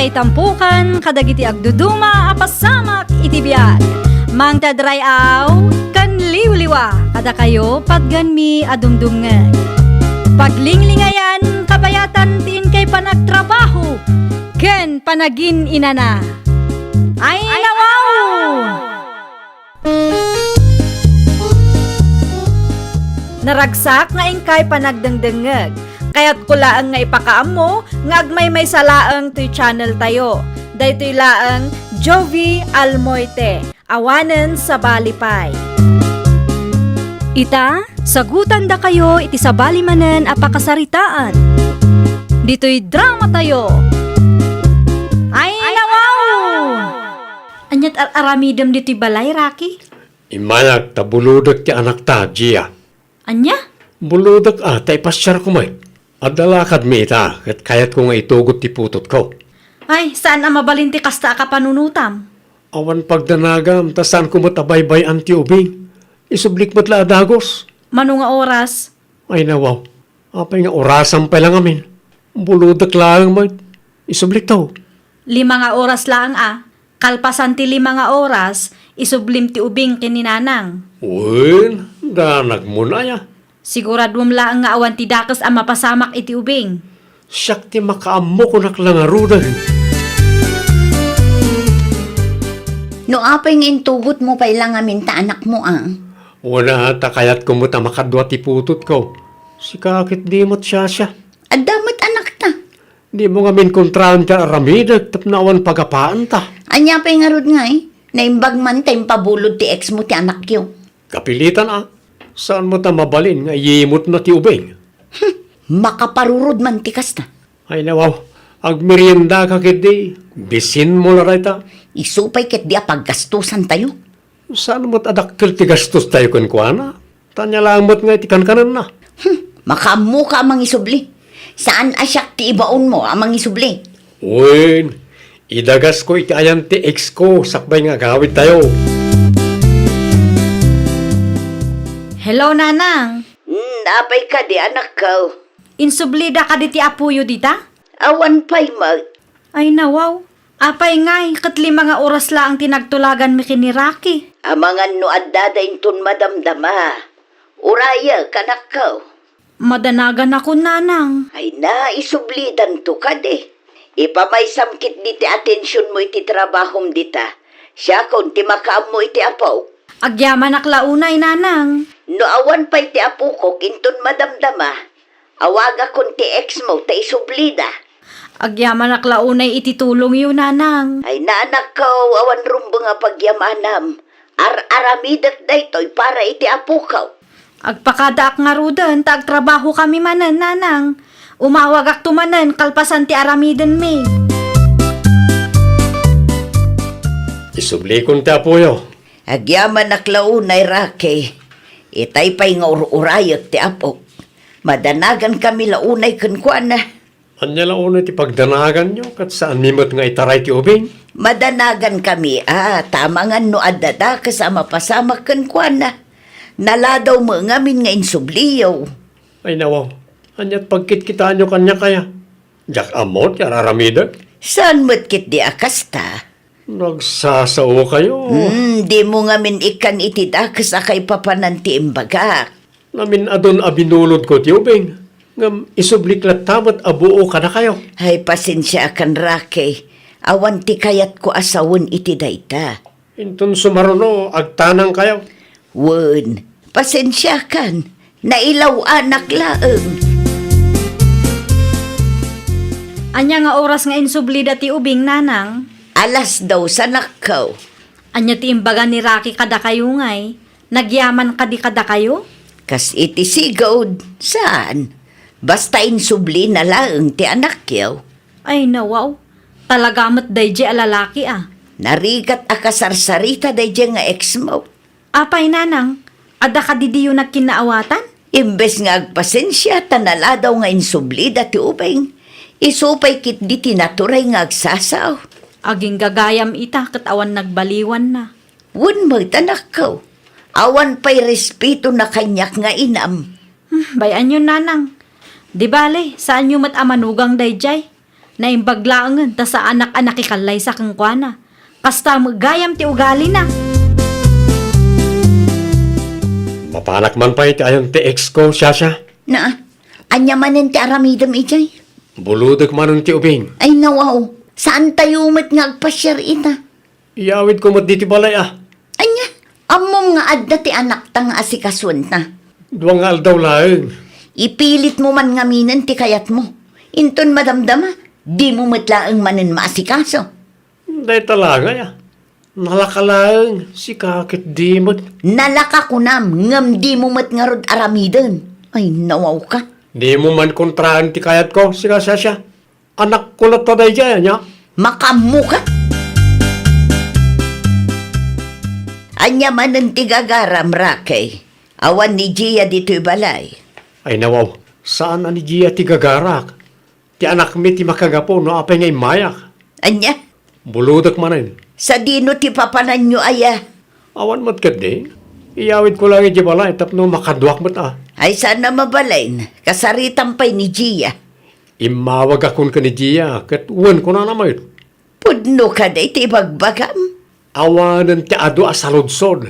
ngay tampukan, kadagiti agduduma, apasamak iti biag. Mang tadrayaw, kan liwliwa, kada kayo pagganmi adumdumngeg. Paglinglingayan, kabayatan tiin kay panagtrabaho, ken panagin inana. Ay nawaw! Naragsak nga ingkay panagdengdengeg. Kaya't kulaang nga ipakaam mo, nga agmay salaang to'y channel tayo. Daytoy laang Jovi Almoite, awanen sa balipay. Ita, sagutan da kayo iti sa balimanen apakasaritaan. Dito'y drama tayo. Ay nawaw! Anyat aramidem dito'y balay, Rocky? Imayak ta buludak ti anak ta, Gia. Anya? Buludak tay pasyar ko may. Adalakad mi ita, at kayat ko nga itugot ti putot ko. Ay, saan ang mabalinti kasta ka panunutam? Awan pagdanagam, ta saan ko matabaybay anti ubing. Isublik mo't la adagos. Mano nga oras? Ay nawaw, apay nga orasan pa lang amin. Buludak lang may. Isublik tao. 5 nga oras lang Kalpasan ti 5 nga oras, isublim ti ubing kininanang. Uy, danag mo na ya. Siguradwam lang nga awan ti dakas ang mapasamak iti ubing. Siyak ti makaammo ko naklangaruda. No apay nga intugot mo pa ilang amin ta anak mo Wala ta kayat ko mo ta makadwa ti putot ko. Si kakit di mo't siya. Adamat anak ta. Di mo nga min kontrahan ka aramidag tapnawan pagapaan ta. Anya pa'y nga rod nga Naimbag man tayong pabulod ti ex mo ti anak yo. Kapilitan Saan mo ta mabalin nga yimot na ti ubing? Makaparurod man ti kasta. Ay nawaw, agmerienda ka kiti. Bisin mo laray ta. Isupay ket di paggastusan tayo. Saan mo't adakkel ti gastos tayo kuana? Tanya lang mo't nga iti kankanan na. Makamu ka amang isubli. Saan asyak ti ibaon mo amang isubli? Uy, idagas ko iti ayan ti ex ko. Sakbay nga gawid tayo. Hello, nanang. Napay ka di anak ko. Insublida ka di ti apuyo dita? Awan pa'y mag. Ay nawaw. Apay ngay, kat 5 nga oras lang ang tinagtulagan mi kini Rocky. Amangan no adada intun madamdama. Uraya kanak ko. Madanagan ako, nanang. Ay na, isublidan to ka de. Ipamay samkit di ti atensyon mo iti trabahom dita. Siya kung ti makaam mo iti apaw. Agyaman aklaunay, nanang. No awan pa iti apo ko, kintun madamdama. Awaga kung ti ex mo, ta isublida. Agyaman aklaunay ititulong yun, nanang. Ay naanak ko, awan rumbo nga pagyamanam. Aramidat daytoy para iti apo ko. Agpakadaak nga rudan, trabaho kami manan, nanang. Umawag ak tumanan, kalpasan ti aramiden mi. Isublikon ti apuyo. Agyaman aklaunay Rocky. Itay pa'y nga urayot ti apo. Madanagan kami launay kuana. Anya lang una ti pagdanagan nyo, kat saan mimot nga itaray ti ubing? Madanagan kami, tamangan no adada kasama pasama kuana. Naladaw mo ngamin nga insubliyaw. Ay nawaw, anya't pagkit-kita nyo kanya kaya. Jak amot, yararamidag. Saan mo't kit di akasta? Nagsasao kayo. Di mo ngamin ikan itidakas akay papananti imbaga. Namin adon abinulod ko ti ubing. Ngam isublik tamat abuo ka na kayo. Ay pasensya akan Rocky. Awan ti kayat ko asawon iti dayta. Intun sumaruno, agtanang kayo. Wun, pasensya kan. Nailaw anak laeng. Anya nga oras nga insublida ti ubing, nanang. Alas daw sa nakaw. Anya ti imbaga ni Rocky kada kayo ngay. Nagyaman kadi kada kayo? Kas iti sigod, saan? Basta insubli na lang ti anak yaw. Ay nawaw. Talagamat dayje alalaki Narigat akasarsarita dayje nga ex mo. Apay, nanang. Ada ka didiyo nagkinaawatan? Imbes nga agpasensya, tanala daw nga insubli dati ubeng. Isupay kit di tinaturay nga agsasaw. Aging gagayam ita, katawan nagbaliwan na. Wun mo tanak ko. Awan pa'y respeto na kanyak nga inam. Bayan yun, nanang. Di bale, saan nyo mat amanugang dayjay? Naimbaglaangan ta sa anak-anak ikalay sa kang kuana. Kasta magayam ti ugali na. Mapanak man pa iti ayon ti ex ko, Sasha. Na, anya manen ti aramidam ijay. Buludok man ti ubing. Ay nawaw, saan tayo umat nga agpasyar ita? Iyawid ko mat diti balay ah. Anya, amom nga adda ti anak tang asikasun na. Duwang nga aldaw laeng. Ipilit mo man ngaminan ti kayat mo. Inton madamdama, di mo matlaang manen maasikaso. Day talaga ya. Nalakalaeng si kakit dimot. Nalaka ko nam, ngam di mo mat nga rod aramidan. Ay nawaw ka. Di mo man kontraan ti kayat ko, sika Sasha. Anak ko na taday dyan niya. Makamu ka. Anya manen ti gagaram rakay. Awan ni Gia dito'y balay. Ay nawaw, saan ani Gia ti gagarak? Ti anak mi ti makagapo no apay ngay mayak. Anya, Buludok manin. sa dino ti papanan nyo aya. Awan mat kat di. Iyawid ko lang iti balay tapno makadwak mat ah. Ay sana mabalain, kasaritan pa'y ni Gia. Imawag akon ka ni Gia, kat uwan ko na naman. Pudno ka day ti bagbagam. Awanan ti ado asalodsod.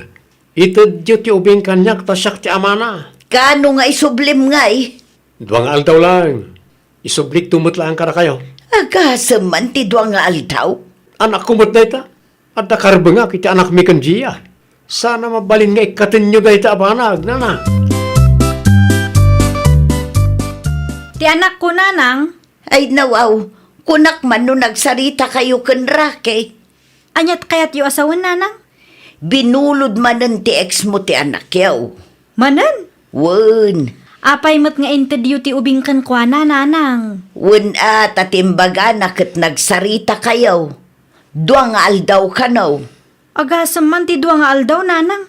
Itad yu ti ubing kanyak tasyak ti amana. Kano nga isublim ngay? Duwang aldaw lang. Isublik tumutlaan ka na kayo. Agasam man ti duwang nga aldaw. Anak ko mat na ita. At nakarba nga kiti anak mi kan Gia. Sana mabalin nga ikatin nyo ga ita abanag, nana. Ti anak ko nanang, Ay nawaw, kunak man no nagsarita kayo kan rake. anyat kayat yu asawan nanang? Binulod manen ti ex mo ti anak yaw. Manan, Wen, apay mat nga interview ti ubing kan kuana nanang. wen at atimbaga na kat nagsarita kayaw. Duwang nga aldaw ka naw. Agasam man ti duwa nga aldaw nanang.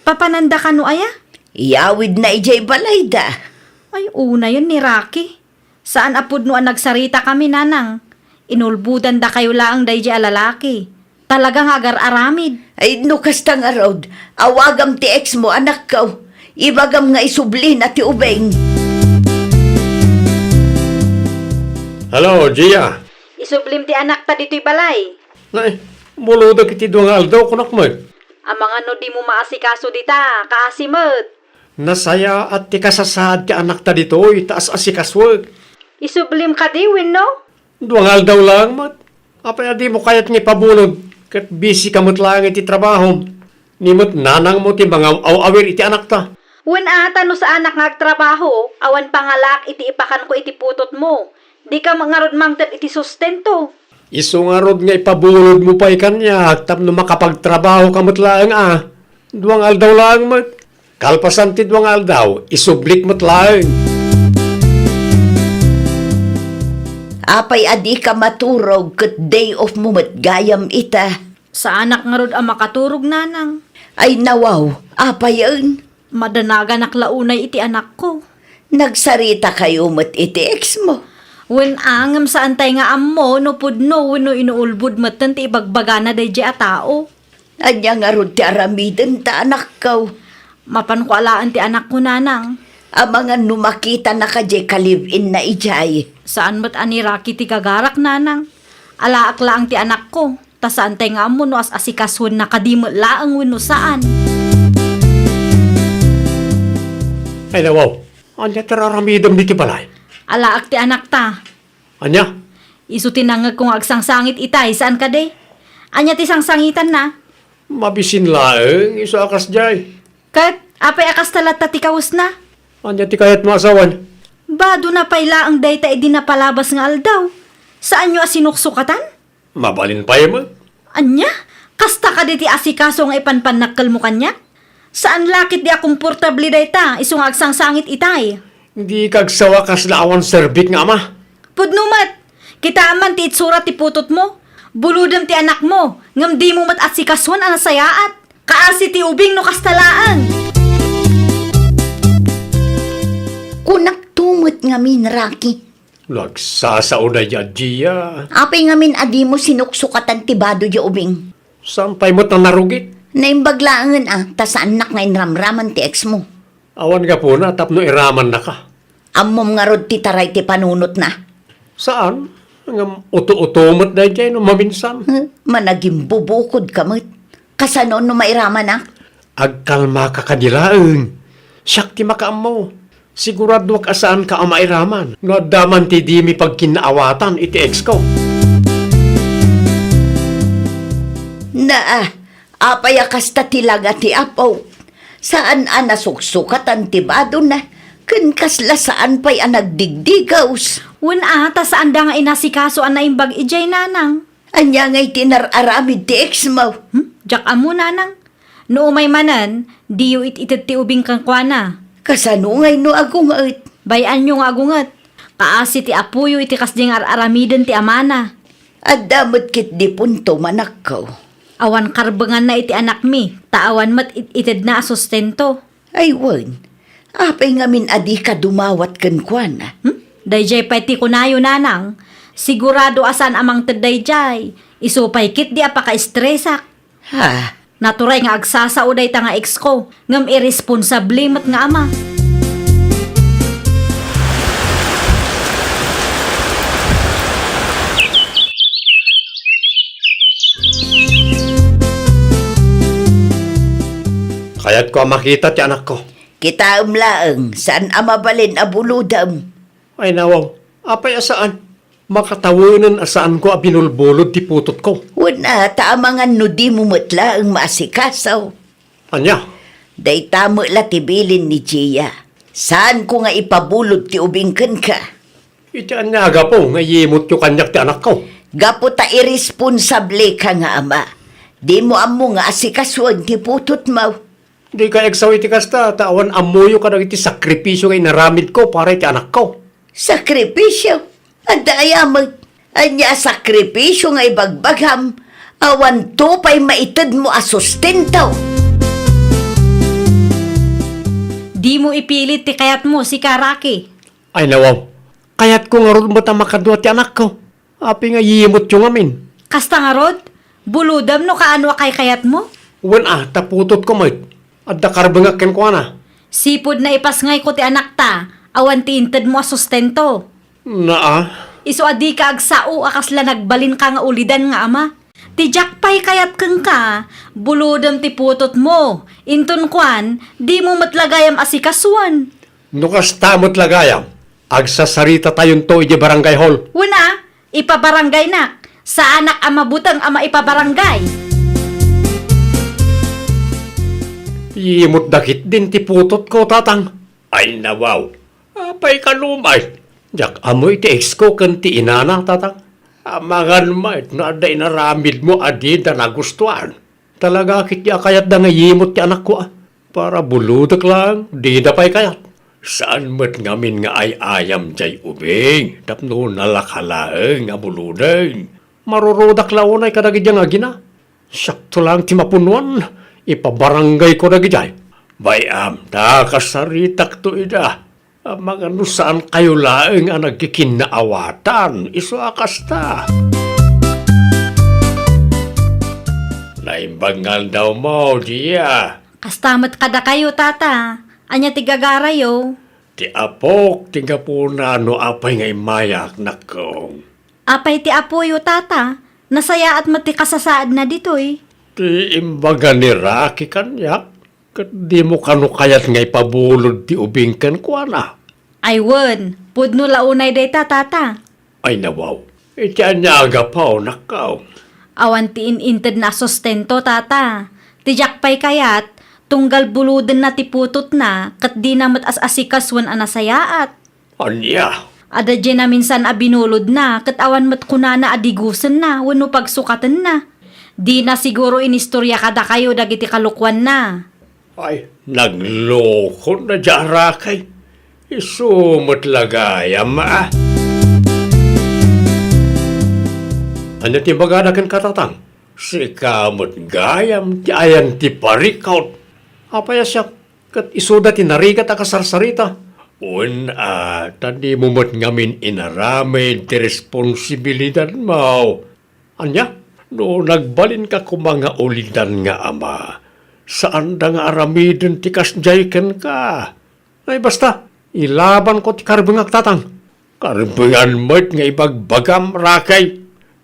Papananda ka no aya? Iyawid na ijay balay da. Ay, una yun ni Rocky. Saan apod no ang nagsarita kami, nanang? Inulbudan da kayo laang dayjay alalaki. Talagang agar-aramid. Ay nukas tang arod, awagam ti ex mo anak kaw. Ibagam nga isublin at ti ubeng. Hello, Gia. Isublim ti anak ta dito'y balay. Nay, buludok iti duwang aldaw kunak mo. Ang mga no di mo maasikaso dita, kaasimot. Nasaya at ti kasasaad ti anak ta dito, itaas asikaswag. Isublim ka diwin, no? Duwang aldaw lang, mat. Apay di mo kayat nga pabulod. Kat busy ka mo't lang iti trabaho. Nimot nanang mo ti mga awawir iti anak ta. Wen ata no sa anak nga agtrabaho, awan pangalak iti ipakan ko iti putot mo. Di ka mangarod mangtat iti sustento. Iso nga rod nga ipabulod mo pa ikanya, tapno makapagtrabaho ka mo't lang ah. Duwang aldaw lang, mat. Kalpasan ti duwang aldaw, isublik mo't lang. Apay adi ka maturog kat day off mo matgayam ita. Sa anak nga rod ang makaturog nanang. Ay nawaw, apay yun. Madanaga naklaunay iti anak ko. Nagsarita kayo mat iti ex mo. Wen angam sa antay nga ammo, no pudno, no inuulbud matan ti ibagbaga na dayjay a tao. Anya nga ron ti aramidan ta anak kaw. Mapan ko alaan ti anak ko nanang. Ang mga numakita na ka jay kalivin na ijay. Saan ba't ani Rocky ti kagarak nanang? Alaak laang ti anak ko. Ta saan tay nga ammo no as asikaswan na kadimot laang wino saan. Ay nawaw, anya tararamidam diti balay. Alaak ti anak ta. Anya? Isu tinangag kong agsangsangit itay, saan ka de? Anya ti sangsangitan na? Mabisin laeng, iso akas jay. Kat, apay akas talat ta ti kawas na? Anya ti kayat maasawan. Bado na payla ang dayta edi na palabas nga aldaw. Saan nyo asinuksukatan? Mabalin pa mo. Anya? Kasta ka di ti asikaso nga ipanpanakkel mo kanya? Saan lakit di akomportable dayta, iso nga agsangsangit itay? Hindi kagsawa kas laawan serbik nga ama. Pudnumat, kita man ti itsura ti putot mo. Buludam ti anak mo, ngam di mo mat asikaswan ang sayaat. Kaasi ti ubing no kastalaan. Kunak tumot nga min, Rocky. Nagsasaunay ya, Gia. Apay nga min adi mo sinuksukatan ti bado di ubing. Sampay mo't na narugit. Naimbaglaangan ta sa anak nga inramraman ti ex mo. Awan ka po na, tapno iraman na ka. Ammom nga rod ti taray ti panunot na. Saan? Ang uto-utomot na dyan, no, maminsan. Managing bubukod ka mo't. Kasano no mairaman na? Agkalma ka kanilaang. Siyak ti makaam mo. Sigurado wag asaan ka ang mairaman. No, daman ti di mi pagkinaawatan iti ex ko. Apaya kasta tilaga ti apaw. Saan nasuksukat ang tibado na? Kasla saan pa'y nagdigdigaws. Ta saan da nga inasikaso ang naimbag ijay nanang. Anya nga'y tinararamid ti ex mo. Jak amo nanang. No umay manan, diyo ititit ti ubing kang kwana. Kasano nga'y no agungat. Bayan nyo nga agungat. Kaasi ti apuyo iti kasding aramiden ti amana. At damot kit di punto manakaw. Awan karbengan na iti anak mi. Taawan mat itid na sustento. Ay wan, apay ngamin adi ka dumawat kan kwana. Dayjay pa'y ti kunayo nanang. Sigurado asan amang tadayjay. Isupay kit di apaka-estresak. Ha? Naturay nga agsasao day ta nga ex ko. Ngam irresponsable mat nga ama. Kaya't ko makita ti anak ko. Kita umlaang, saan amabalin abuludam? Ay nawaw, apay asaan? Makatawanan asaan ko abinulbulod ti putot ko. Wala, taamangan no di mo matla ang maasikasaw. Anya? Day tamo la tibilin ni Gia. Saan ko nga ipabulod ti ubingkan ka? Iti anya aga po, ngayimot yung kanyak ti anak ko. Gapo ta irresponsable ka nga ama. Di mo amo nga asikaswan ti putot mo. Di ka eksaw iti kasta, tawan amuyo ka na iti sakripisyo kay naramid ko para iti anak ko. Sakripisyo? Adaya mo. Anya sakripisyo nga ibagbagham. Awan to pa'y maitid mo asustento. Di mo ipilit ti kayat mo si Karaki. Ay nawaw, kaya't ko nga ron mo ta makadwa ti anak ko. Api nga yimot yung amin. Kasta nga rod, buludam no kaano kay kayat mo? Taputot ko mo't. At dakarbangakin ko na. Sipod na ipasngay ko ti anak ta, awan ti inted mo sustento. Iso adi ka agsao akasla nagbalin ka nga ulidan nga ama. Ti jakpay kayat kang ka, buludam ti putot mo. Inton kwan, di mo matlagayam asikaswan. Nukas tamot lagayam. Agsasarita tayon to iti barangay hall. Ipabarangay nak. Sa anak ama butang ama ipabarangay. Yimot dakit din ti putot ko, tatang. Ay nawaw. Apay ka lumay. Jak amoy ti ex ko kan ti inana, tatang. Amangan mait na aday naramid mo adi na nagustuhan. Talaga kit ya kayat da nga yimot ti anak ko. Para buludak lang, di da pa'y kayat. Saan mo't ngamin nga ay ayam jay ubing. Tapno nalakalaeng nga buludeng. Marurudak launay kadagid yang agina. Sakto lang ti mapunuan. Ipabarangay ko na gijay. Bayam, nakasaritak to ida. Mga saan kayo laeng ang nagkikinaawatan. Iso akasta. Naimbangal daw mo, Gia. Kastamat kada kayo tata. Anya tigagarayo. Ti apok, tiga po na no apay ngay mayak na kong. Apay ti apoyo tata. Nasaya at matikasasaad na ditoy. Ti imbaga ni Raki kanyak. Kat di mo kano kayat ngay pabulod ti ubing kan kwa na. Ay wen, pudno launay day tata. Ay nawaw. Iti anyaga pa o nakaw. Awan ti ininted na sustento tata. Tijak pay kayat, tunggal buluden na ti putot na, kat di na matas-asikaswan anasayaat. Anya? Ada dyan na minsan abinulod na, kat awan mat kunana adigusan na, wano pagsukatan na. Di na siguro inistorya kada kayo dagiti kalukwan na. Ay, nagloko na dyan Rakay. Isumot lagayam ah. Ano ti bagadakan katatang? Si kamot gayam ti ayan ti parikaut. Apaya siya kat isuda ti narigat akasarsarita. Tadi mumot ngamin inaramid ti responsibilidad mo. Anya? No nagbalin ka kumanga ulidan nga ama. Saan da nga aramidin ti kasjayken ka? Ay basta, ilaban ko ti karbungak tatang. Karbangan mo't nga ipagbagam rakay.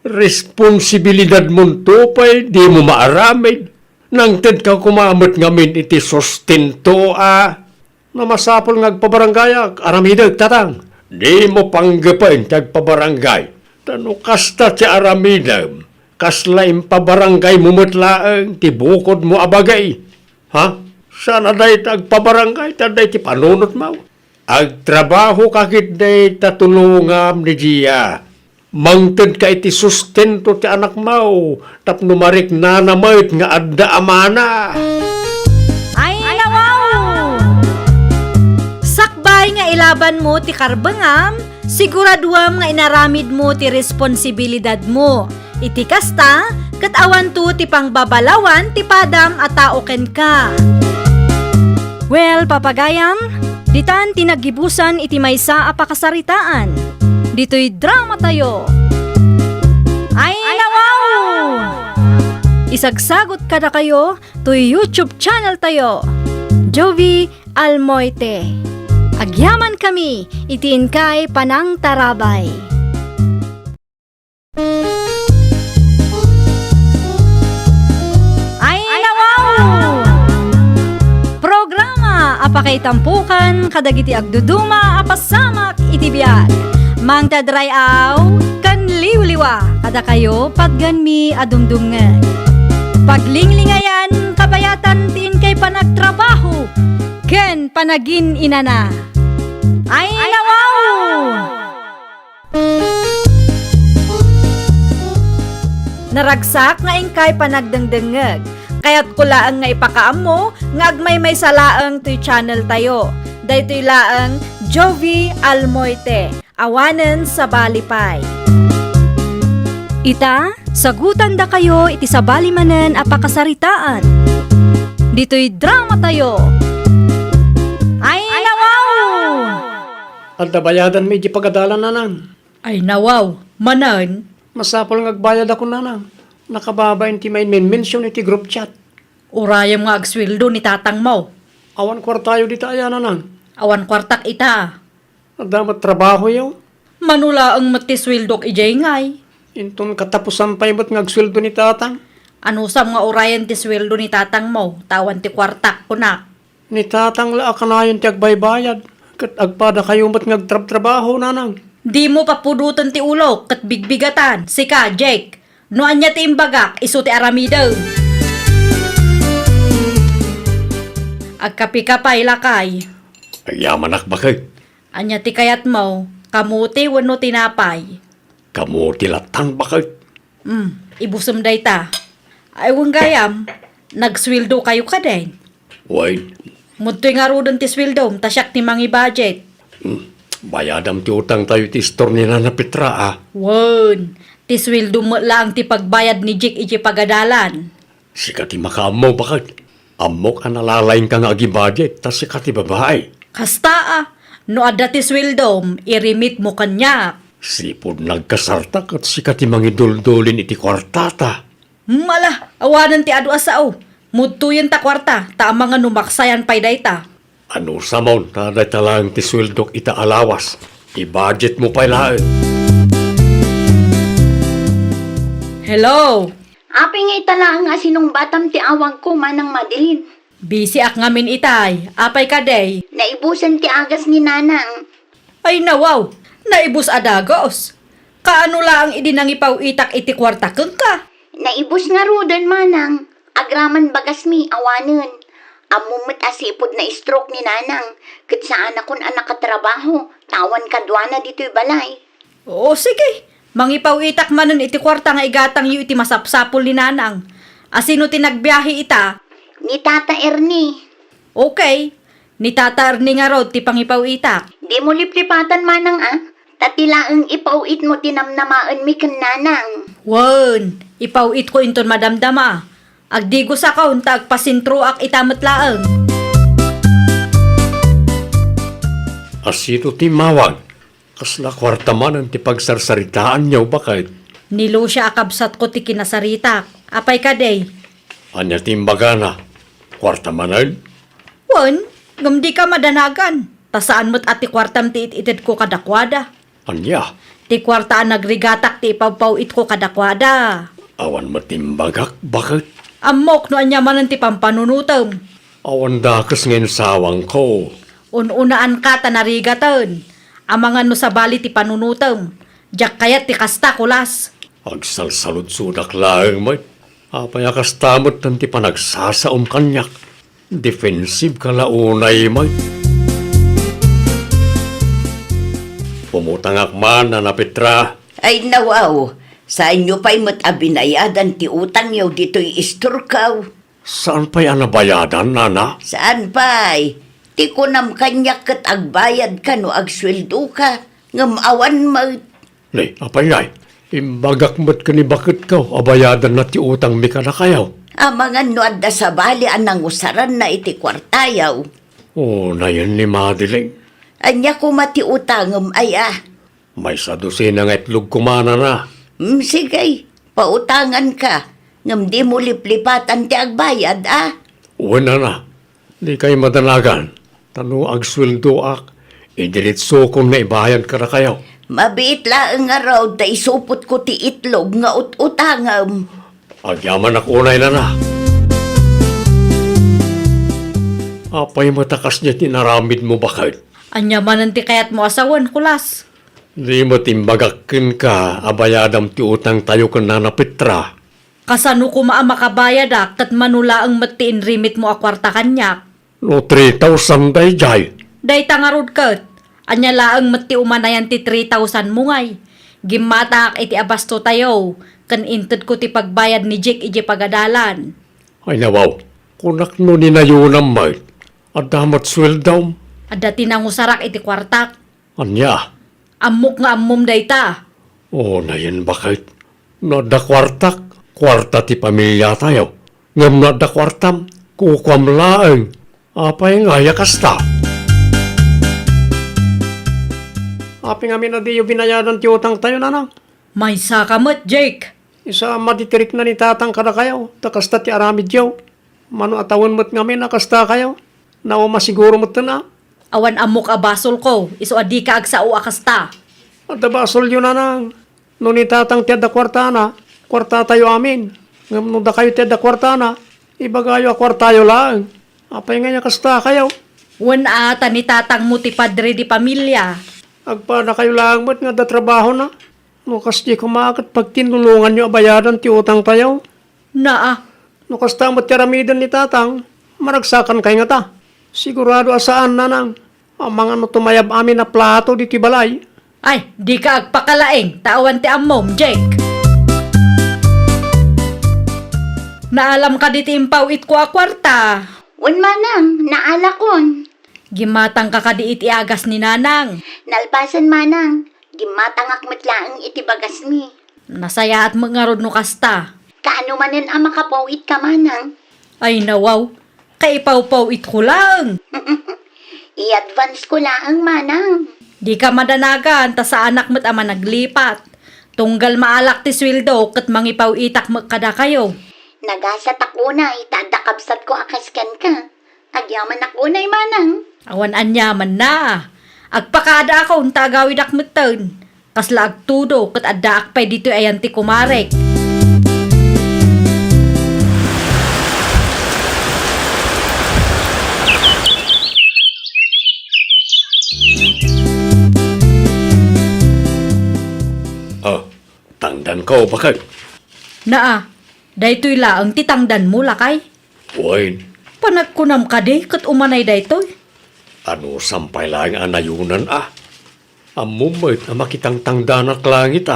Responsibilidad mo to pa'y di mo maaramid. Nang tid ka kumamot ngamin iti sustento na masapol ngagpabarangay aramidag tatang. Di mo panggapain tagpabarangay. Tano kasta ti aramidag. Kaslaim pabarangay mumutlaang ti bukod mo abagay. Ha? Sana day tagpabarangay taday ti panunot mo. Agtrabaho kakit day tatulungam ni Gia. Mangted ka iti sustento ti anak mo. Tapno marik na namayt nga adda amana. Ay, nawaw! Sakbay nga ilaban mo ti karbangam, siguraduam nga inaramid mo ti responsibilidad mo. Iti kasta, katawa to ti pangbabalawan ti padam at taoken ka. Well, papagayam, ditan tinagibusan iti maysa a pakasaritaan. Dito'y drama tayo. Ay, nawaw! Isagsagot ka na kayo to YouTube channel tayo. Jovi Almoite. Agyaman kami, itiin kay Panang Tarabay. Ay, nawaw! Programa apakay tampukan kadagiti agduduma apasamak iti biag. Mang tadrayaw kan liwliwa kada kayo pagganmi adumdungan. Paglinglingayan kabayatan tiin kay panagtrabaho ken panagin inana. Ay, nawaw! Naragsak nga ingkay panagdengdengeg. Kaya't kulaan nga ipakaam mo nga agmay may salaang to'y channel tayo. Daytoy laang Jovi Almoite. Awanen sa balipay. Ita, sagutan da kayo iti sa balimanen apakasaritaan. Dito'y drama tayo. Ay, nawaw! Adda bayadan may di pagadalan nanang. Ay, nawaw, manan. Masapol ngagbayad ako nanang. Nakababa inti may mention iti group chat. Urayam nga agsweldo ni tatang mo. Awan kwartayo di tayo nanang. Awan kwartak ita. Damat trabaho yaw. Manula ang matiswildok ijay ngay. Inton katapusan pa ibot ngagsweldo ni tatang. Ano sa mga urayan ti sweldo ni tatang mo? Tawan ti kwartak kunak. Ni tatang la akanayon ti agbaybayad. Kat agpada kayo mat ngagtrabaho nanang. Di mo papudutan ti ulo kat bigbigatan. Sika, Jake. Noan niya ti imbagak, iso ti aramidaw. Agkapi-kapay lakay. Ayaman akbakay. Anya ti kayat mo, kamuti wano tinapay. Kamu tilatang bakay. Ibusum day ta. Ay gayam, nagsweldo kayo ka din. Way, Mudto'y nga rodon ti sweldo, tasyak ti mangi budget. bayadam ti utang tayo ti store ni Nana Petra Wan, ti sweldo mo lang ti pagbayad ni Jake iti pagadalan. Sika ti makaamaw bakay. Amok ka nalalaing ka nga agi budget, tas sika ti babae. Kasta no adda ti sweldo, irimit mo kanya. Sipod nagkasartak at sika ti mangiduldulin iti kwartata. Mala, awanan ti adu asao. Mudtuyan ta kwarta, ta ang mga numaksayan pay dayta. Ano sa maun, taday talang ti sweldok ita alawas. I-budget mo pa ilaan. Hello, Api nga italaang asinong batam ti awang ko manang Madeline. busy ak ngamin itay, apay ka day. Naibusan ti agas ni nanang. Ay nawaw, naibus adagos. Kaano lang idinangipaw itak iti kwarta keng ka? Naibus nga rudan manang. Agraman bagas mi awanen. Amumot asipod na stroke ni nanang. Kat saan akon anak katrabaho. Tawan kadwana dito'y balay. Oo, sige. Mangipaw itak manon iti kwarta nga igatang yu iti masapsapol ni nanang. Asino tinagbiyahe ita? Ni Tata Ernie. Okay. Ni Tata Ernie nga rod ti pangipaw itak. Di mo liplipatan manang Tatilaang ipauit mo tinamnamaan mi kan nanang. Wan, ipawit ko inton madamdama. Agdigo sa kaun ta agpasintro ak itamat laang. Asito ti mawag. Kasla kwarta man ang ti pagsarsaritaan niyaw bakit. Nilo siya akabsat ko ti kinasaritak. Apay ka day. Anya ti mbagana. Kwarta manan. Wan, gamdi ka madanagan. Tasaan mo't ati kwartam ti ititid ko kadakwada. Anya, Ti kwartaan nagrigatak ti ipawpawit ko kadakwada. awan matimbagak, bakit? Amok no anya manan ti pampanunutom. Awan dakas ngayon sawang ko. Ununaan ka tanarigatan. Amangan no sa bali ti panunutom. Diyak kayat ti kasta kulas. Agsalsalod sudak lang, mate. Apay akastamot ng ti panagsasaom kanyak. Defensive ka launay, mate. Pumutangak man na Petra. Ay nawaw, sa inyo pa'y matabinayadan ti utang yaw dito'y isturkaw. Saan pa'y anabayadan, nana? Saan pa'y? Ti kunam kanyak kat agbayad ka no agsweldo ka. Ngam awan mag... Nay, apay ay. Imbagak mo't ka ni bakit ka. Abayadan na ti utang mi ka na kayaw. Amangan no adda sa bali anang usaran na iti kwartayaw. Oh, na yan ni Madeline. Anya ko mati utangam ay May sa dosina nga itlog kumana na. Sige, pautangan ka. Ngam di mo liplipatan ti agbayad Wala na. Di kayo madanagan. Tano agsweldo ak. Idiritso kong naibayan ka na kayaw. Mabiit laeng araw da isupot ko ti itlog nga utangam. Agyaman ak unay na. Apay matakas niya tinaramid mo bakit? Anya manan ti kayat mo asawan kulas. Di mo timbagakin ka, abayadam ti utang tayo ka na Petra. Kasano ko makabayad tat manula ang matiin rimit mo akwarta kanyak. No 3,000 day jay. Day tangarod kat. Anya laang mati umanayan ti 3,000 mo ngay. Gimatak iti abasto tayo. Kan inted ko ti pagbayad ni Jake iji pagadalan. Ay nawaw, kunak no ninayunam may. At damat sweldaw. Adda tinangusarak iti kwartak. Anya, Amok nga ammom dayta. oh na yan bakit? Nada kwartak, kwarta ti pamilya tayo. Ngam nada kwartam, kukwam laeng. Apay nga yakasta. Apay nga minadiyo binayadan ti utang tayo nanang. May sakamot, Jake. Isa matitirik na ni tatang kada kayo. Takasta ti aramid yaw. Mano atawon mo't nga may nakasta kayo. Nao masiguro mo't na. Awan amok abasol ko. Iso adi ka agsao akasta. At basol yun nanang. No ni tatang ti adda kwarta na. Kwarta tayo amin. Ngam no da kayo ti adda kwarta na. Ibagayo a kwartayo lang. Apay nga kasta kayo. Wan ata ni tatang mo ti padre di pamilya. Agpa na kayo lang mo't nga da trabaho na. No kasi kumakat pag tinulungan nyo abayadan ti utang tayo. Naa. No kasta mo't tiramidan ni tatang. Maragsakan kayo nga ta. Sigurado asaan nanang. Ang mga no tumayab amin na plato di ti balay. Ay, di ka agpakalaeng. Tawan ti ammom, Jake. Naalam ka di ti impaw it ko akwarta. Un manang, naalakon. Gimatang ka kadi iti agas ni nanang. Nalpasan manang, gimatangak matlaang iti bagas mi. Nasaya at mangarod no kasta. Kaano manen ang makapawit ka manang? Ay nawaw, kaipaw-paw it ko lang. I-advance ko laang manang. Di ka madanagan, ta sa anak mo't ama naglipat. Tunggal maalak ti sweldo, kat mangipaw itak mo kada kayo. Nagasat ako na, itadakabsat ko akaskan ka. Agyaman ako na manang. Awan anyaman na. Agpakada ako, unta gawid akmutan. Kasla agtudo, kat adda akpay dito ayan ti kumarek. Oh, tangdan ko bakit? Naa, daytoy laang titangdan mo lakay. Wine, Panagkunam ka di, kat umanay daytoy. ano sampay lang ang anayunan Amumait na makitang tangdanak langit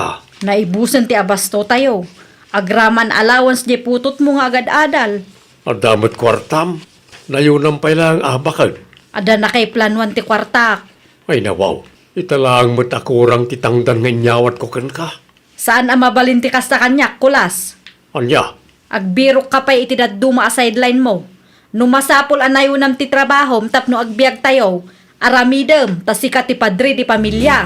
Naibusan ti abasto tayo. Agraman allowance di putot mo nga agad-adal. Adamot kwartam, nayunan pa lang bakit? Ada na kay planuan ti kwartak. Ay nawaw, italang mo't akurang titangdan nga inyawat ko kan ka. Saan ang mabalinti ka sa kanyak, kulas? Anya, Agbirok ka pa iti duma a sideline mo. Numasapol anayunam ti trabaho, tapno agbiag tayo. Aramidem, tasika ti padre di pamilya.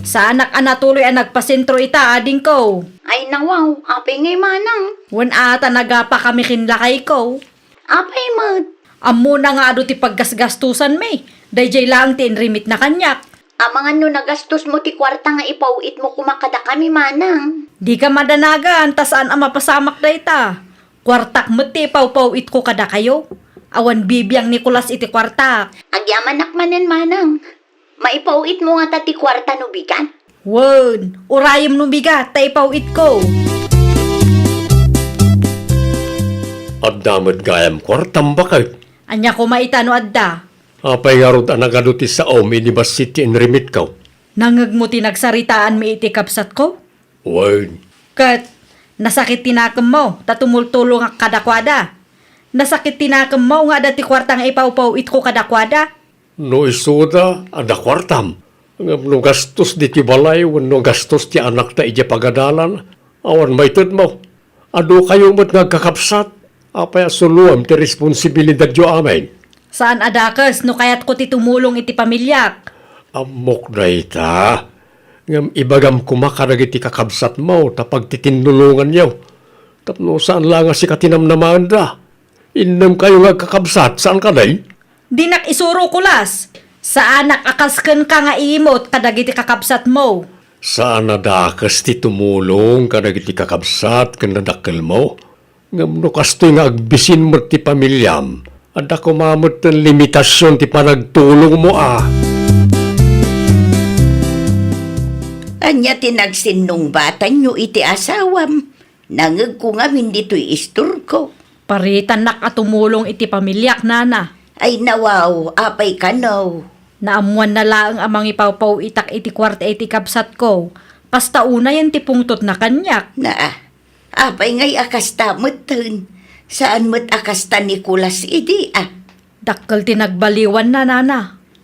Sa anak anatuloy ang nagpasentro ita, ading ko. Ay nawaw, apay ngay manang. Wan ata nagapa kami kinlakay ko. Apay mat. Amo na nga ado ti paggasgastusan may. Dayjay lang ti inrimit na kanyak. Amangan no nagastos mo ti kwarta nga ipauit mo kumakada kami manang. Di ka madanagan, tasaan ang mapasamak dayta. Kwartak mo ti pawpawit ko kada kayo. Awan bibiyang Nicolas iti kwartak. Agyaman akmanen manang. Maipauit mo nga ti kwarta no bigan. Wen, urayim nung bigat, tay pawit ko. At damat gayam kwartam bakit? Anya ko maitano adda. Apay garot anagaduti sa University in remit ka. Nangag mo tinagsaritaan mi iti kapsat ko? Wen, Kat, nasakit tinakam mo, tatumultulo nga kadakwada. Nasakit tinakam mo nga dati kwarta nga ipawpawit ko kadakwada. no isuda, ada kwartam. No gastos di ti balay, no gastos ti anak ta ija pagadalan. Awan maitid mo. Ado kayo mo't nagkakapsat. Apay asuluam ti responsibilidad yo amin. Saan adakas no kayat ko ti tumulong iti pamilyak? Amok na ita. Ngam ibagam kumakadag iti kakabsat mo tapag titinulungan niyo. Tapno saan lang nga si katinam naman da. Innam kayo nga kakabsat, saan ka day? Dinak isuro kulas. Sa anak akasken ka nga imot kadag iti kakapsat mo. Saan nadakas ti tumulong kadag iti kakabsat kan nadakkel mo? Ngam no kastoy nga agbisin mo ti pamilyam. At ako mamot ng limitasyon ti panagtulong mo Anya tinagsinong bata nyo iti asawam. Nangag ko nga hindi to'y istur ko. Paritan nak atumulong iti pamilyak nana. Ay nawaw, apay kanaw. Naamuan na laang amang ipawpaw itak iti kwarta iti kapsat ko. Kasta una yan ti pungtot na kanyak. Apay ngay akasta mo't saan mo't akasta Nicolas idi Dakkel tinagbaliwan na nana.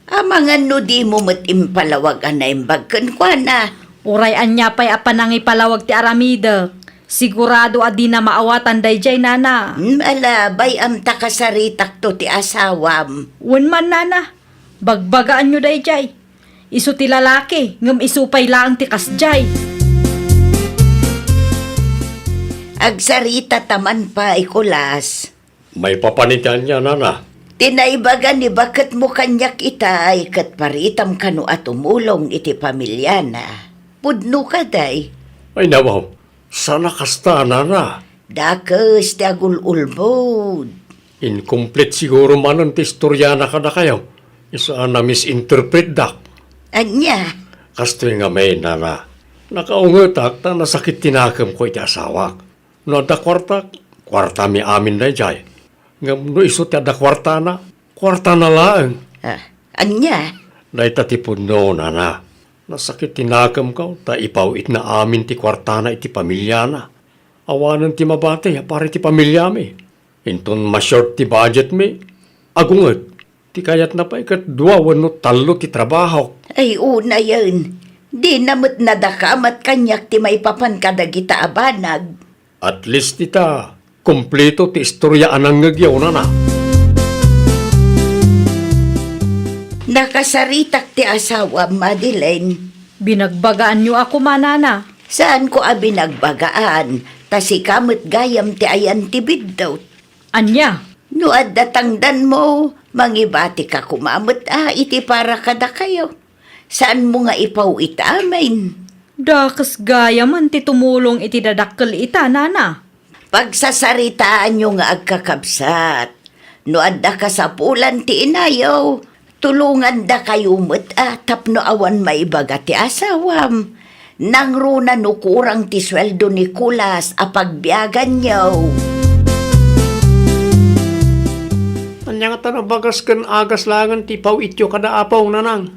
Amangan no di mo mo't impalawag na imbagkan kwa na. Uray anya pa'y apanang ipalawag ti aramida. Sigurado adi na maawatan dayjay nana. Alabay am takasaritak to ti asawam. Wen man nana. Bagbagaan nyo dayjay. Isu ti lalaki, ngam isupay laang ti kasjay. Agsarita taman pa ikulas. May papanitan niya, nana. Tinaibagan ni bakit mo kanyak itay kat paritam kano at umulong iti pamilya na. Pudno ka day. Ay nawaw, sana kasta, nana. Dakas ti agul-ulbod. Incomplete siguro man ang tistoryana ka na kayo. Isa na misinterpret dak. Anya, Kastoy nga may, nana. Nakaungutak na nasakit tinakam ko iti asawak. No da kwarta mi amin na jay. Ngam no iso ti ada kwarta na laeng. anya, Day tatipon no, nana. Nasakit tinakam ko, ta ipawit na amin ti kwarta na iti pamilya na. Awanan ti mabate, pare ti pamilya mi. Inton ma-short ti budget mi. Agungat, ti kayat na pa ikat dua wano talo ti trabaho. ay una yan. Di namot nadakamat kanyak ti may papan kadagita abanag. At least tita, kompleto ti istorya anang ngagyaw na. Nakasaritak ti asawa, Madeleine. Binagbagaan nyo ako manana. Saan ko binagbagaan? Tasi kamot gayam ti ayan ti biddaw. Anya, No adda tangdan mo, mangibati ka kumamot iti para kada kayo. Saan mo nga ipawit amin? dakas gaya man ti tumulong iti dadakkel ita nana. Pagsasaritaan nyo nga agkakabsat. No adda kasapulan ti inayaw, tulungan da kayo mo't tapno awan maibaga ti asawam. Nang runa no kurang ti sweldo ni Kulas apagbiagan nyo. Anya nga tanong bagas kan agas langan ti pawityo kada apaw nanang.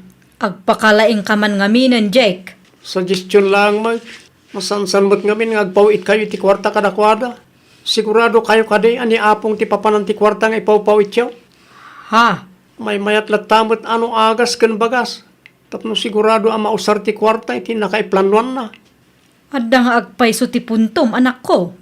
Agpakalaing kaman ngaminan, Jake. Suggestion lang, Mike. Masansan mo't ngamin nga agpawit kayo ti kwarta kada kwada. Sigurado kayo kaday ani apong ti papanan ti kwarta nga ipawpawit yaw. Ha? May mayat latamot ano agas kan bagas. Tapno sigurado ang mausar ti kwarta iti nakaiplanuan na. Adda nga agpayso ti puntom, anak ko.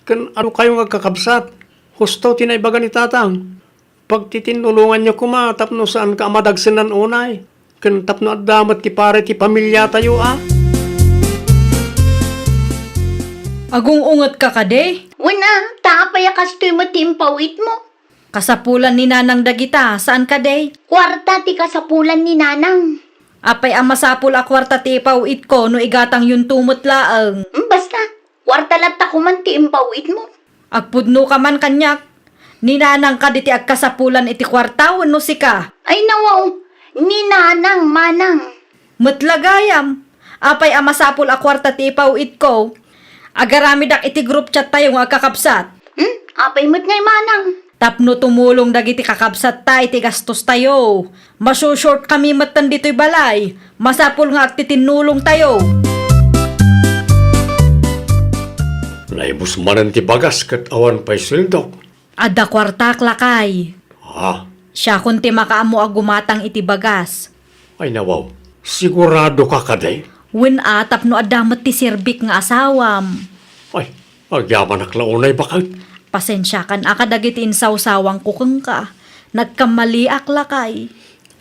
Kan ano kayo nga kakabsat. Husto tinaibaga ni tatang. Pag titinulungan niyo kuma, tapno saan ka amadagsinan unay. Kan tapno at damat ti pare ti pamilya tayo Agung unget ka kade? Wala, taapaya kastoy mo timpawit mo. Kasapulan ni nanang dagita, saan ka day? Kwarta ti kasapulan ni nanang. Apay ang masapul a kwarta ti ipawit ko no igatang yung tumot laang. Basta, kwarta latta ko man ti impawit mo. Agpudno ka man kanyak. Ni nanang ka diti agkasapulan iti kwarta wano sika. Ay nawaw, ni nanang manang. Matlagayam. Apay ang masapul a kwarta ti ipawit ko. Agaramidak iti group chat tayo nga kakapsat. Apay mo't ngay manang. Tapno tumulong dagiti kakabsat ta iti gastos tayo. Masushort kami matan dito'y balay. Masapul nga agtitinulong tayo. Naibus manan ti bagas kat awan pa'y sweldo. Ada kwartak lakay. Ha? Siya kunti makaamo agumatang iti bagas. Ay nawaw, sigurado ka kaday? Wen tapno adamat ti sirbik nga asawam. Ay, agyaman aklaunay bakit? Pasensya kan akadagiti insawsawang kukeng ka. Nagkamali aklakay.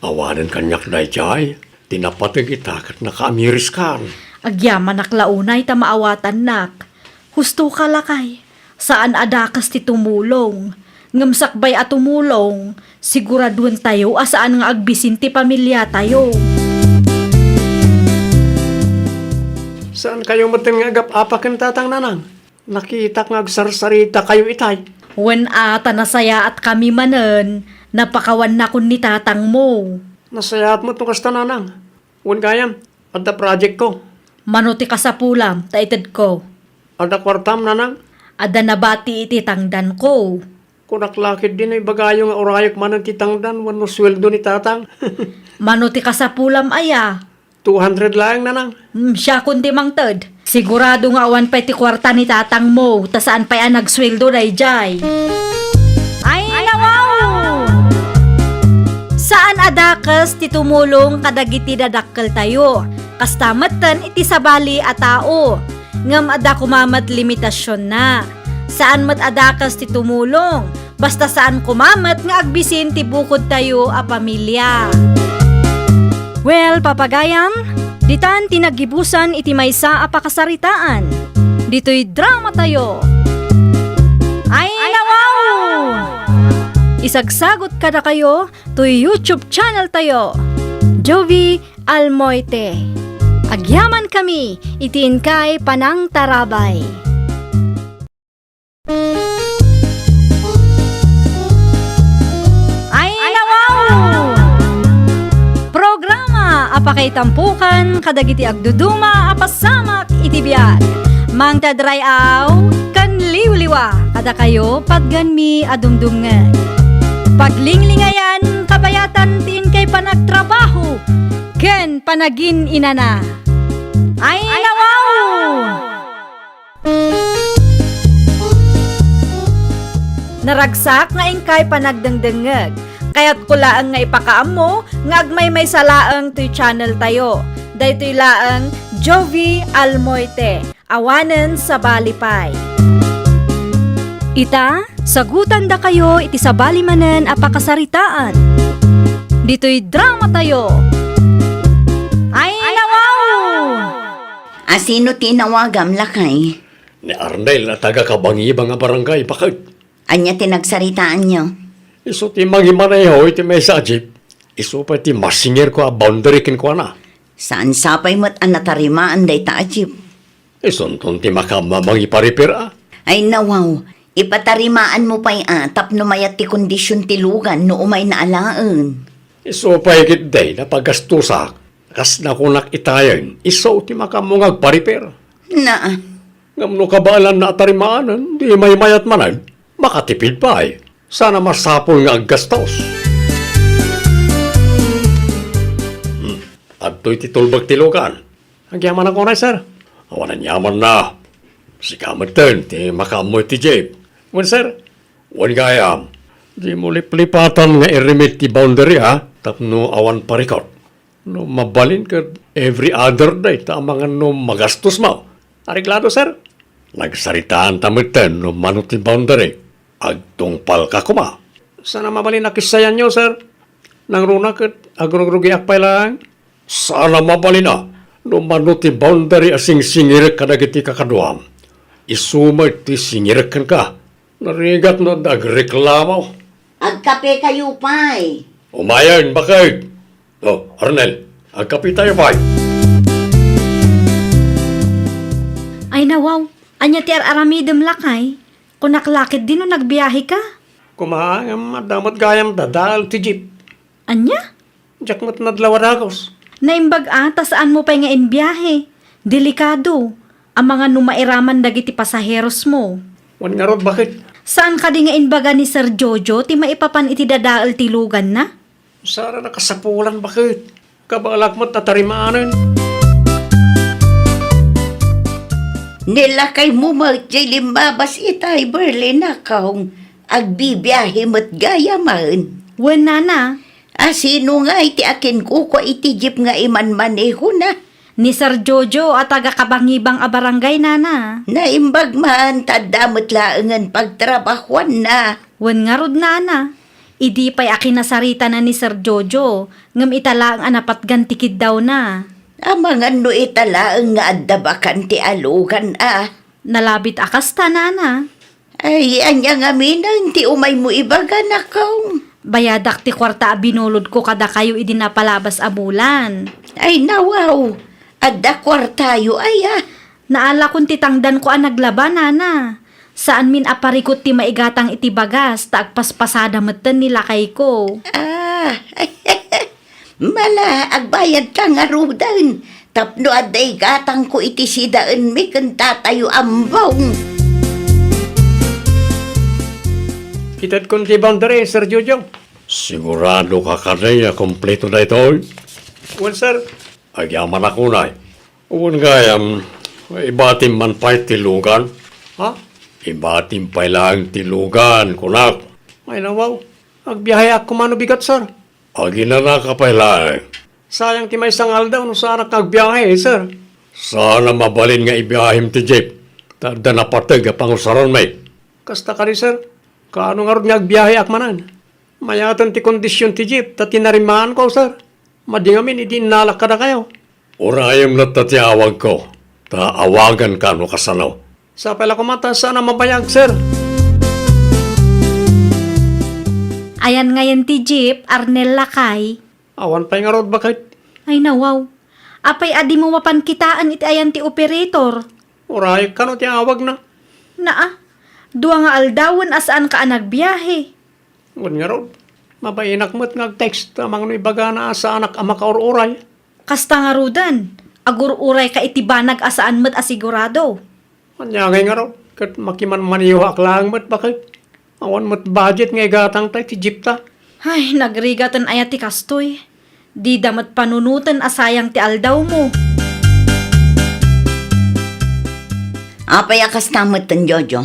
Awanan kanyak na jay. Tinapatag itakat na kaamiris kan. Agyaman aklaunay ta maawatan nak. Husto ka lakay. Saan adakas ti tumulong? Ngamsakbay at tumulong. Siguraduan tayo asaan nga agbisin ti pamilya tayo. Saan kayo matin nga gap-apakan tatang nanang? Nakita nga agsarsarita kayo itay. Wen nasaya at kami manen, napakawan na kun ni tatang mo. Nasayat mo itong kasta nanang. Wan kayam, adda project ko. Manuti ka sa pulam, taited ko. Adda kwartam nanang. Ada nabati iti tangdan ko. Kung naklakid din ay bagayo nga orayok manan titangdan, wano sweldo ni tatang. Manuti ka sa pulam aya. 200 lang nanang. Siya kundi mang ted. Sigurado nga awan pa iti kwarta ni tatang mo, ta saan pa yan nagsweldo na ijay. Ay, nawaw! Saan adakas ti tumulong kadagiti dadakkel tayo? Kastamatan iti sabali a tao. Ngam ada kumamat limitasyon na. Saan mat adakas ti tumulong? Basta saan kumamat nga agbisin ti bukod tayo a pamilya. Well, papagayam, ditan tinagibusan iti maysa a pakasaritaan. Dito'y drama tayo. Ay, nawaw! Isagsagot kada kayo to YouTube channel tayo. Jovi Almoite. Agyaman kami, itiin kay Panang Tarabay. Ay, nawaw! Programa apakay tampukan kadagiti agduduma apasamak iti biag. Mang tadrayaw kan liwliwa kada kayo pagganmi adumdumngan. Paglinglingayan kabayatan tin kay panagtrabaho ken panagin inana. Ay, nawaw! Naragsak nga ingkay panagdengdengeg. Kaya't kulaang nga ipakaamo nga agmay may salaang to'y channel tayo. Daytoy laang Jovi Almoite. Awanen sa Balipay. Ita, sagutan da kayo iti sabali manen a pakasaritaan. Dito'y drama tayo. Ay, nawaw! Asino tinawagam lakay? Ni Arnel na taga-kabangiba nga barangay, bakit? Anya tinagsaritaan nyo? Iso ti mangimaneho iti may sajip. Iso pa ti masinger ko a boundary kin ko na. Saan sapay mo't anatarimaan day taajip? Iso ton ti makamamangipariper Ay nawaw, ipatarimaan mo pa'y atap no mayat ti kondisyon ti lugan no umay na alaan. Iso pa ikit day na pagastusak. Kas na kunak itayan, iso ti makamungag pariper. Na, Ngamno kabalan na atarimaanan, di may mayat manan. Makatipid pa ay. Sana masapol nga aggastos. Adto'y titulbag tilugan. Agyaman ako na, sir. Awanan yaman na. Si Kamerton, ti makamoy ti Jeb. Wan, sir. Wan gayam. Di mo liplipatan nga irimit ti boundary, ha? Tapno awan parikot. No mabalin ka every other day, ta mga no magastos mo. Ariglado, sir. Nagsaritaan tamerton no manot ti boundary. Agtungpal ka kuma. Sana mabalin na kisayan nyo, sir. Nang runa kat agrogrugiak pa lang. Sana mabalin na. No manot ti boundary asing singirek ka dagiti kakaduam. Isumay ti singirek ka. Narigat no dagreklamo. Agkape kayo, pay. Umayon, bakit? Oh, Arnel, agkapi tayo ba? Ay nawaw, anya ti aramidem lakay. Kunaklakit din no nagbiyahe ka. Kumahangam madamat gayam dadal ti jeep. Anya? Diyak mat nadlawaragos. Naimbag ata saan mo pa nga inbiyahe. Delikado. Ang mga numairaman dagiti pasaheros mo. Wan nga rod, bakit? Saan ka di nga inbaga ni Sir Jojo ti maipapan iti dadaal ti lugan na? Sara nakasapulan, bakit? Kabalak mo't natarimaanan. Nilakay mo magjay limbabas itay Berlin na kaong agbibiyahe mo't gaya man. Wen nana, Sino nga iti akin ko iti jeep nga iman maneho na. ni Sir Jojo at taga kabangibang a barangay nana. Naimbag man tadamot laangan pagtrabahuan na. Wen nga rod nana. Idi pa'y akin nasarita na ni Sir Jojo, ngam itala ang anapat gantikid daw na. Amangan no italaang nga addabakan ti alugan Nalabit akas ta nana. Ay, anya nga minang ti umay mo ibaga na kaong. Bayadak ti kwarta a binulod ko kada kayo idinapalabas a bulan. Ay, nawaw. Adda kwartayo Naala kung titangdan ko ang naglaban, nana. Saan min aparikot ti maigatang iti bagas, taagpaspasada matan nila kay ko. Mala, agbayad ka nga rudan. Tapno aday gatang ko iti sidaan mi kan tatayo ambong. Kitad kong ti boundary, Sir Jojo. Sigurado ka kanaya kompleto na ito. Well, sir, agyaman ako na. Uwan gayam, ibatim man pa'y tilugan. Ha? Ibatim pa'y lang tilugan, kunak. Ay nawaw, agbiyahe ako manubigat, sir. Aginana ka pa'y lang. Sayang ti may sangal daw no sana kagbiyahe, sir. Sana mabalin nga ibiyahim ti jeep. Tada na patag pangusaron may. Kasta ka rin, sir. Kaano nga rin nga agbiyahe akmanan? Mayatan ti kondisyon ti jeep, ta tinarimaan ko, sir. Madingamin, idi nalak ka na kayo. Urayam na tatiawag ko. Ta awagan ka no kasanaw. Sa pala kumata, sana mabayag, sir. Ayan ngayon ti Jeep, Arnel Lakay. Awan pa'y nga rod, bakit? Ay nawaw, apay adi mo mapankitaan iti ayan ti operator. Uray ka no tiawag na. Naa, duwa nga aldawan asaan ka nagbiyahe. Uwan nga rod. Mabainak mo't nag-text amang no ibaga na sa anak ama ka uray. Kasta nga rudan, agur-uray ka itibanag asaan mo't asigurado. Anyangay nga rod. Kat makiman maniyuhak lang mo't, bakit? Awan mo't budget nga igatang tayo ti jeep ta. Ay, nagrigatan ayat ti kastoy. Di damat panunutan asayang ti aldaw mo. Apay akas tamot tan Jojo.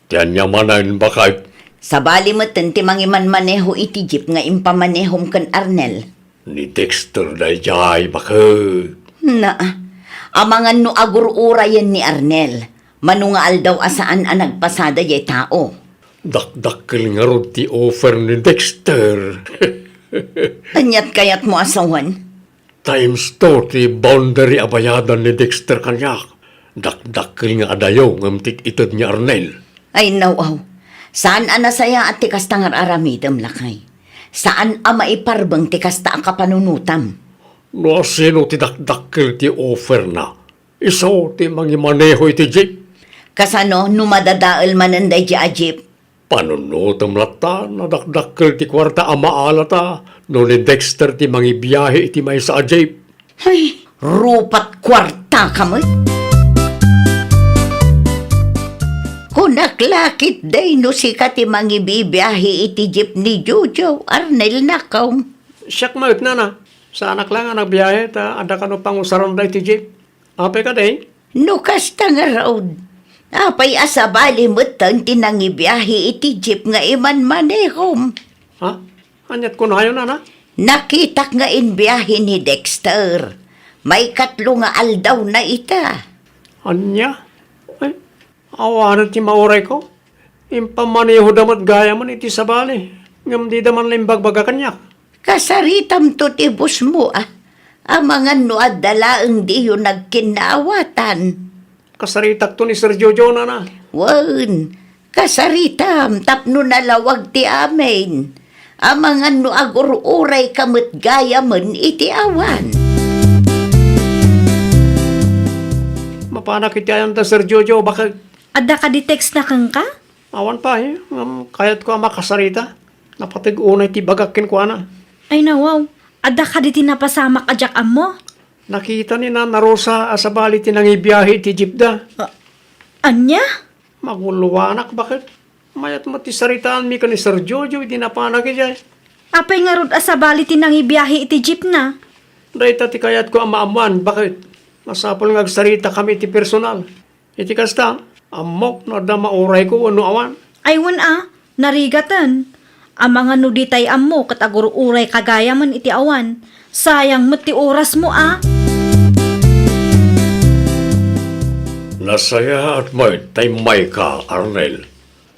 Tiyan niya manan, bakit? Sa bali mo tan ti mangiman maneho iti jeep nga impamanehom kan Arnel. Ni Dexter na jay, bakit? Amangan no agur-urayan ni Arnel. Mano nga aldaw asaan ang nagpasada jay tao. Dakdakkel nga rod ti offer ni Dexter. Anyat kayat mo asawan? Times to ti boundary abayadan ni Dexter kanyak. Dakdakkel nga adayo ngam tit itod ni Arnel. Ay nawaw. Saan anasaya at tikas tangar aramidam lakay? Saan maiparbang tikas ta ang kapanunutam? No sino ti dakdakkel ti offer na? Iso ti mangimaneho iti jeep. Kasano numadadaal mananday di a jeep? Panunutom lata na dakdakkel ti kwarta amaala ta. No ni Dexter ti mangibiyahe iti may sa jeep. Ay, rupat kwarta ka mo. Kunaklakit day no si kati mangibibiyahe iti jeep ni Jojo, Arnel nakaw. Siyak maut na na. Sa anak lang ang nagbiyahe ta ada ka no pangusaron da iti jeep. Ape ka day? No kasta nga raod. Apay asabali mo tan tinangibiyahe iti jeep nga iman manehom. Ha? Anyat ko na yun na. Nakitak nga inbiyahe ni Dexter. May katlo nga aldaw na ita. Anya? Ay, awanan ti mauray ko. Impamaneho damat gaya man iti sabali. Ngam di daman limbagbaga kanyak. Kasaritam to tibus mo Amangan no adalaang di yun nagkinaawatan. Kasaritak to ni Sir Jojo na. Wan, kasaritam tapno nalawag ti amin. Amangan no agur-uray kamot gaya man iti awan. Mapanak iti ayan ta, Sir Jojo, bakit? Adda ka di text na kang ka? Awan pa eh. Kayat ko makasarita. Napatig unay ti bagakin ko ana. Ay nawaw, adda ka di tinapasamak ajak amo? Nakita ni Nana Rosa asabali ti nangibiyahe ti Jibda. Anya? Maguluwanak, bakit? Mayat mo ti saritaan mi ka ni Sir Jojo, hindi napanak iti. Apay nga rod asabali tinang ibiyahe iti jeep na. Dahita ti kayat ko amaamuan, bakit? Masapol nga agsarita kami ti personal. Iti kasta, amok no da mauray ko ano awan. Aywan narigatan. Ang mga nuditay amo kat agur-uray kagaya man iti awan. Sayang mo ti oras mo Nasaya at may taymay ka, Arnel.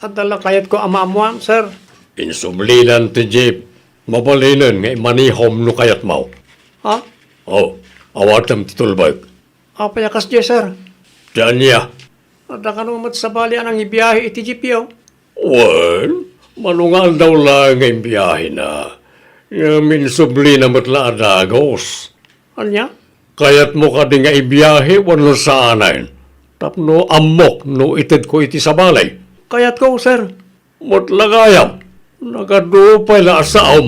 At dala kayat ko amaamuan, sir. Insumlinan ti jeep. Mabalinan nga manihom no kayat mo. Ha? Oh, awatam ti tulbag. Apayakas di, sir. Diyan niya. At nakanumat sa bali anang ibiyahe iti jeep yaw. Well, manungal daw lang nga ibiyahe na. Yamin subli na matla adagos. Anya? Kayat mo ka di nga ibiyahe wano sa anayin. Tapno amok no ited ko iti sa balay. Kayat ko, sir. Motlagayam. Nagadupay na asaom.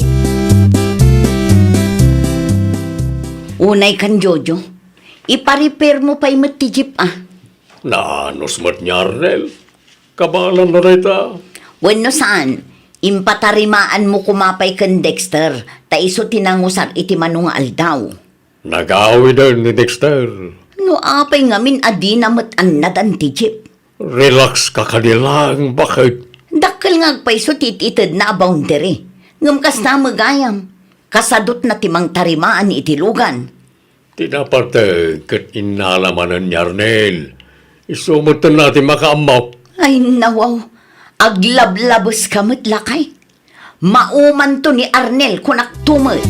Unay kan Jojo, ipa-repair mo pa'y matijip Naanos mat niya, Arnel. Kabalan na rita. Wenno saan, impatarimaan mo kumapay kan Dexter, ta iso tinangusar iti manungal daw. Nagawi din ni Dexter. No apay ngamin adi na mat-annad ang tijip. Relax ka kanilang, bakit? Dakkel nga agpaiso tititid na boundary. Ngam kas na magayam. Kasadot na timang tarimaan iti lugan. Tinaparte kat inalamanan ni Arnel. Isumutan natin makaamok. Ay nawaw, aglablabos kamot lakay. Mauman to ni Arnel kunak tumot.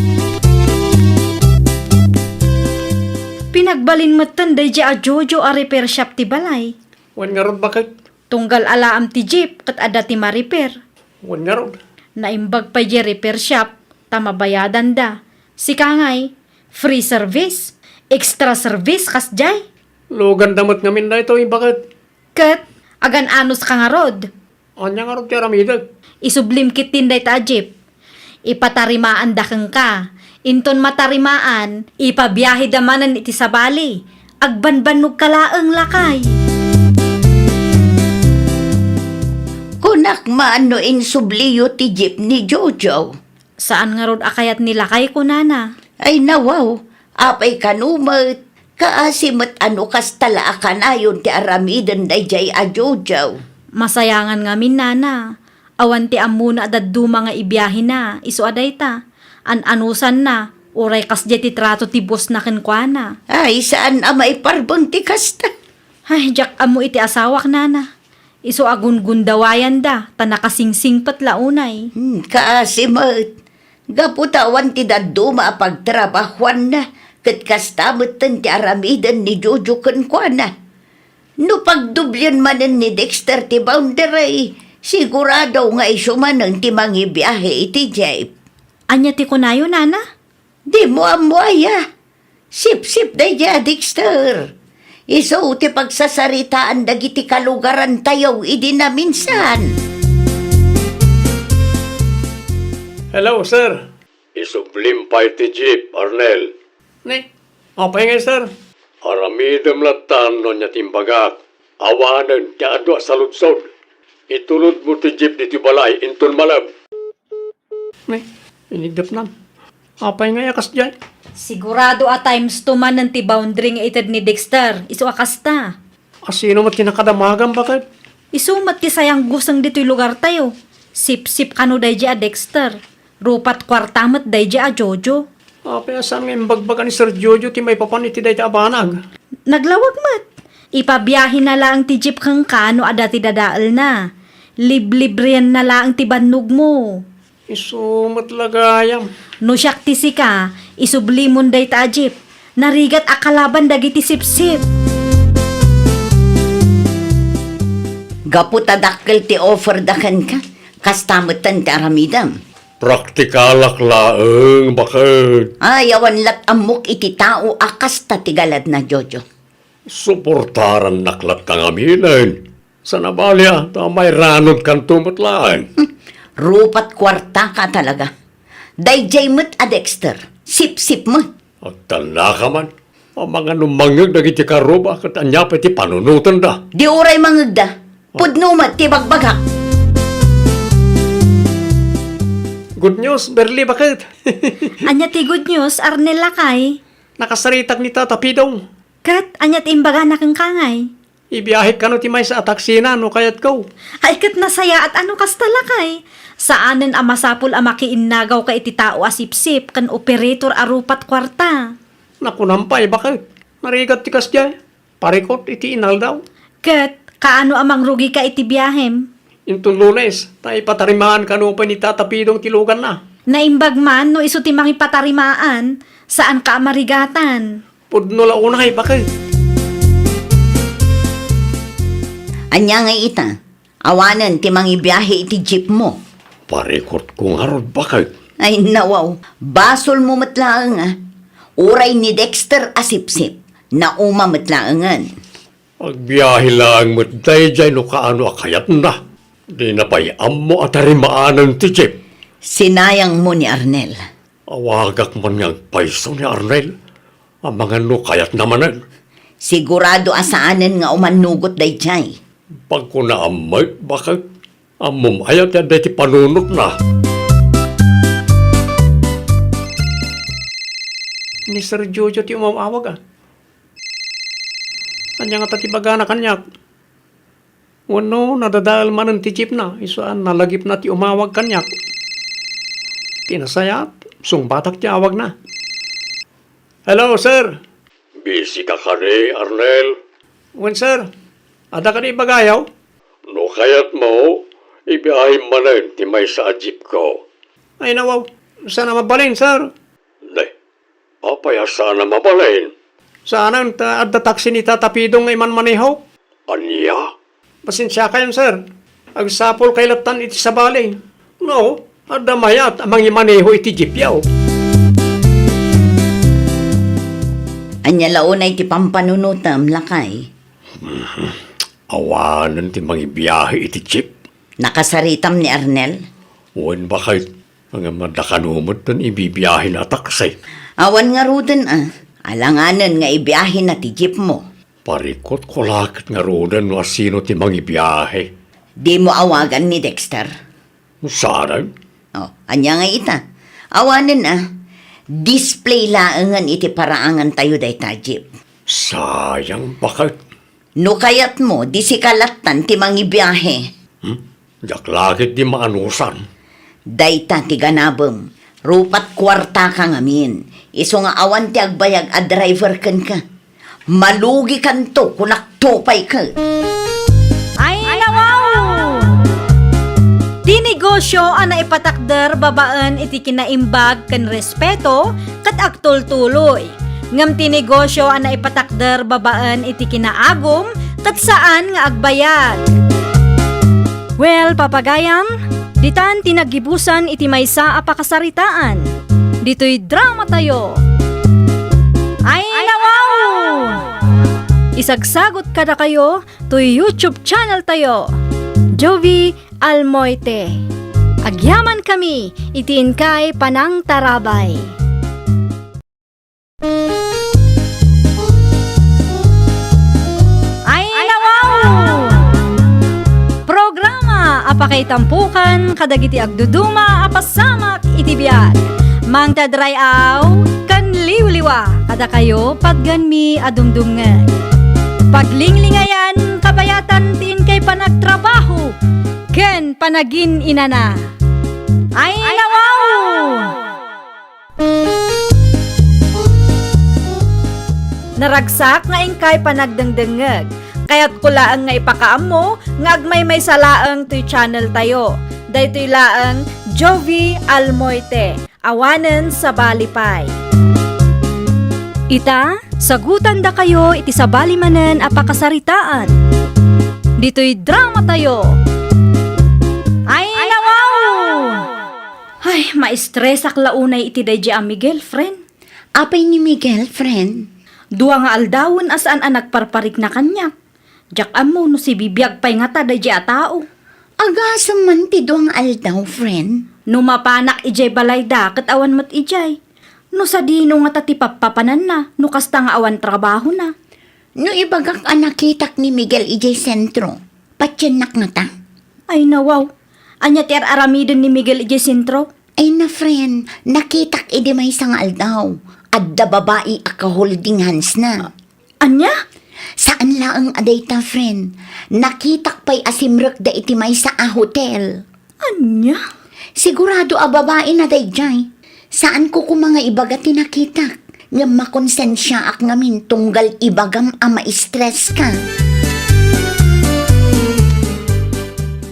Pinagbalin mo tanday di a Jojo a repair shop ti balay. Wan nga ron, bakit? Tunggal alaam ti jeep kat ada ti ma-repair. Wan nga ron. Naimbag pa di repair shop, tamabayadan da. Si kangay, free service, extra service kas jay. Lugan damot ngamin na ito, bakit? Kat, agan anos ka nga rod. Anya nga ron tiya ramidag. Isublim kit tinday ta jeep. Ipatarimaan da kang ka. Inton matarimaan, ipabiyahe damanan iti sabali. Agbanbanog kalaang lakay. Kunak maano insubliyo ti jeep ni Jojo. Saan nga rod akayat nilakay ko nana? Ay nawaw, apay kanumat. Kaasimat ano kas tala akanayon ti aramiden dayjay a Jojo. Masayangan nga min nana. Awan ti amuna adaddu mga ibiyahe na. Isu aday ta. An-anusan na. Uray kas ti trato ti boss na kenkwana. Ay saan amay parbang ti kasta. Ay, jak amo iti asawak nana. Isu agun-gundawayan da. Tanakasingsing patlaunay. Kaasimat. Gaputawan ti daddu maapagtrabahuan na. Kat kastamot ti aramiden ni Jojo kenkwana. No pagdublyan manen ni Dexter ti boundary, sigurado nga isuman ang timang ibiyahe iti jeep. Anya ti kunayo nana? Di mo amuaya. Sip-sip na dya, Dexter. Iso ti pagsasaritaan dagiti kalugaran tayo idi na minsan. Hello, sir. Isublim pa iti jeep, Arnel. Ne? Apay nga, sir. Aramidam latan no niya timbagak. Awanan ti adwa sa lutsod. Itulod mo ti jeep diti balay inton malab. Ne? Inigdap nam. Apay nga yakas dyan. Sigurado a times 2 man ng ti boundary nga ited ni Dexter. Isu akasta. Asino mo tinakadamagan, bakit? Isumat ti sayang gusang dito'y lugar tayo. Sip-sip kano day a Dexter. Rupat kwartamat day a Jojo. Apay asan nga imbagbagan ni Sir Jojo ti may papan iti day ta abanag. Naglawag mat. Ipabiyahin na lang ti jeep kang kano ada ti dadaal na. Liblibriyan na lang ti bannog mo. Isumat lagayam. No siyak ti sika, isublimon day ta jeep. Narigat akalaban dagiti sip-sip. Gaputadakkel ti offer dakan ka. Kastamutan ti aramidam. Praktikalak laeng bakit. Ay, awan lat amok iti tao akas tatigalad na Jojo. Suportaran naklat kang aminin. Sa nabalya, may ranod kang tumutlaan. Rupat kwarta ka talaga. Dayjay mo't a Dexter. Sip-sip mo. At tala ka man. Ang mga numangag na iti karuba kat anya pa iti panunutan da. Di oray mangagda. Pudnumat ti bagbagak. Good news, Berli, bakit? Anya ti good news, Arnel lakay. Nakasaritak ni Tata Pidong. Kat, anya ti imbaga na kang kangay. Ibiyahit ka no ti may sa ataksina no kayat ko. Ay kat nasaya at ano kas talakay. Saanen a masapul a makiinnagaw ka iti tao a sipsip kan operator a rupat kwarta. Nakunampay, bakit? Narigat ti kasya. Parikot iti inal daw. Kat, kaano amang rugi ka iti biyahem? Intong Lunes, tayo patarimaan ka no pa ni Tata Pidong tilugan na. Naimbag man no iso ti makipatarimaan, saan ka marigatan? Pudno launay, bakit? Anya nga ita. Awanan ti mangibiyahe iti jeep mo. Parikot kong harod, bakit? Ay nawaw. Basol mo matlaang Uray ni Dexter asipsip. Nauma matlaangan. Agbiyahe lang mo't dayjay no kaano akayat na. Di na pa'y ammo at harimaanan ti Jeep. Sinayang mo ni Arnel. Awagak man nga paiso ni Arnel. Ang mga no kayat namanan. Sigurado asaanan nga umanugot dayjay. Pag ko na amay, bakit? Amom ayat yan dahil ti panunot na. Ni Sir Jojo ti umawag Kanya nga tatibaga na kanyak. Wano, nadadal man ang ti Jeep na. Isaan, nalagip na ti umawag kanyak. Pinasayat, sungbatak ti awag na. Hello, sir. Busy ka kani, Arnel. Wen, sir. Ada ka ni bagayaw? No kayat mo, ibiyahin manan ti may sa jeep ko. Ay nawaw, sana mabalin, sir. Nay, apaya sana mabalin. Sana adda taksi ni Tata Pidong nga iman manihaw? Anya? Pasensya kayo, sir. Agsapol kay laptan iti sa balay. No, adda mayat amang imaneho iti jeep yaw. Anya launay ti pampanunutam lakay. Awanan ti mangibiyahe iti jeep. Nakasaritam ni Arnel. Wen bakit? Ang madakanumot tan ibibiyahe na taksay. Awan nga ruden Alanganan nga ibiyahe na ti jeep mo. Parikot ko lakit nga rodan no asino ti mangibiyahe. Di mo awagan ni Dexter. Sana? Oh, anya nga ita. Awanan display laangan iti paraangan tayo day ta jeep. Sayang bakit? No kayat mo, di si kalatan ti mangibiyahe. Jak lakit di maanusan. Dayta ti ganabem. Rupat kwarta ka ngamin. Iso nga awan ti agbayag a driver ken ka. Malugi kanto kung naktopay ka. Ay nawaw! Di negosyo ang naipatakder babaan iti kinaimbag kan respeto kat agtultuloy. Ngam ti negosyo ang naipatakder babaan iti kinaagom kat saan nga agbayag. Well, papagayam, ditan tinagibusan iti maysa a pakasaritaan. Dito'y drama tayo. Ay nawaw! Isagsagot kada kayo to YouTube channel tayo. Jovi Almoite. Agyaman kami, itiin kay Panang Tarabay. Ay nawaw! Programa apakay tampukan kadagiti agduduma apasamak itibiyag. Mang tadrayaw kan liwliwa kada kayo pagganmi adumdumngan. Paglinglingayan kabayatan tin kay panagtrabaho ken panagin inana. Ay nawaw! Naragsak nga ingkay panagdengdengeg. Kaya't kulaang nga ipakaam mo, nga agmay may salaang to'y channel tayo. Daytoy laang Jovi Almoite, awanen sa Balipay. Ita, sagutan da kayo iti sabalimanen a pakasaritaan. Dito'y drama tayo. Ay nawaw! Ay, Ay, ma-stress ak launay iti day a Miguel, friend. Apay ni Miguel, friend. Dua nga aldawon asaan ang nagparparik na kanya. Jak amo no si bibiyag pay nga ta day a tao. Agasam man ti doang aldaw, friend. No mapanak ijay balay da, kat awan mat ijay. No sa dino nga tati papapanan na, no kasta nga awan trabaho na. No ibagak anakitak ni Miguel ijay sentro. Patyanak nga ta. Ay nawaw, anya ti aramiden ni Miguel ijay sentro. Ay na, friend, nakitak idi may isang aldaw. Adda babae aka holding hands na. Anya? Saan laang aday ta, friend? Nakitak pa'y asimrek da iti may sa hotel. Anya? Sigurado a babae na dayjay. Saan ko mga ibagati nakitak? Nga makonsensya ak ngamin tunggal ibagam a ma-stress ka.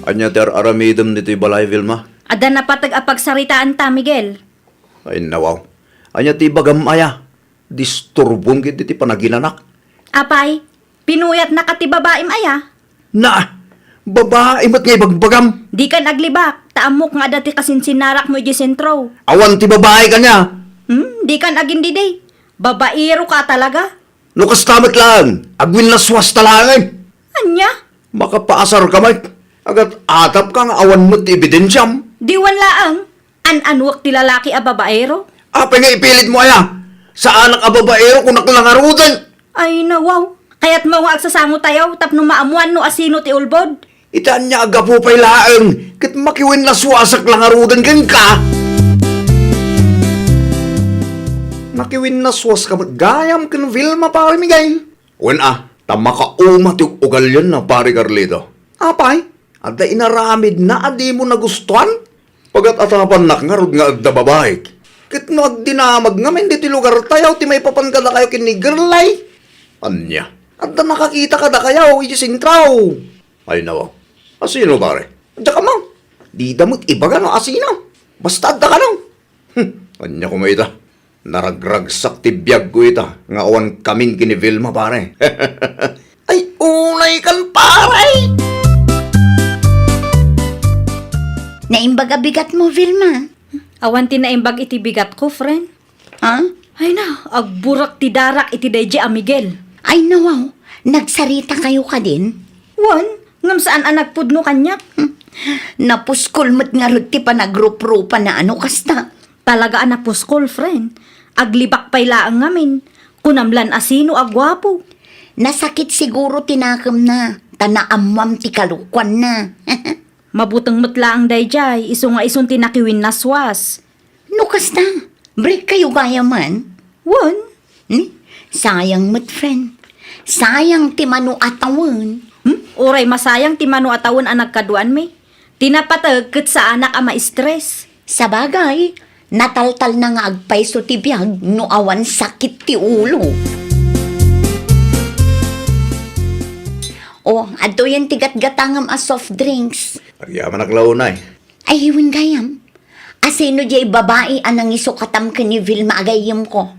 Anya ter aramidem niti balay Vilma. Ada na patag apagsaritaan ta, Miguel. Ay nawaw. Anya ti bagam aya. Disturbong gid ti panaginanak. Apay, pinuyat na ka ti babaim aya. Na! Babae mat nga bagbagam. Di ka naglibak, taamok nga dati kasinsinnarak mo ijay sentro. Awan ti babae kanya. Di ka naging diday. Babaero ka talaga. Lukas tamat lang. Agwin na swas talangan. Anya? Makapaasar ka may. Agat atap ka nga awan mo ti ebidensyam. Di laang. An-anwak ti lalaki a babaero. Apay nga ipilit mo aya. Sa anak a babaero kung naklangarutan. Ay nawaw. Kaya't mo nga agsasango tayo tapno maamuan no asino ti ulbod. Itaan niya aga po pa'y laang. Kat makiwin na swasak langarutan kan ka. Nakiwin na swas ka gayam kan Vilma pare Miguel. Wen tama ka umat yung ugal yun na pare Carlito. Apay, ada inaramid na adi mo nagustuhan. Pagat atapan nakngarod nga agda babae. Kit no agdinamag nga men ti lugar tayo ti may papangkada kayo kini girlay. Anya, ada nakakita ka da kayo iti sintraw. Ay nawa, asino pare? Adya ka mang. Di damot ibaga no asino. Basta adda ka nang. Anya ko maita. Naragragsak ti biyag ko ita. Nga awan kaming kini Vilma pare. Ay unay kan pare. Naimbaga bigat mo, Vilma. Awan ti naimbag iti bigat ko, friend. Ha? Ay na, agburak ti darak iti dayjay a Miguel. Ay nawaw, nagsarita kayo ka din? Wan, ngam saan ang nagpudno kanyak? Napuskol mo't nga rod ti panagrup-rupa na ano kasta. Talaga anak puskol, friend. Aglibak pay laang ngamin. Kunamlan asino agwapo. Nasakit siguro tinakam na. Tanaamwam ti kalukwan na. Mabutang mutla ang dayjay, iso nga isun tinakiwin naswas. No kasta, break kayo gaya man. Wan, Sayang mo't friend. Sayang ti manu atawan. Oray masayang ti mano atawon ang nagkaduan mi. Tinapatag ket sa anak a ma-stress. Sa bagay, nataltal na nga agpayso ti biyag no awan sakit ti ulo. O, ato yan tigat-gatangam a soft drinks. Agyaman naglaunay. Ay, hiwin gayam. Asino jay babae anang isukatam ka ni Vilma agayam ko.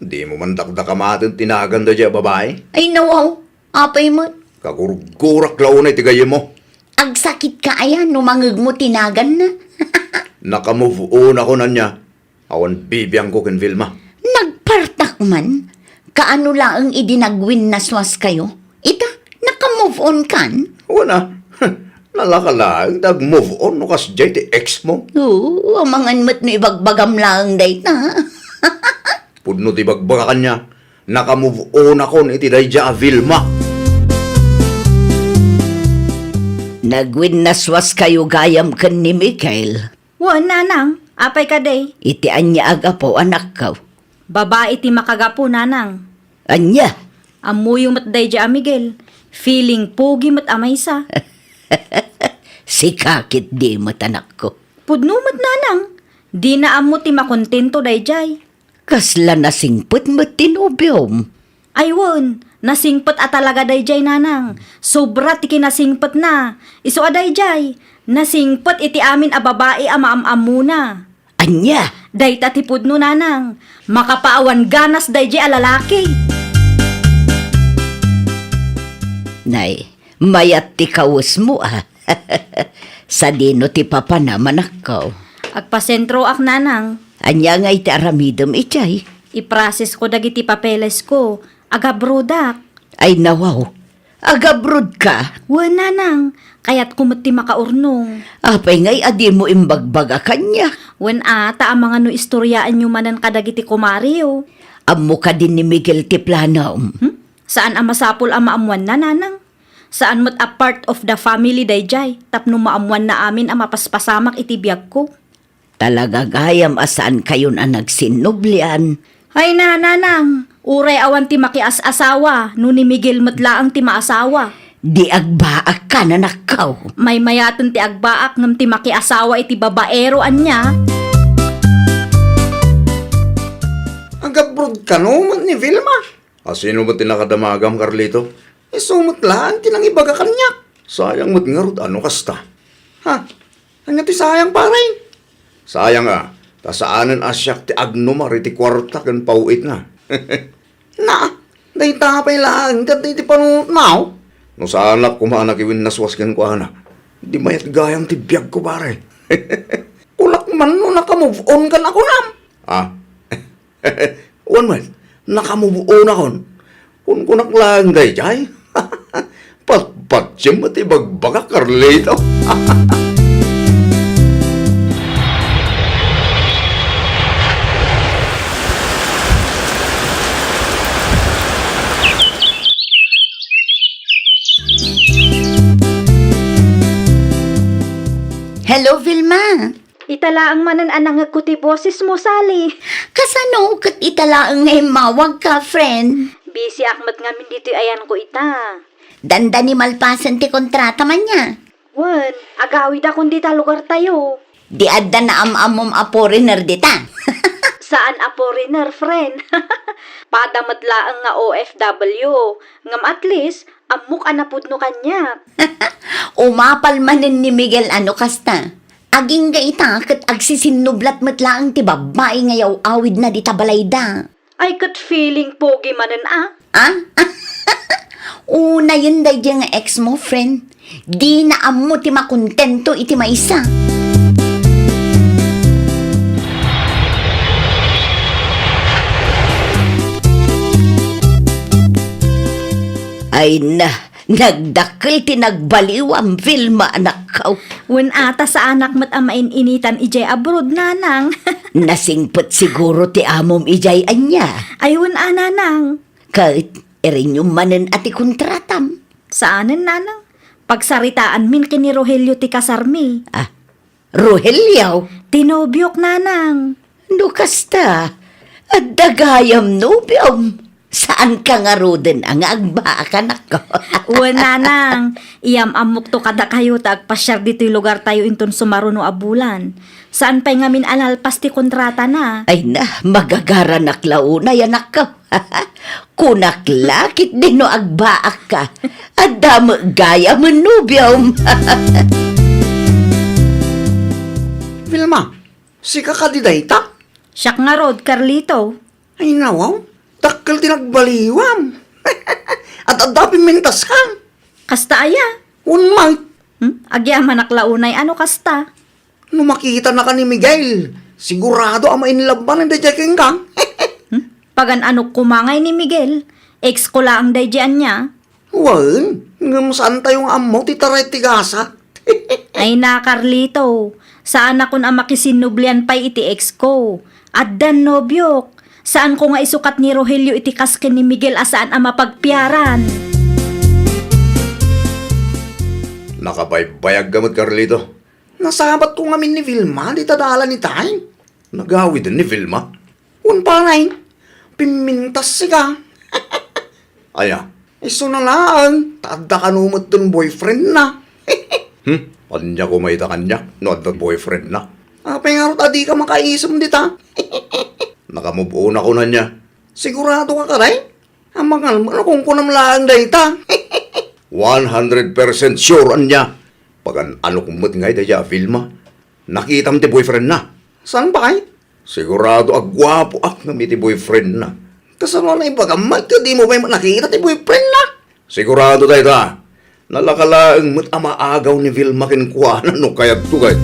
Di mo man dakdakamatin tinaganda dya babae. Ay, nawaw. Apay mo. Kagurgurak launay tigayim mo. Agsakit ka ayan, numangag mo tinagan na. Nakamove on ako na niya. Awan bibiyang ko ken Vilma. Nagpartak man. Kaano laang idinagwin na swas kayo? Ita, nakamove on kan? Wala. Nalakalang nag-move on no kas jay ti ex mo. Oo, amangan mo't no ibagbagam lang dayta. Pudno ti bagbaga kanya. Nakamove on ako ni iti dayja a Vilma. Nagwin naswas kayo gayam kan ni Mikael. Wan nanang, apay ka day. Iti anya aga po anak ka. Babae ti makagapo nanang. Anya? Amuyo mat dayjay a Miguel. Feeling pogi mat amay sa. Si kakit di matanak ko. Pudno mat nanang. Di na amo ti makontento dayjay. Kasla nasingput mo tinubyom. Aywan, nasingpet at talaga dayjay nanang. Sobra ti kinasingpet na. Iso a dayjay, nasingpet iti amin a babae a maam-am muna. Anya? Dayta ti pudno nanang, makapaawan ganas dayjay a lalaki. Nay, mayat ti kawus mo Sa dino ti papa naman ako. Agpasentro ak nanang. Anya nga iti aramidom ijay. I-process ko dagiti papeles ko. Agabrodak. Ay nawaw, agabrod ka. Wan nanang. Kaya't kumati makaurnong. Apay ngay adi mo imbagbaga kanya. Wan ata ang mga no istoryaan nyo manan kadagiti kumariyo. Amo ka din ni Miguel Tiplanaw. Saan ang masapul ang maamuan na nanang? Saan mo't a part of the family dayjay? Tapno maamuan na amin ang mapaspasamak itibiyag ko. Talaga gayam asaan kayon ang nagsinublian. Ay na nanang. Uray awan ti makias-asawa. No ni Miguel matlaang ti maasawa. Di agbaak ka na nakaw. May mayatan ti agbaak ngam ti makiasawa iti babaero anya. Agabrod ka no, ni Vilma. Sino mo tinakadamagam, Carlito? Sumot lang, tinang ibaga kanya. Sayang mo't nga rod, ano kasta? Ha? Ano ti sayang paray? Sayang tasaanan asyak ti agnomar iti kwarta kan pauit na. Na, day tapay lang, kat iti panunot now. No sa anak kumaanak iwin naswas kan ko anak. Di mayat gayang ti biyag ko paray. Kulak man no, nakamove on kan ako nam. One man, nakamove on akon. Kung kunak lang day jay. Pat siyem at ibagbaga, Carlito. Hello, Vilma. Italaang manan anang ti boses mo, Sally. Kasano kat italaang ngay mawag ka, friend? Busy akmat ngamin dito ayan ko ita. Danda ni malpasan ti kontrata man niya. Wan, agawid akong dita lugar tayo. Di adda na amom a foreigner dita. Saan a foreigner, friend? Padamadlaang nga OFW. Ngam at least, amok anapud no kanya. Umapal manin ni Miguel ano kasta. Aging ga ita kat agsisinublat matlaang ti babae ngayaw awid na dita balayda. Ay kat feeling pogi manan Ah? Una yun day nga ex mo, friend. Di na amo ti makontento iti maisa. Ay na, nagdakil ti nagbaliwam Vilma nakaw. Wan ata sa anak mat amain initan ijay abroad, nanang. Nasingpot siguro ti amom ijay anya. Ay wan nanang. Kahit erinyo manen ati kontratam. Saanan, nanang? Pagsaritaan min kini Rogelio ti kasarmi. Rogelio, Tinobyok, nanang. no kasta. At dagayam nobyom. Saan ka nga roden ang agbaakan ako? Wan nanang. Iyam amok to kada kayo tagpasyar dito lugar tayo inton sumaruno abulan. Saan pa'y ngamin alalpas ti kontrata na? Ay na, magagara naklauna yan ako. Kunaklakit din no agbaak ka. At damo gaya manubyom. Vilma, si kakadidayta? Siyak nga rod, Carlito. Ay nawaw, takkel tinagbaliwam. At adapin mintas ka. Kasta aya. Unmay, Agyaman naklaunay ano kasta? no makita na ka ni Miguel, sigurado ang mainlaban ng dajaking kang. Pagan anok kumangay ni Miguel. Ex ko lang daydian niya. Wan, ngam saan tayong amo titaray tigasat. Ay na, Carlito. Saan ako na makisinublian pa'y iti ex ko? At dan nobyok. Saan ko nga isukat ni Rogelio iti kasken ni Miguel asaan ang mapagpiaran? Nakabaybayag gamot, Carlito. Nasabat ko ngamin ni Vilma, di tadala ni Tay. Nagawid din ni Vilma. Unpanay, pimintas siya. Aya, iso na lang, tada ka numot dun boyfriend na. Kanya ko may kanya, not the boyfriend na. Pengarot adi ka makaisam dita. Nakamubuon ako na niya. Sigurado ka karay? Ang mga kung kunam lang dayta. 100% sure anya. Pag ano kumot ngay daya, Vilma. Nakita mo ti boyfriend na. Saan ba kay? Sigurado agwapo nga may ti boyfriend na. Kasano na ipagamay ka di mo ba nakita ti boyfriend na? Sigurado tayo ta. Nalakalaang mo't amaagaw ni Vilma kinkuha na no kayat tugay.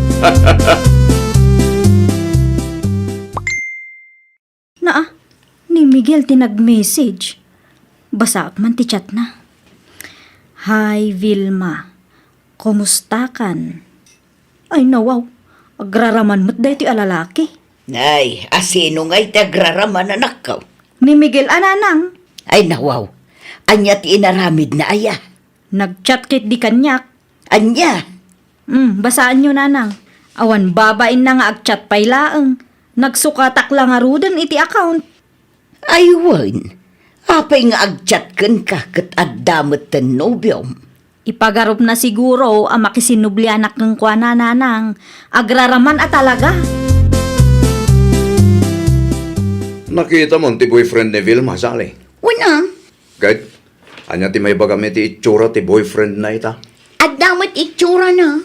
Miguel tinag-message. Basa man ti chat na. Hi Vilma, kumusta kan? Ay nawaw, agraraman mo't dahi ti alalaki. Ay, asino nga'y tagraraman anak ka? Ni Miguel ananang, Ay nawaw, anya ti inaramid na aya. nagchat kit di kanyak. Anya, Basaan nyo nanang. Awan babain na nga agchat pay laeng. Nagsukatak lang nga ruden iti account. aywan. Apay nga agchat kan ka kat addamet ten nobyom. Ipagarup na siguro ang makisinublianak ng kwa nanang. Agraraman at talaga. Nakita mo ti boyfriend ni Vilma, Sally. Una, Kahit, anya ti may bagami ti itsura ti boyfriend na ita. at damat itsura na.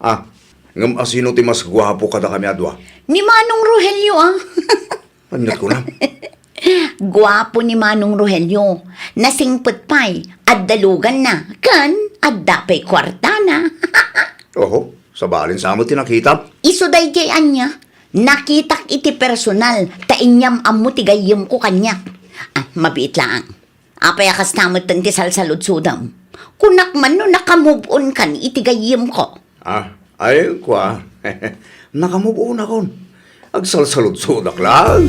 Ah, ngam asino ti mas gwapo kada kami adwa. Ni Manong Rogelio ah. Anyat ko na. Gwapo ni Manong Rogelio. Nasingpot pa'y, at dalugan na. Kan, at dapay kwarta na. Oho, sa balin sa mo tinakita. Isuday jayan niya. Nakitak iti personal. Tainyam amu tigayim ko kanya. Mabiit lang. Apay akas tamot ti salsalod sudam. Kunak man no nakamove on kan itigayim ko. Ah, ay, kwa. Nakamubuo na kon. Agsalsalod sudak lang.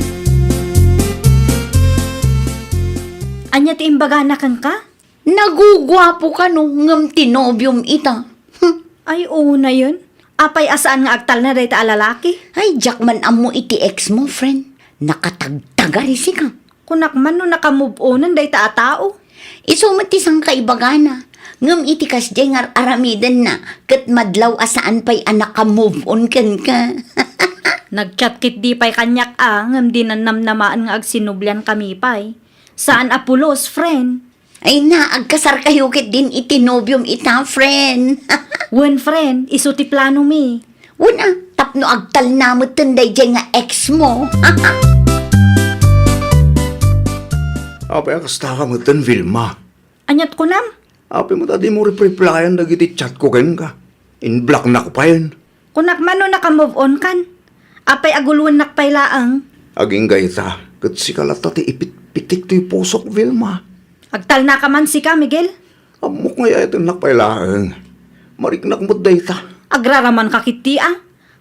Anya ti imbagana kang ka? Nagugwapo ka no ngam tinobyom ita. Ay una yun. Apay asaan nga agtal na dahi ta alalaki. Ay, jakman amo iti ex mo, friend. Nakatagtaga risi ka. Kunak man no nakamove onan dahi ta atao. Isumatisang kaibagana. Ngam iti kasjay nga aramidan na. Kat madlaw asaan pa'y anak ka move on kan ka. Nagchat kit di pay kanyak ngam di nanamnamaan nga agsinublian kami pay. Saan apulos, friend? Ay na, agkasar kayo kit din iti nobyom ita, friend. When friend, iso ti plano mi. Una, tapno agtal namot tunday dyan nga ex mo. Apay akasta ka mo tan Vilma. Anyat ko nam? Apay mo tadi mo replyan dagiti chat ko ken ka. In black na ko pa yun. Kunak man no nakamove on kan. Apay aguluan nakpay laang. Aging gayta. Kat si kalata ti ipit-pitik ti pusok Vilma. Agtal na ka man si ka, Miguel. Amok nga ito nakpailaang. Mariknak mo't dayta. Agraraman ka kiti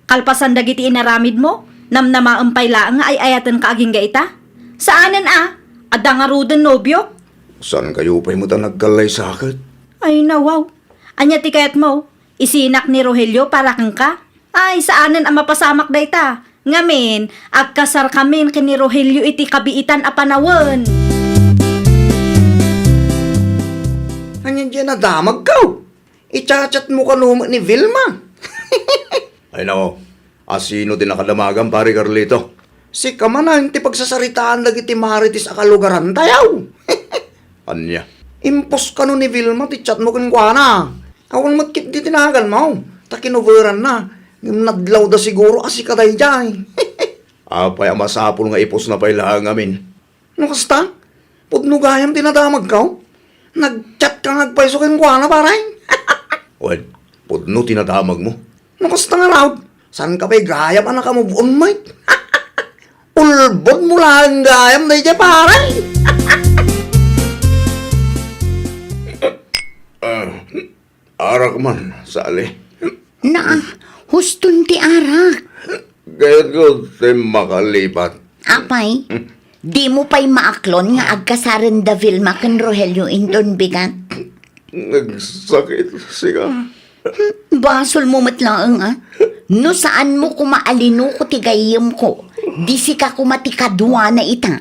Kalpasan dagiti inaramid mo. Namnamaampay laang nga ay ayatan ka aging gaita. Saanan Ada nga ruden nobyo? Saan kayo pa'y mo ta nagkalay sakit? Ay nawaw. Anya ti kayat mo? Isinak ni Rogelio para kang ka? Ay saanan ang mapasamak dayta? Ngamin, agkasar kamin kini Rogelio iti kabiitan a panawon. Anyan dyan na damag ka. Ichat-chat mo ka numa ni Vilma. Ay nako, asino din nakadamagan pare Carlito? Si kamanan ti pagsasaritaan lagi ti maritis a kalugaran tayaw. Anya, impos ka no ni Vilma ti chat mo kan kuana. Awan matkit di tinagal mo. Takinoveran na. Naglaw da siguro asi kaday jay. Apay ang masapol nga ipos na pailaang amin. No kasta? Pudno gayam tinadamag ka? Nagchat ka nagpaiso kan kuana paray. Well, pudno tinadamag mo. No kasta nga raw? San ka pa'y gayam anak ka mo buon mate? Ulbod mo lang gayam na dyan paray. Arak man, sali. Na, huston ti arak. Gayat ko tayo makalipat. Apay, di mo pa'y maaklon nga agkasaran da Vilma kan Rogelio indon bigat. Nagsakit siya. Basol mo matlaang No saan mo kumaalino ko tigayim ko. Di si ka kumatikadwa na ita.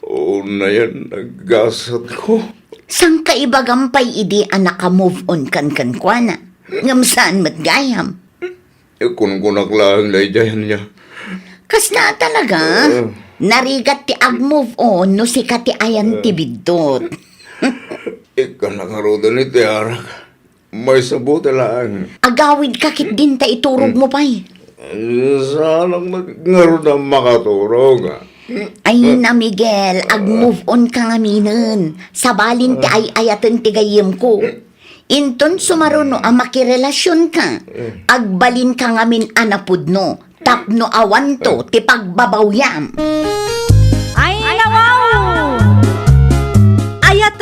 Oo na yan, naggasat ko. Sang kaibagampay idi anak ka move on kan kwa na. Ngam saan matgayam. Kung kunaklang laydayan niya. Kas na talaga. Narigat ti ag move on no si ka ti ayan ti bidot. Ika nakaroda ni Tiarak. May sabuti lang. Agawid kakit din ta iturog mo pa'y. Sana ngaro na makaturog. Ay na Miguel, ag-move on ka nga minen. Sabalin ti ay-ayatan ti gayem ko. Inton sumaruno ang makirelasyon ka. Agbalin ka nga min anapudno. Tapno awan to ti pagbabawyam. Ay nawaw!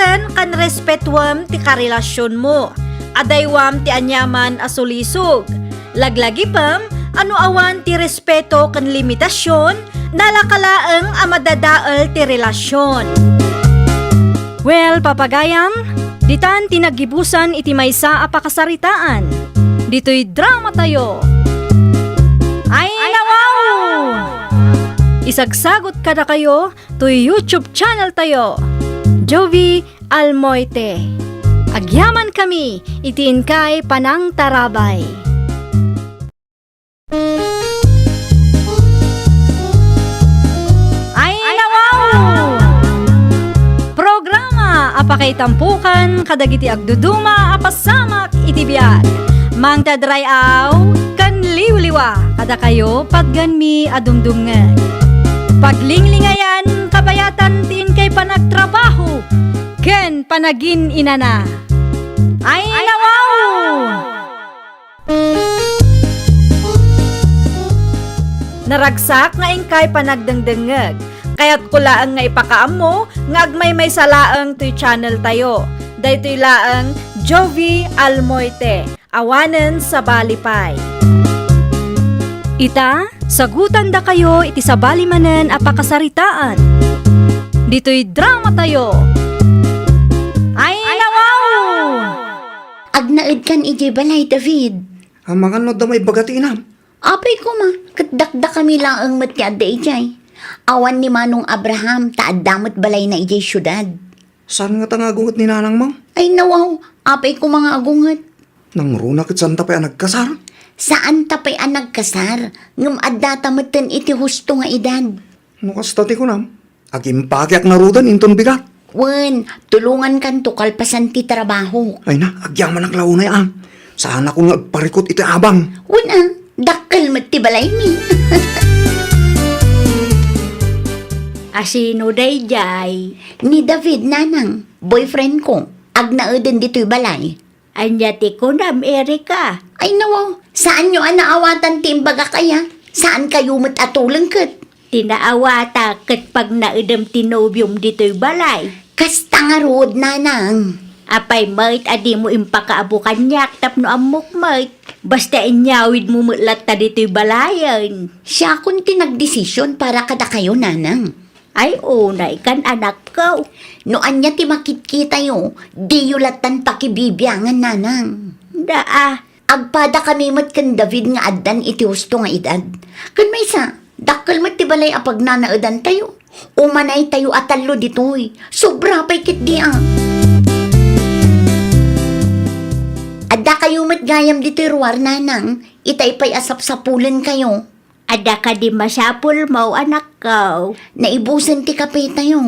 Ken kan respetuam ti karelasyon mo. Adaywam ti anyaman asulisog. Laglagi pam, ano awan ti respeto kan limitasyon, nalakalaeng amadadaal ti relasyon. Well, papagayam, ditan tinagibusan iti maysa a pakasaritaan. Dito'y drama tayo. Ay nawaw! Isagsagot ka na kayo to YouTube channel tayo. Jovi Almoite. Agyaman kami, itiin kay Panang Tarabay. Ay nawaw! Programa apakay tampukan kadagiti agduduma apasamak iti biag. Mang tadrayaw kan liwliwa kada kayo pagganmi adumdumngan. Paglinglingayan kabayatan tiin kay panagtrabaho ken panagin inana. Ay nawaw! Naragsak nga ingkay panagdengdengeg. Kaya't kulaang nga ipakaam mo, nga agmay may salaang to'y channel tayo. Daytoy laang Jovi Almoite, awanen sa balipay. Ita, sagutan da kayo iti sa balimanen a pakasaritaan. Dito'y drama tayo. Ay nawaw! Agnaid kan ije balay, David. Ang mga no da may bagati inam. Apay ko ma, katdakda kami lang ang matyada ijay. Awan ni Manong Abraham, taadamot balay na ijay syudad. Saan nga tangagungat ni nanang mang? Ay nawaw, apay ko mga agungat. Nang runa kit saan tapay nagkasar? Saan tapay ang nagkasar? Ngam adda tamatan iti husto nga edad. Nukas tati ko nam. Agimpakyak na rudan inton bigat. Wen, tulungan kan to kalpasan ti trabaho. Ay na, agyaman ang launay am. Saan ako nga parikot iti abang. Wen dakkel mat ti balay mi. Asino day jay? Ni David nanang, boyfriend ko. Agnaeden dito'y balay. Anyati ko nam Erika. Ay nawaw, saan nyo naawatan ti imbaga kaya? Saan kayo mat atulang kat? Tinaawata ket pag naidem tinobyom dito'y balay. Kasta nga rood nanang. Apay mait adi mo impakaabo kanyak tapno amok mait. Basta inyawid mo mutlat ta dito'y balayan. Siya kun tinagdesisyon para kada kayo nanang. Ay unay kan anak ko. No anya ti makitkita yo, di yulatan pakibibyangan nanang. Daa. Agpada kami mat kan David nga addan iti husto nga edad. Kan may sa, dakkel mat ti balay apag nanaadan tayo. Umanay tayo atalo ditoy. Sobra pa'y kit di ah. Adda kayo mat gayam dito'y ruwar nanang. Itay pa'y asap-sapulan kayo. Ada ka di masapul mo anak ko. Naibusan ti kape tayo.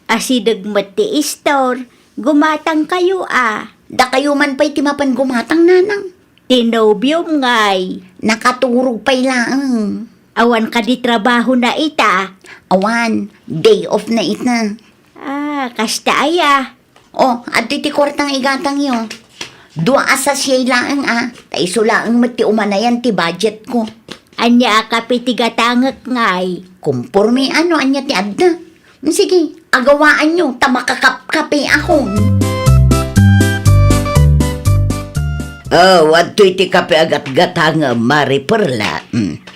Asidag mati istor. Gumatang kayo ah. Da kayo man pa'y timapan gumatang nanang. Tinobyom ngay. Nakaturog pa'y laang. Awan ka di trabaho na ita. Awan, day off na ita. Ah, kasta aya. Oh, at iti kwartang igatang yo. Dua asa siya'y laang ah. Taiso laang mati umanayan ti budget ko. Anya ka pitigatangak ngay. Kumpurme ano anya ti adda. Sige, agawaan nyo, tamakakap-kape ako. Oh, wadto iti kape agat-gatang Mari Perla.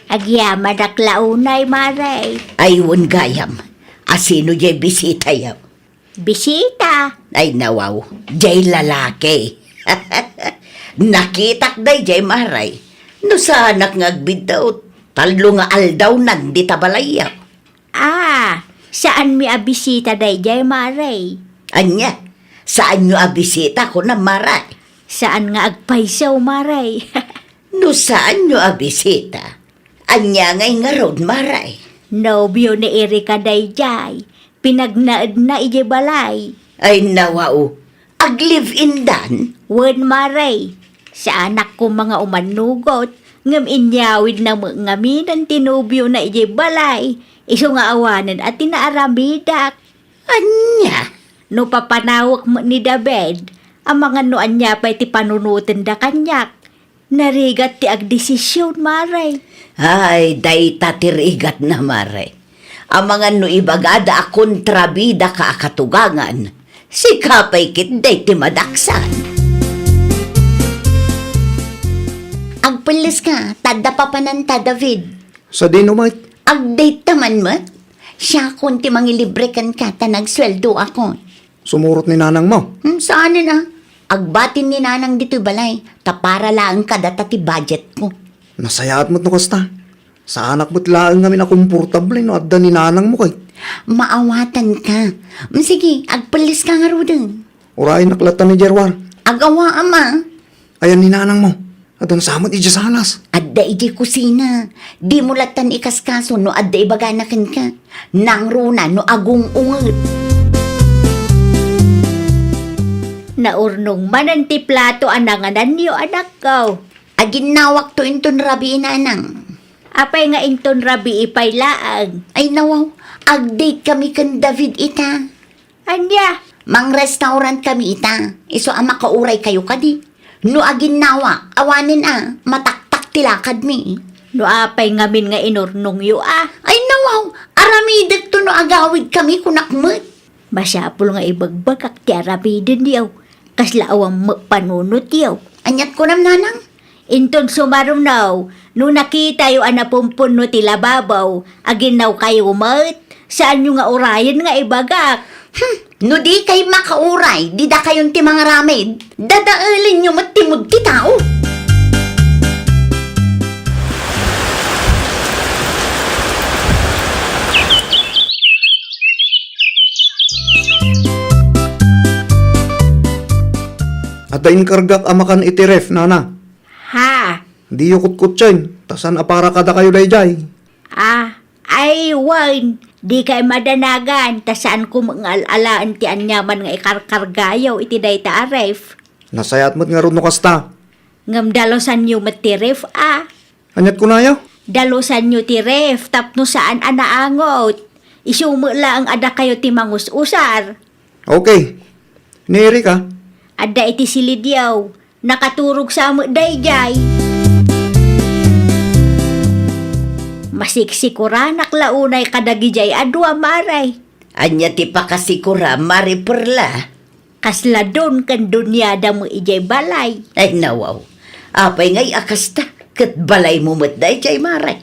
Agyaman aklaunay maray. Ayun gayam. Asino jay bisita yaw? Bisita. Ay nawaw, jay lalaki. Nakitak day jay maray. No sanak nga agbitaw, talo nga aldaw nandita balayaw. Ah, saan mi abisita day jay maray? Anya, saan nyo abisita ko na maray? Saan nga agpaisaw maray? No saan nyo abisita? Anya ngay nga road maray. Nobyo ni Erika day jay. Pinagnaad na ije balay. Ay nawaw, ag-live-in dan? Wen maray. Sa anak ko mga umanugot. Ngam inyawid na mga minan tinubyo na ije balay. Iso nga awanan at tinaaramidak. Anya? No papanawak mo ni David. Ang mga noan niya pa'y ti panunutin da kanyak. Narigat ti agdesisyon, maray. Ay, day tatirigat na maray. Ang mga no ibagada kontrabida ka akatugangan. Si kapay kit day ti madaksan. Agpulis ka, tada pa pananta, David. Sa dinamite. Ag-date taman mo. Siya kung ti mangilibre kan ka, ta nagsweldo ako. Sumurot ni nanang mo. Saan na? Agbatin ni nanang dito'y balay, ta para lang kada ti budget ko. Nasayaat mo't no kasta. Sa anak mo't laang namin na komportable no adda ni nanang mo kay. Maawatan ka. Sige, agpulis ka nga rudeng. Uraay naklatan ni Jerwar. Agawa ama. Ayan ni nanang mo. At ang samot ija sa halas. Adda iji kusina. Di mo latan ikaskaso no adda ibaganakan ka. Nang runa no agong unget. Naurnong manan ti plato ananganan niyo anak ko. Aginawak to inton rabi inanang. Apay nga inton rabi ipay laang. Ay nawaw, ag-date kami kan David ita. Anya, Mang restaurant kami ita. Iso ang makauray kayo kadi. No aginawak, awanin mataktak tilakad mi. no apay ngamin nga inurnong yu Ay nawaw, aramidag to no agawid kami kunakmet. Masyapol nga ibagbagak ti arabidin yaw. Kaslaawang panunot yaw. Anyat ko nam nanang. Inton sumarunaw, no nakita yu anapumpun no ti lababaw, aginaw kayo mat, saan yu nga orayan nga ibagak? No di kay makauray, di da kayon ti mga ramid. Dadaalin nyo matimod ti tao. At dain kargak amakan itiref, nana. Ha? Di yu kutkutsain. Tasan apara kada kayo dayjay. Ay, wan, di kay madanagan, ta saan ko mangal-alaan ti anyaman nga ikarkargayaw iti day ta aref. Nasayat mo't nga ron no kasta. Ngam dalosan yu mat ti ref Anyat ko na yaw. Dalosan yu ti ref, tapno saan anaangot. Isumo lang ada kayo ti mangus-usar. Okay. Neri ka. Ada iti silidyaw, nakaturog sa amo dayjay. Masiksikuran launay kadagijay adwa maray. Anya ti pakasikura mariperla. Kasladon kan dunyada mo ijay balay. Ay nawaw. Apay ngay akasta. Kat balay mo matday jay maray.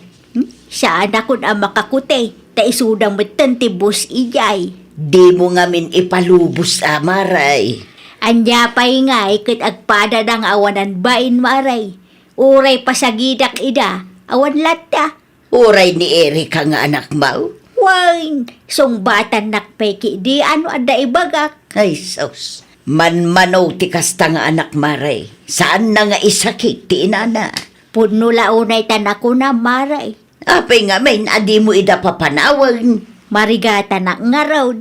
Saan akon ang makakute, ta isudang matantibus ijay. Di mo ngamin ipalubos maray. Anya pa'y ngay kat agpada ng awanan bain maray. Uray pasagidak ida, awan lata. Uray ni Erika nga anak mau. Wang, songbatan nakpeki di ano ada ibagak. Ay sos. Manmanaw ti kasta nga anak maray. Saan na nga isakit ti inana? Puno launay tanako na maray. Apay nga may adi mo ida papanawag. Marigata na nga raw.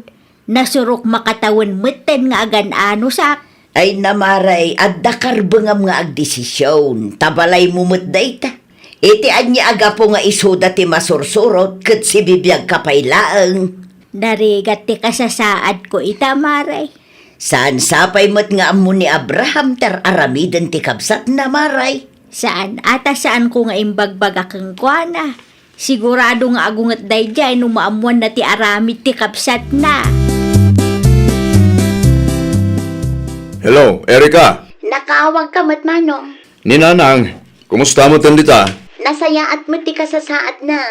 Nasurok makatawan meten nga agan ano sak. Ay namaray at dakarbangam nga agdesisyon. Tabalay mo matday ta. Iti anya aga po nga isuda ti masursurot kat si bibiyag kapaylaang. Narigat ti kasasaad ko ita maray. Saan sapay mat nga amo ni Abraham ter aramidan ti kabsat na maray. Saan ata saan ko nga imbagbagak ang kuana. Sigurado nga agungat dayjay no maamuan na ti aramid ti kapsat na. Hello, Erika. Nakawag ka matmanong. Ni nanang. Kumusta mo tandita? Nasayaat mo ti kasasaat na.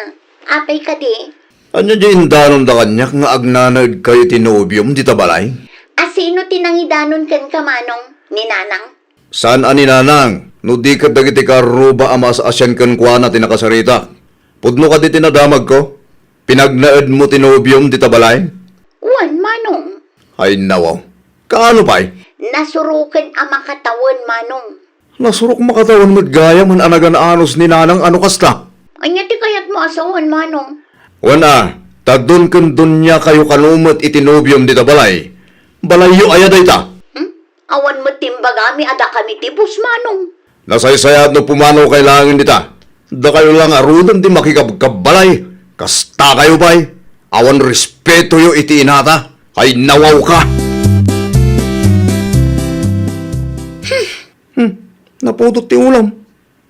Apay ka di. Anya di indanon da kanyak nga agnanag kayo tinobium di tabalay? Asino tinangidanon kan kamanong ni nanang? Saan ani nanang? No di ka dagiti ka ruba amas asyan kan kwa na tinakasarita. Pudno ka di tinadamag ko? Pinagnaed mo tinobium di tabalay? Wan manong. Ay nawaw. Kaano pa'y? Nasurukan ang makatawan manong. Nasurok makatawan mo't gaya man anagan anos ni nanang ano kasta. Anya ti kayat mo asawan manong. Wana, tagdon kan dunya kayo kanumot itinobium di tabalay. Balayo ayaday ta. Awan mo timbagami ada kami tibus manong. Nasaysayat no pumanaw kailangan dita. Da kayo lang arudan di makikabbalay. Kasta kayo ba'y? Awan respeto yo iti inata. Ay nawaw ka. Naputot ti ulam.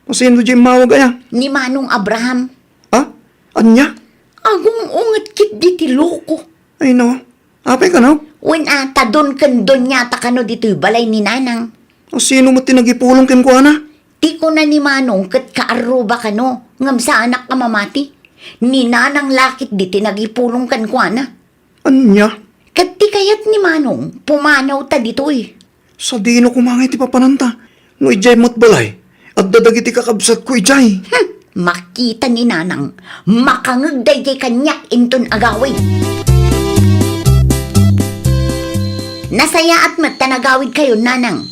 Masino di mawag aya? Ni manong Abraham. Ha? Anya? Agong ungat kit di ti loko. Ay no. Apay ka no? Wen tadon kandon yata kano dito'y balay ni Nanang. O sino mo tinagipulong kin ko, ana? Di ko na ni Manong kat kaaruba kano, ngam sa anak ka mamati. Ni Nanang lakit di tinagipulong kan ko, ana. Anya? Kat di kayat ni Manong, pumanaw ta dito'y. Sa dino kumangay ti papananta. No ijay mo't balay. At dadagiti kakabsat ko ijay. Makita ni Nanang, makangagday kay kanyak inton agawid. Nasaya at matanagawid kayo, Nanang.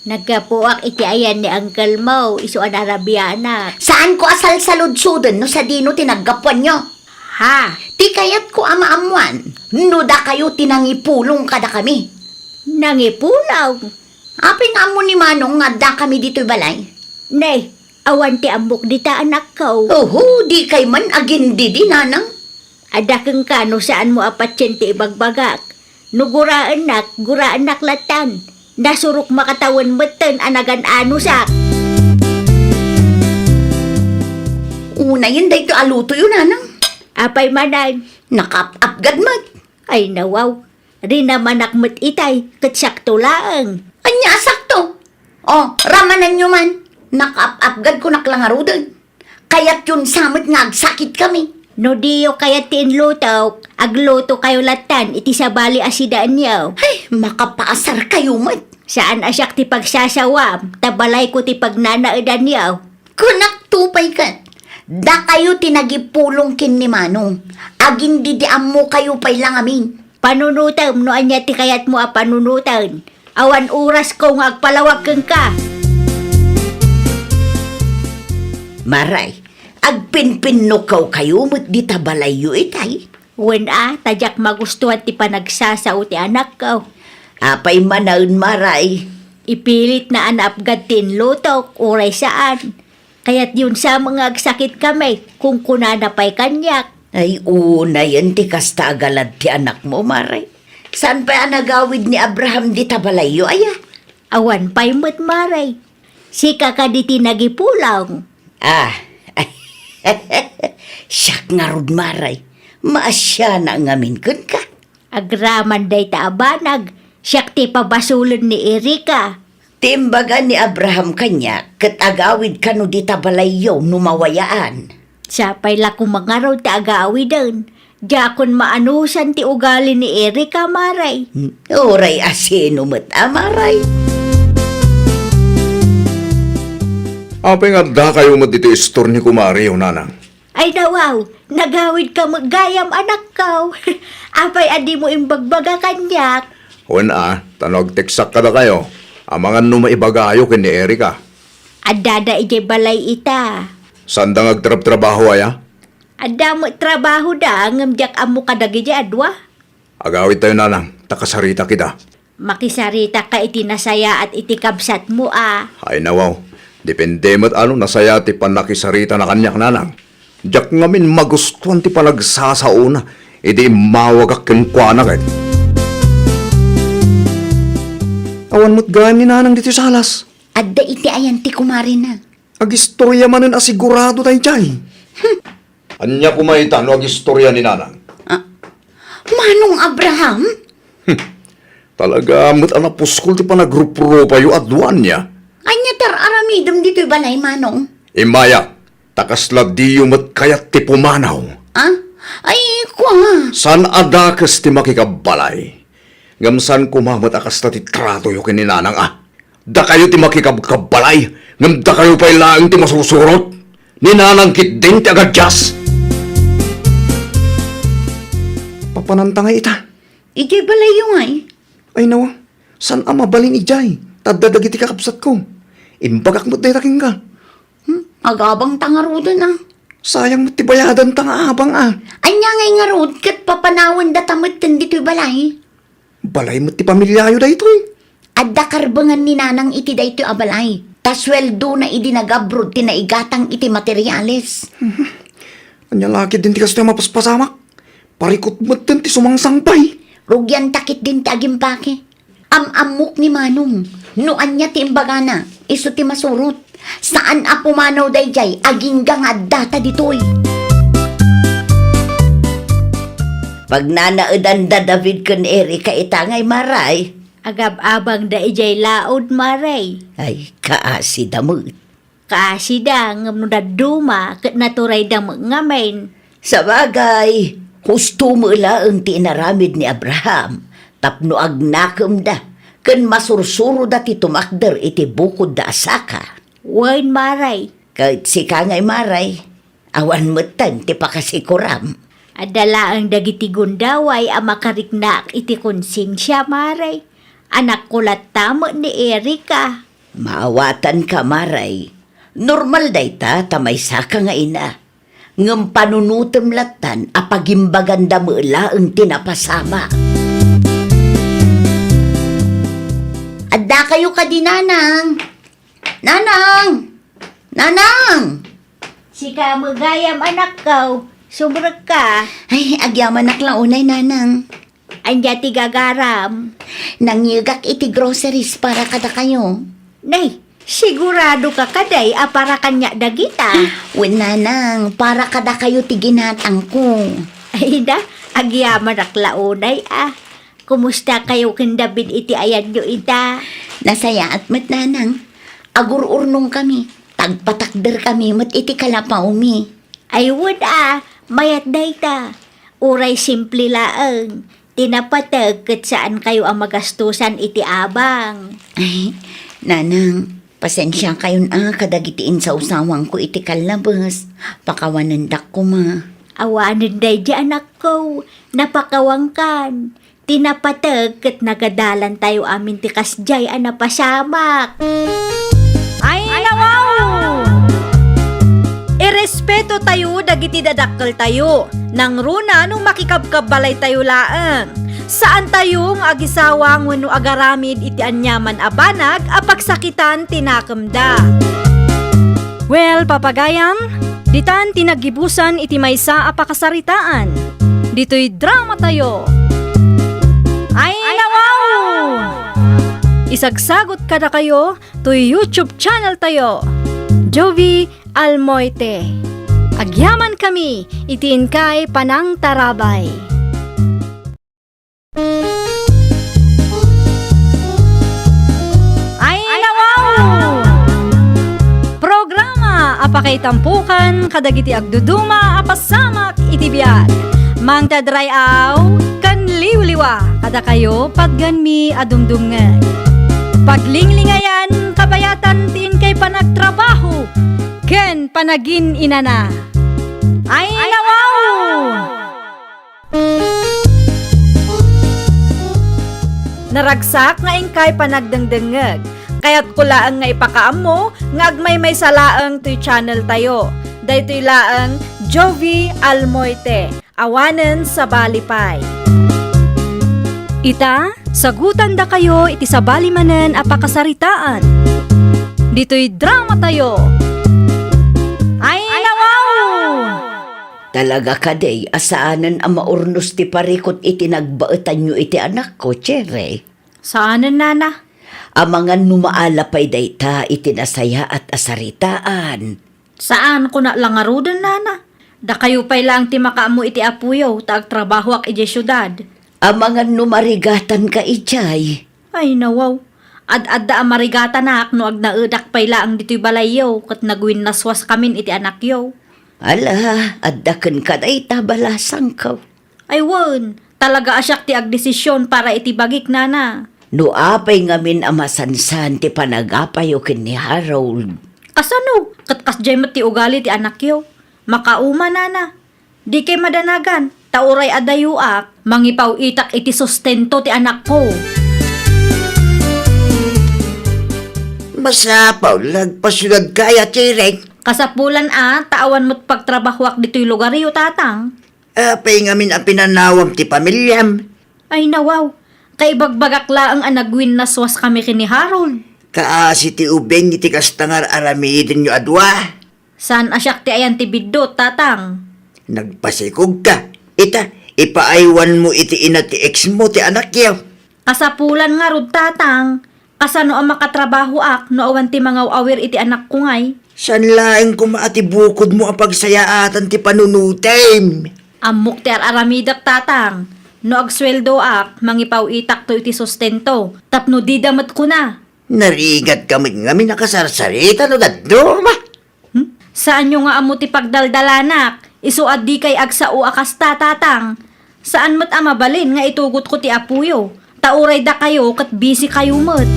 Nagkapuak iti ayan ni Uncle Mo, isuan Arabianak. Saan ko asal sa ludsudan no sa dino tinaggapuan nyo? Ha? Ti kayat ko amaamuan, no da kayo tinangipulong kada kami. Nangipulaw. Aping amo ni Manong nga da kami dito'y balay. Nay, awan ti ambok dita anak ko. Oho, di kay man agindi di, Nanang. Ada kang kano saan mo apatyen ti ibagbagak. No guraan nak latan. Nasurok makatawan meten anagan ano sak. Una yun dahito aluto yun, Nanang. Apay manay. Nakap-apgad mat. Ay nawaw. Rinamanak met itay. Katsakto laang. Anya sakto. Oh, ramanan nyo man. Nakap-apgad ko naklangarudan. Kaya't yun samot nga agsakit kami. No diyo kaya tinluto. Agluto kayo latan. Iti sabali asidaan niyo. Ay, makapaasar kayo mat. Saan asyak ti pagsasawam. Tabalay ko ti pagnanaadan niyo. Kunak tupay ka. Da kayo tinagipulong kin ni Manong. Agin didiam mo kayo pay lang amin. Panunutan no anya ti kayat mo a panunutan. Awan oras ko nga agpalawag kang ka. Maray, agpinpinukaw kayo mo't di tabalayo itay. Wen tadyak magustuhan ti panagsasaw ti anak ko. Apay manaon maray. Ipilit na anapgad tinlutok, uray saan. Kaya't yun sa mga agsakit kami, kung kunana pa'y kanyak. Ay una yan ti kasta agalad ti anak mo, Maray. Saan pa anagawid ni Abraham di tabalayo, aya? Awan pa'y maray. Si kakaditi nagipulaw. Siyak nga rod, Maray. Maasya na ngamin kun ka. Agraman day taabanag, siyak ti pabasulan ni Erika. Timbaga ni Abraham kanya, kat agawid kano di tabalayo numawayaan. Sapay la kumangaraw ti agawidan. Jakon maanusan ti ugali ni Erika, Maray. Oray asino mo't Maray. Apay nga da kayo mo dito istor ni kumari yung Nanang. Ay dawaw, nagawid ka maggayam anak ko. Apay adi mo imbagbaga kanyak. Wen tanog teksak ka da kayo. Ang mga numaibagayo kin ni Erika. Adada ije balay ita. Sandang agtrab-trabaho aya? Ada mo trabaho da, ngamjak amo kadagi di adwa. Agawit tayo Nanang, takasarita kita. Makisarita ka iti nasaya at iti kabsat mo Ay nawaw, depende mo't ano nasaya ti panakisarita na kanyak Nanang. Diyak ngamin magustuhan ti panagsasauna, iti mawagak kinkwana kay. Awan mo't gayam ni Nanang dito sa alas. Adda iti ayan ti kumari na. Agistorya manen asigurado tayo dyan. Anya kumaita no agistorya ni Nanang. Manong Abraham? Talaga mo't anapuskol ti panagrupo pa yu adwan niya. Anya tar aramidom dito'y balay, Manong. Imaya, takasla diyo mo't kayat ti pumanaw. Ay, kwa. San adakas ti makikabalay? Ngamsan kumamot akas na ti trato yu kin ni Nanang Da kayo ti makikabkabalay, ngam da kayo pa'y laang ti masusurot. Ni Nanang kit din ti agadjas. Papanantangay ita. Ijay balay yung ay. Ay nawa, san ama balin ijay? Tadadagi ti kakapsat ko. Imbagak mo't day taking ka. Agabang tangarudan na. Sayang mo't ti bayadan tanga abang Anya ngay nga rod, kat papanawan datamot kan dito'y balay. Balay mo't ti pamilyayo da ito Adda karbangan ni Nanang iti daytoy abalay. Tasweldo na idinagabrod tinaigatang iti materyales. Anya laki din ti kasi mapaspasamak. Parikot mo't din ti sumangsampay. Rugyan takit din ti agimpake. Amamok ni Manong. No anya ti imbaga na, iso ti masurot. Saan apumanaw dayjay, aginggang adda ta ditoy. Pag nanaudan da David kun Erika itangay maray. Agab-abang da ijay laod maray. Ay, kaasi damot. Kasi da ngam no daduma ket naturay da ngamen. Sa bagay, husto mo ang tinaramid ni Abraham. Tapno agnakem da. Ken masursuro da ti tumakder iti bukod da asaka. Wen maray. Kahit si kangay maray, awan metan ti pakasikuram. Adala ang dagiti gundaway a makariknak iti konsensya maray. Anak kulat tamo ni Erika. Maawatan ka maray. Normal day ta tamay saka nga ina. Ngem panunutem latan apagimbaganda mo ang tinapasama. Adda kayo ka di, Nanang. Nanang! Nanang! Sika magayam anak ko. Subrag ka. Ay, agyaman naklang unay, Nanang. Anja ti gagaram. Nangyugak iti groceries para kada kayo. Nay, sigurado ka kaday a para kanya dagita. Wen, Nanang, para kada kayo ti ginatang ko. Ay da, agyaman aklaunay ah. Kumusta kayo ken David iti ayan nyo ita? Nasaya at mat, Nanang. Agur-urnong kami. Tagpatakder kami mat iti kalapaw mi. Ay wad ah, mayat day ta. Uray simple laeng. Tinapatag ket saan kayo ang magastusan iti abang. Ay, Nanang, pasensya kayon kadagitiin sa usawang ko iti kalabas. Pakawanandak ko ma. Awanan day di anak ko. Napakawangkan. Tinapatag ket nagadalan tayo amin ti kasjay a napasamak. Ay, nawaw! Irespeto tayo, dagiti dadakkel tayo. Nang runa, nung makikabkabalay tayo laeng. Saan tayo nga agisawang wano agaramid iti anyaman abanag, apagsakitan tinakemda. Well, papagayam, ditan tinagibusan iti maysa apakasaritaan. Dito'y drama tayo. Ay, nawaw! Isagsagot kada kayo to YouTube channel tayo. Jovi Almoite. Agyaman kami, itiin kay Panang Tarabay. Ay, nawaw! Programa apakay tampukan kadagiti agduduma apasamak itibiyag. Mang tadrayaw kan liwliwa kada kayo pagganmi adumdumngan. Paglinglingayan kabayatan tin kay panagtrabaho ken panagin inana. Ay, nawaw! Naragsak nga ingkay panagdengdengeg. Kaya't kulaang nga ipakaamo nga agmay may salaang to'y channel tayo. Daytoy laang Jovi Almoite. Awanen sa Balipay. Ita, sagutan da kayo iti sa balimanen apakasaritaan. Dito'y drama tayo. Ay, nawaw! Talaga ka day, asaanan ang maurnos ti parikot iti nagbaetan nyo iti anak ko, Chere. Saanan, nana? Amangan numaalapay day ta iti nasaya at asaritaan. Saan ko na lang arudan, nana? Da kayo pa'y lang ti makaamo iti apuyo, taag trabaho ak iti syudad. Amangan numarigatan ka ijay. Ay, nawaw. Ad-adda ang marigata na no ag naudak pa'y lang dito'y balayaw, kat nagwin naswas kamin iti anak yo. Ala, addaken ka day tabalasang ka. Ay, won. Talaga asyak ti agdesisyon para iti bagik, nana. No apay ngamin amasansan ti panagapayo ken ni Harold. Kasano? Kat kasjay mat ti ugali ti anak yo. Makauma, nana. Di kay madanagan. Tauray adayuak. Mangipaw itak iti sustento ti anak ko. Masapaw, lagpasyudad kaya, Chere. Kasapulan taawan mo't pagtrabahoak dito'y lugaryo, tatang. Apay ngamin ang pinanawam ti pamilyam. Ay, nawaw. Kay bagbagak laang anagwin naswas kami kini Harold. Kaasi ti ubeng iti kastangar aramidin nyo adwa. San asyak ti ayan ti biddo, tatang? Nagpasikog ka. Ita, ipaaywan mo iti ina ti ex mo ti anak yaw. Kasapulan nga rod, tatang. Kasano ang makatrabaho ak no awan ti mga awir iti anak ko ngay. San laeng kumaati bukod mo ang pagsayaatan ti panunutem. Amok ti aramidak tatang. No agsweldo ak, mangipaw itak to iti sustento. Tapno di damat ko na. Narigat kami ngami nakasarsarita no daddo ma. Saan nyo nga amo ti pagdaldalanak? Isuad di kay agsao akas tatang. Saan mo't amabalin nga itugot ko ti apuyo? Tauray da kayo kat busy kayo mo't.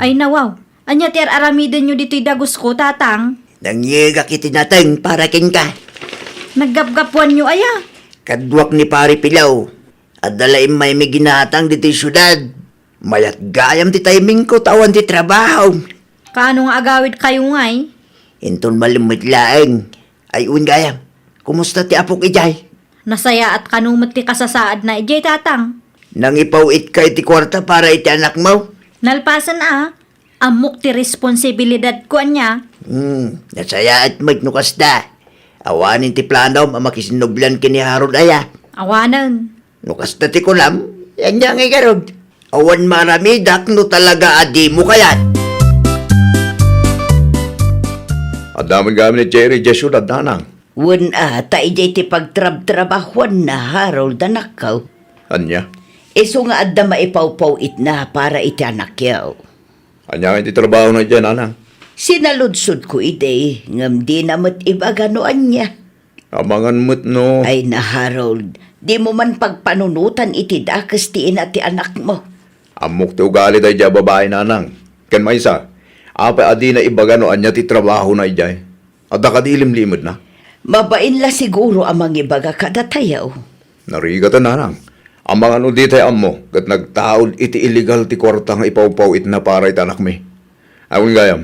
Ay nawaw, anya ti aramiden nyo dito'y dagos ko tatang? Nangyega kiti nateng para kin ka. Naggapgapuan nyo aya. Kadwak ni pari Pilaw. At dalaim may may ginatang dito'y syudad. Mayat gayam ti timing ko tawan ti trabaho. Kaano nga agawid kayo ngay? Inton malimit laeng. Ay un gayam. Kumusta ti apok ijay? Nasaya at kanumot ti kasasaad na ijay tatang. Nang ipawit ka iti kwarta para iti anak mo? Nalpasan amok ti responsibilidad ko anya. Nasaya at magnukas da. Awanin ti plano mamakisinublan kini Harod aya. Awanan. Nukas na ti kulam, yan niya ngay garod. Awan maramidak no talaga adi mo kayat. At daman kami ni Jerry Jesu at nanang. Wan taijay ti pagtrab-trabahuan na Harold anakaw. Anya? Iso nga adda maipawpaw it na para iti anak yaw. Anya nga iti trabaho na dyan, nanang. Sinaludsod ko ide, ngam di namat iba ganoan niya. Amangan mo't no. Ay na Harold, di mo man pagpanunutan iti dakas ti ina ti anak mo. Amok ti ugali tayo dyan babae, nanang. Kan may isa, apa adi na iba ganoan niya ti trabaho na ijay. At nakadilim-limod na. Mabain la siguro amang ibaga kadatayaw. Narigatan, nanang. Amang ano di tayo amo, kat nagtaod iti illegal ti kwarta nga ipawpaw it na para iti anak mi. Awin gayam,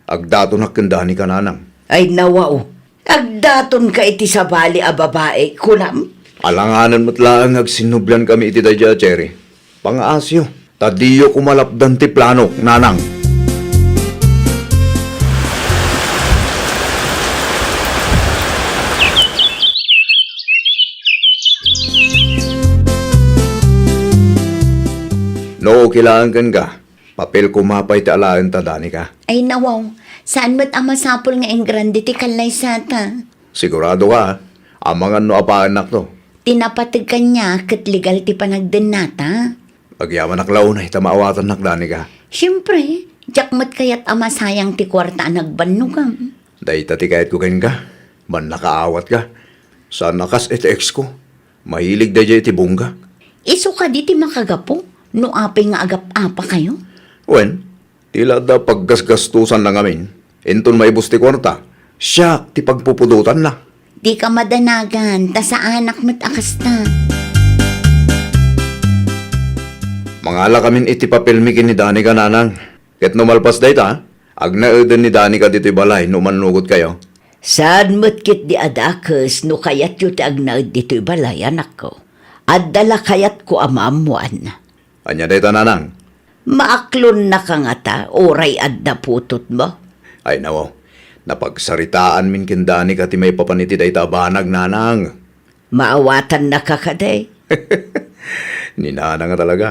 agdato na kendani ka, nanang. Ay nawaw, agdaton ka iti sabali a babae, kunam. Alanganan mo't lang agsinublan kami iti tayo, Cherry. Pangaasyo, tadiyo kumalapdan ti plano, nanang. No, kailangan kan ka. Papel kumapay ti alaan ta, dani ka. Ay nawaw, saan mo't ang masapol nga ang grande ti kalay sata? Sigurado ka, amangan no apaanak to. Tinapatag ka niya kat legal ti panagden nata. Pagyaman naklaw na, itamaawatan nak, dani ka. Siyempre, jakmat kayat ama sayang ti kwarta nagbanugam. Dahil tati kahit kukain ka, man nakaawat ka. Sa nakas iti ex ko, mahilig da iti bungga. Iso ka di ti makagapo, no apay nga agap-apa kayo? Wen, tila da paggasgastusan na ngamin. Inton maibus ti kwarta, siya ti pagpupudutan na. Di ka madanagan, ta sa anak mo't akasta. Mangala kamin iti papilmikin ni Dani ka, nanang. Ket numalpas day ta, agnaeden ni Dani ka dito'y balay, numanugod kayo. Saan mo't kit di adakas no kayat yu ti agnaid dito'y balay anak ko. Addala kayat ko amamuan. Anya day ta, nanang. Maaklon na ka nga ta, oray adda putot mo. Ay nawaw, napagsaritaan min kin Dani ka ti may papaniti day ta banag, nanang. Maawatan na ka kaday. Ni nanang nga talaga.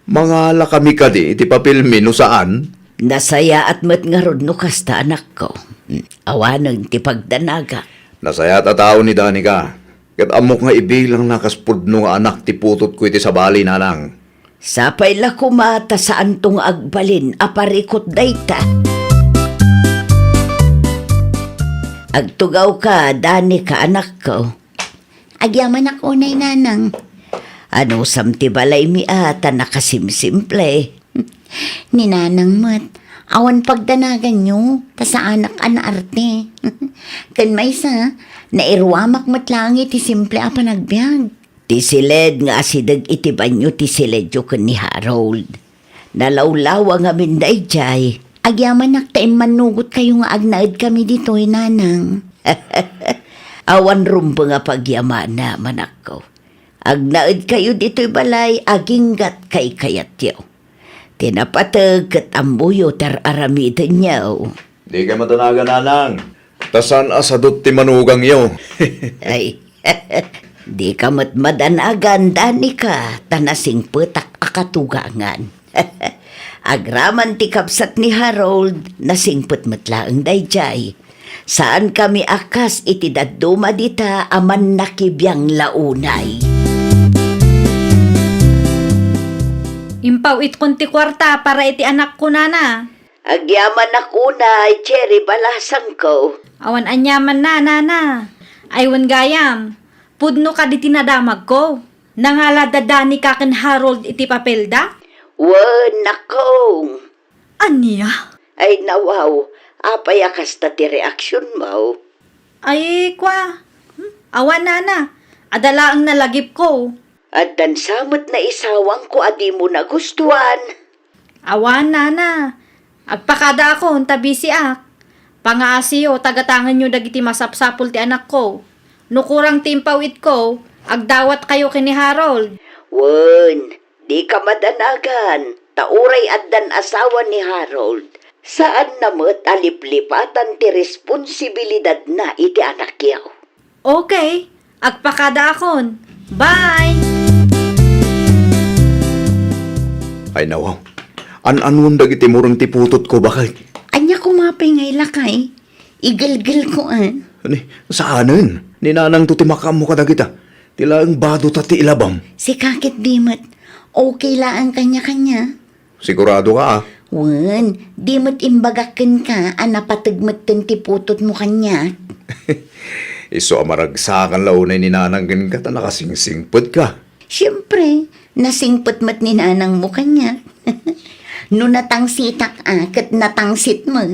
Mangala kami ka di, iti papilmi no saan. Nasaya at mat nga rod no kasta anak ko. Awanang ti pagdanaga. Nasaya ta tao ni Dani ka. Kat amok nga ibilang nakaspudno nga anak ti putot ko iti sabali, nanang. Sapay la kumata saan tong agbalin, aparikot dayta. Agtugaw ka, Dani ka anak ko. Agyaman ako nay nanang. Ano samti balay mi ata nakasimsimple. Ni nanang mo't, awan pagdanagan nyo, ta sa anak ana arte. Kan may sa, nairwamak mo't lang iti simple apa nagbiag. Ti siled nga asidag iti banyo ti siled yu ni Harold. Nalawlawa nga minday jay. Agyaman naktaim manugot kayo nga agnaid kami dito, nanang. Awan rumbo nga pagyamana manak ko. Agnaid kayo dito'y balay, aginggat kay kayat yaw. Tinapatag kat ambuyo tar aramidan yaw. Di ka matanaga, nanang. Tasan asadot ti manugang yo. Ay, di ka matmadanagan, Dani ka, tanasing petak akatugangan. Agraman ti kapsat ni Harold, nasingput matlaang dayjay. Saan kami akas iti dadduma dita aman nakibiyang launay. Impaw it kunti kwarta para iti anak ko nana. Agyaman ako na, Cherry, balasang ko. Awan anyaman na nana. Aywan gayam. Pudno ka di tinadamag ko. Nangala dadani ka ken Harold iti papelda? Wan, nakong. Anya? Ay nawaw, apay akas ta ti reaksyon mo. Ay kwa. Awan nana. Adala ang nalagip ko. At dansamot na isawang ko adi mo nagustuhan. Awan nana. Agpakada ako tabi si ak. Pangaasiyo tagatangan nyo dagiti masapsapul ti anak ko. Nukurang timpawit ko, agdawat kayo kini Harold. Wan, di ka madanagan. Tauray addan asawa ni Harold. Saan namot aliplipatan ti responsibilidad na iti anak yaw. Okay, agpakada akon. Bye! Ay nawaw. An-anwan dagiti murang tiputot ko bakit? Anya kumapay ngay lakay. Igalgal ko Ani, saanin? Ninanang to timakam mo kadagita. Tila ang bado tati ilabam. Si kakit dimot. Okay lang kanya-kanya. Sigurado ka Wan, dimot imbagakan ka, anapatagmat kan tiputot mo kanya. Iso amaragsakan launay ni nanang ka ta nakasingsingpot ka. Siyempre, nasingpot-mat ni nanang mo kanya. No natangsitak kat natangsit mo.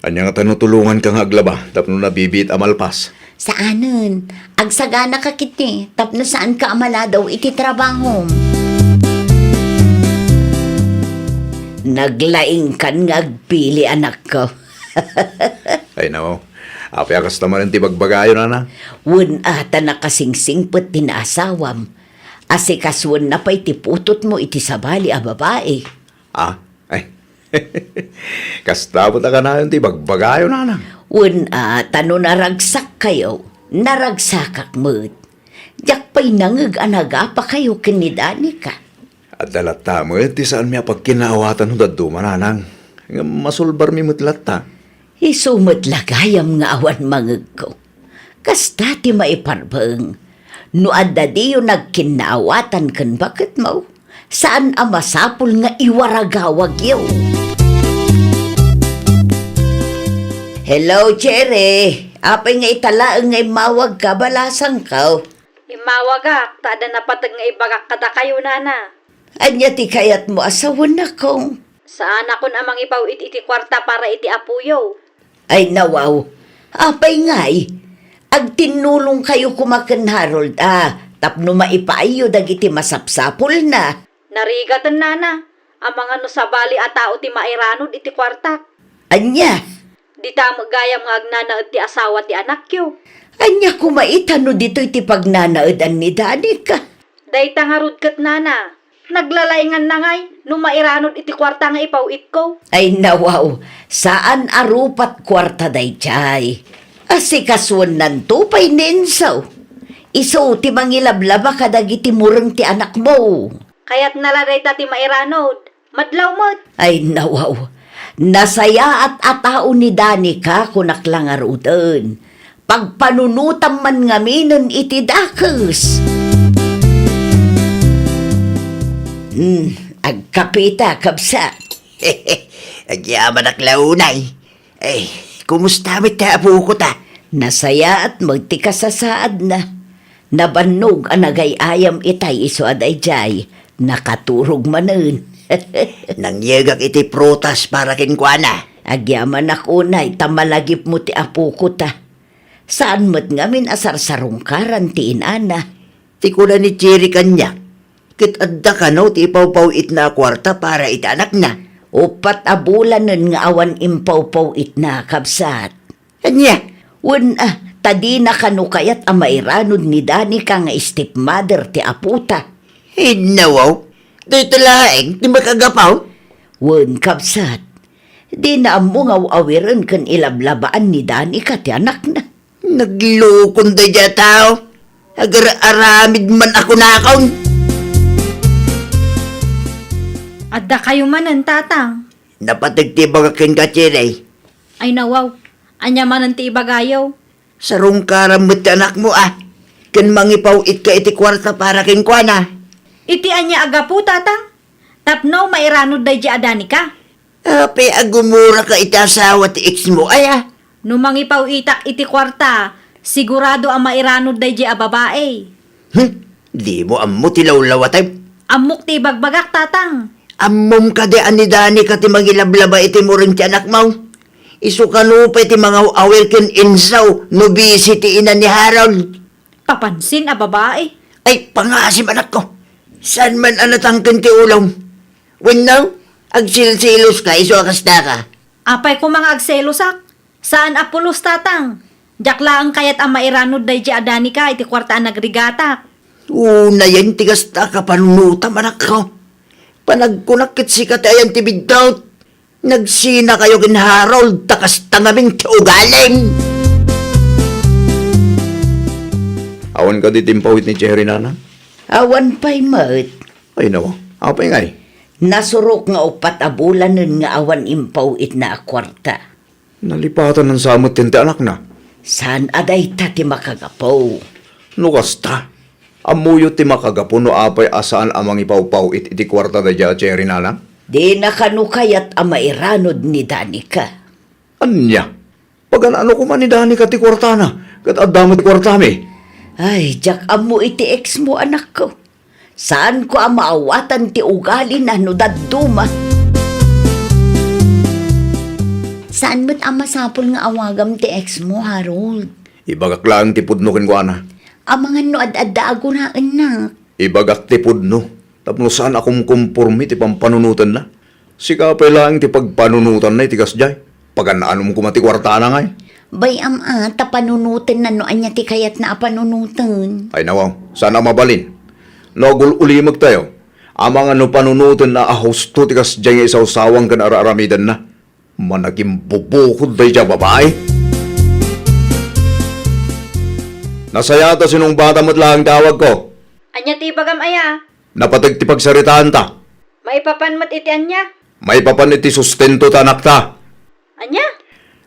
Anya nga tanutulungan ka nga aglaba, tapno nabibit amalpas. Saanon? Agsagana ka kiti, tapno saan ka amala daw iti trabaho. Naglaing kan nga agpili anak ko. Ay nawaw. Api akas naman ang tibagbagayo na. Wan ata nakasingsingpot tinasawam. Asikaswan na pa'y tiputot mo iti sabali a babae. Ah, ay. Kastabot ka na yung tibagbagayo na. Wan ata no naragsak kayo, naragsakak mo't. Diyak pa'y nangag anagapa kayo kinidani ka. At dalata mo, ti saan miya pagkinaawatan ng daduma nanang. Masulbar mi mutlata. Isumot lagayam nga awan mangag ko. Kasta ti maiparbang. No adda diyo nagkinaawatan kan bakit mo? Saan ang masapul nga iwaragawag yaw? Hello, Cherry. Apay nga italaang nga imawag ka, balasang ka. Imawagak, tada napatag nga ibagak kada kayo nana. Anya ti kayat mo asawan na kong. Saan akon amang ipaw iti kwarta para iti apuyo? Ay nawaw, apay nga'y. Agtinulong kayo kumakan Harold, tapno maipaayo dagiti masapsapol na. Narigatan nana, amang ano sa bali at tao ti mairanod iti kwarta. Anya, Di ta magayam nga agnanaad ti asawa ti anak yo. anya kumaitano dito iti pagnanaadan ni Danica. Day tangarod kat nana. Naglalaingan na ngay, nung mairanod iti kwarta nga ipawit ko. Ay nawaw, saan arupat kwarta day chay? Asikaswan nanto pa'y ninsaw. Iso ti mangilablaba kadagiti murang ti anak mo. Kaya't naladay ta ti mairanod. Madlaw mo't. Ay nawaw, nasaya at atao ni Danica kunak lang arutan. Pagpanunutam man ngaminon iti dakes. Agkapita, kabsa. Agyaman ak launay. Eh, kumusta mit ta apo ko ta? Nasaya at magtikasasaad na. Nabannog anagay ayam itay iso aday jay. Nakaturog manen. Nangyagak iti protas para kinkwana. Agyaman akunay, tamalagip mo ti apo ko ta. Saan mo't ngamin asarsarong karan ti inana? Ti kuna ni Cherry kanya. Kit adda ka no, ti ipaw-paw it na kwarta para itanak na. Upat abulanan nga awan impaw-paw it na kabsat. Anya, Wan tadi na kanukayat ang mairanod ni Danica nga stepmother ti aputa. hinawaw. Dito laeng, di makagapaw. Wan kabsat. Di na amungaw awiran kan ilablabaan ni Danica ti anak na. Naglukon da dya tao. Agar-aramid man ako nakaw. Adda kayo manan tatang. Napatagtibag akin ka, Cherry. Ay nawaw, Anya man ti ibagayaw. Sarong karamot ti anak mo Kan mangipawit ka iti kwarta para king kuana. Iti anya aga po, tatang. Tapno mairanod day di adani ka. Ape agumura ka iti asawa ti ex mo No mangipaw itak iti kwarta, sigurado ang mairanod day di a babae. Di mo ammo ti lawlawatay. Amok ti bagbagak, tatang. Ammom ka di anidani ka ti magilablaba iti mo rin ti anak mo. Isu ka lupa iti mga awil ken insaw no busy ti ina ni Harold. Papansin a babae. Ay, pangasim anak ko. Saan man anatangkin ti ulong? When now, agsilsilos ka, iso akasta ka. Apay ko mga agselosak. Saan apulos, tatang? Jakla ang kayat ang mairanod day di adani ka iti kwarta ang nagrigatak. Una yan, tigas ta ka panunuta manak ko. Panagkunakit si kati ayan ti bigdaut. Nagsina kayo kin Harold, takas tangabing ti ugaling. Awan ka di timpawit ni Cherry nana? Awan pa'y mat. Ay nawa, apay ngay. Nasurok nga upat a bulanen nga awan impaw it na a kwarta. Nalipatan ng samot tin ti anak na. Saan aday ta ti makagapaw? Nukas ta. Amuyo ti makagapo no apay asaan amang ipawpaw iti kwarta da dya Cherry nana? Di nakanukayat a mairanod ni Danica. Anya? Pag ano kuman ni Dani ka ti kwarta na, kat adamo ti kwarta mi. Ay, jak amo iti ex mo anak ko. Saan ko ang maawatan ti ugali na no daduma? Saan mo't ang masapol nga awagam ti ex mo, Harold? Ibagak lang ti pudno ken kuana. Ang mga no ad-adda na anak. Ibagak ti pudno. Tapno saan akong kumpormi ti pampanunutan na. Sikapay lang ti pagpanunutan na itigas jay. Paganaan mo kumati kwarta na ngay. Bay tapanunutan na no anya ti kayat na apanunutan. Ay nawaw, sana mabalin. Nogul ulimag tayo. Amang ano panunutan na ahosto tikas jay nga isaw-sawang kan ara-aramidan na. Managing bubukod day dya babae. Nasayata sinong bata mo't lang tawag ko. Anya ti bagam aya. Napatag ti pagsaritaan ta. Maipapanmat iti anya. May papan iti sustento tanak ta. Anya?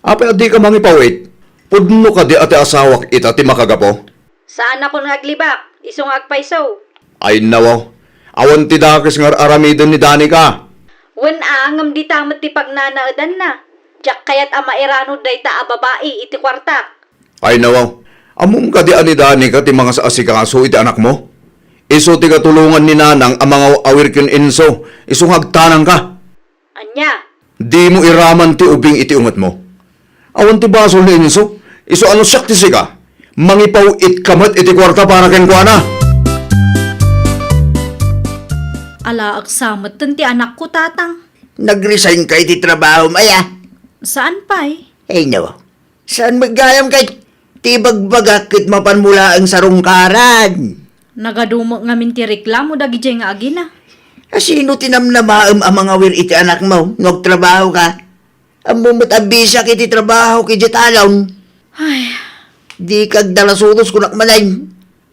Apay adi ka mangipawit. Pudno ka di ati asawak ita ti makagapo. Saan ako naglibak? Isong agpaisaw. Ay nawaw. Awan ti dakis nga aramidon ni Danica. Wen angam di tamat ti pagnanaadan na. Jak kayat ama iranod day ta a babae iti kwartak. Ay nawaw. Amum ka di ani Danica ti mga sa asikaso iti anak mo. Iso ti katulungan ni nanang ang mga awirkin inso. Isong hagtanang ka. Anya? Di mo iraman ti ubing iti ungat mo. Awan ti basol ni inso. Iso ano siyak ti sika. Mangipaw it kamat iti kwarta para ken kuana. Ala agsamat ti anak ko, tatang. Nag-resign ka iti trabaho maya. Saan pa'y? Ay nawa, saan magayam kay tibagbagakit mapanmula ang sarungkaran? Nagadumo nga min ti reklamo dagi jay nga agina. Sino tinamnamaam ang mga wir iti anak mo? Nagtrabaho ka? Ang mumatabisa kiti trabaho kiti talon. Ay, Di kag dalasutos kunak malay.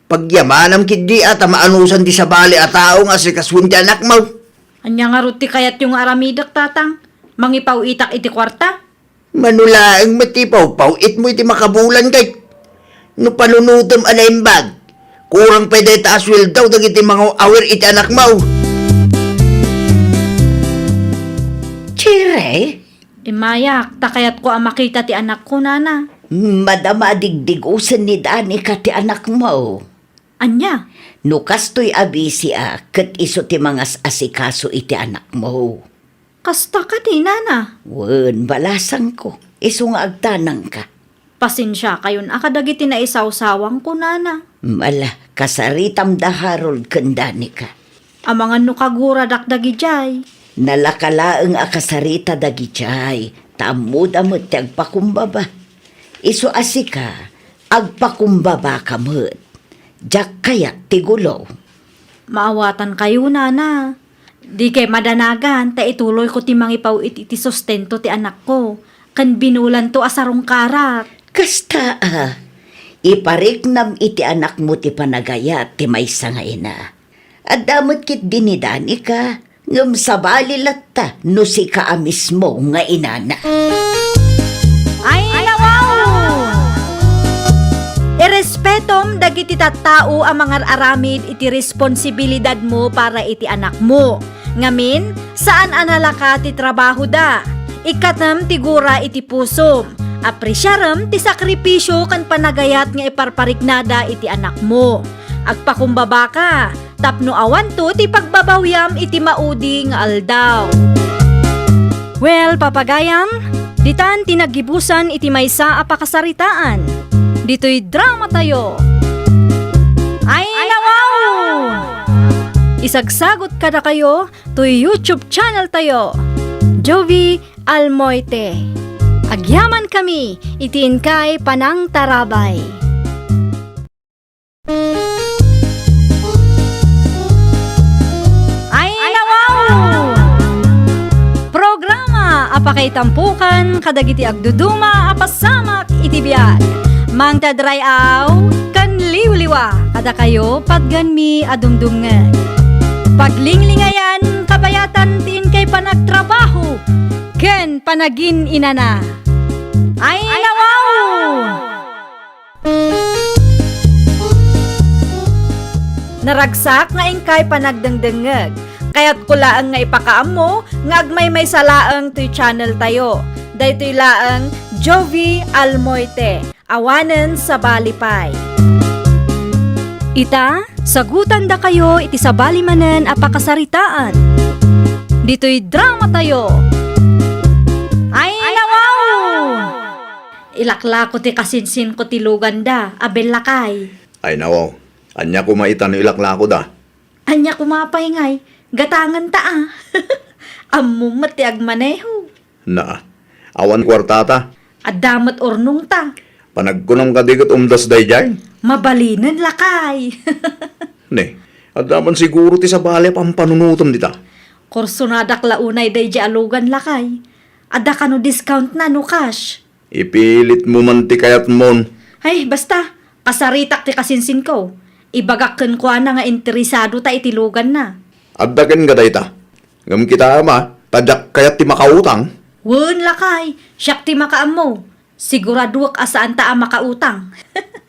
Pagyamanam kidi at maanusan ti sabali at tao nga si kaswin ti anak mo. anya nga ruti kayat yung aramidak, tatang. Mangipaw itak iti kwarta. Manula ang matipaw, pauit mo iti makabulan kay. No panunutom anaimbag. Kurang pwede taaswil daw dagiti mga awir iti anak mo. Chire, Imayak, takayat ko ang makita ti anak ko, nana. madama digdigusan ni Danica ti anak mo. Anya? No kastoy abisi ket iso ti mga asikaso iti anak mo. Kasta ka di, nana. Wen, balasang ko. Iso nga agtanang ka. Pasensya kayon akadagiti na isaw-sawang ko, nana. Mala, kasaritam da Harold ken Danica. Amangan no kagura dakdagi jay. Nalakalaeng akasarita dagijay, tamud-amud ti agpakumbaba. Iso asika, agpakumbaba kamut. Jak kayat ti gulo. Maawatan kayo, nana. Di kay madanagan, ta ituloy ko ti mangipaw iti sustento ti anak ko. Kan binulan to asarong karat. Kasta ipariknam iti anak mo ti panagayat ti maysa nga ina. At damot kit dinidani ka, ngam sabali latta no si ka mismo nga inana. Ay, nawaw! Irespetom dagiti tattao ang mga aramid iti responsibilidad mo para iti anak mo. Ngamin, saan analaka ti trabaho da? Ikatam ti gura iti pusom. Apresyaram ti sakripisyo kan panagayat nga iparpariknada iti anak mo. Agpakumbaba ka, tapno awan to ti pagbabawyam iti maudi nga aldaw. Well, papagayam, ditan tinagibusan iti maysa a pakasaritaan. Dito'y drama tayo. Ay nawaw! Isagsagot kada kayo to YouTube channel tayo. Jovi Almoite. Agyaman kami, itiin kay Panang Tarabay. Ay nawaw! Programa apakay tampukan kadagiti agduduma apasamak iti biag. Mang tadrayaw kan liwliwa kada kayo pagganmi adumdungan. Paglinglingayan kabayatan tiin kay panagtrabaho ken panagin inana. Ay nawaw! Naragsak nga ingkay panagdengdengeg. Kaya't kulaang nga ipakaam mo, nga agmay may salaang to'y channel tayo. Daytoy laang Jovi Almoite, awanen sa balipay. Ita, sagutan da kayo iti sabali manen apakasaritaan. Dito'y drama tayo. Ay nawaw! Ilaklako ti kasinsin ko ti luganda, abel lakay. Ay nawaw, anya kumaitan no ilaklako da. Anya kumapay ngay, gatangan ta ah. Ammo mati agmaneho. Na, awan kwartata. Adamat ornong ta. Panagkunong kadigot umdas day jay. Mabalinan lakay. Ne, adaman siguro ti sa bali pampanunutom dita. Kursunadak launay day di alugan lakay. Ada ka no discount na no cash. Ipilit mo man ti kayat mon. Ay, basta, kasaritak ti kasinsin ko. Ibagakken ko na nga interesado ta itilugan na. Addagan ka dayta. Ngam kita ama, tadyak kayat ti makautang. Wun lakay, siyak ti makaam mo. Siguraduak asaan ta ang makautang.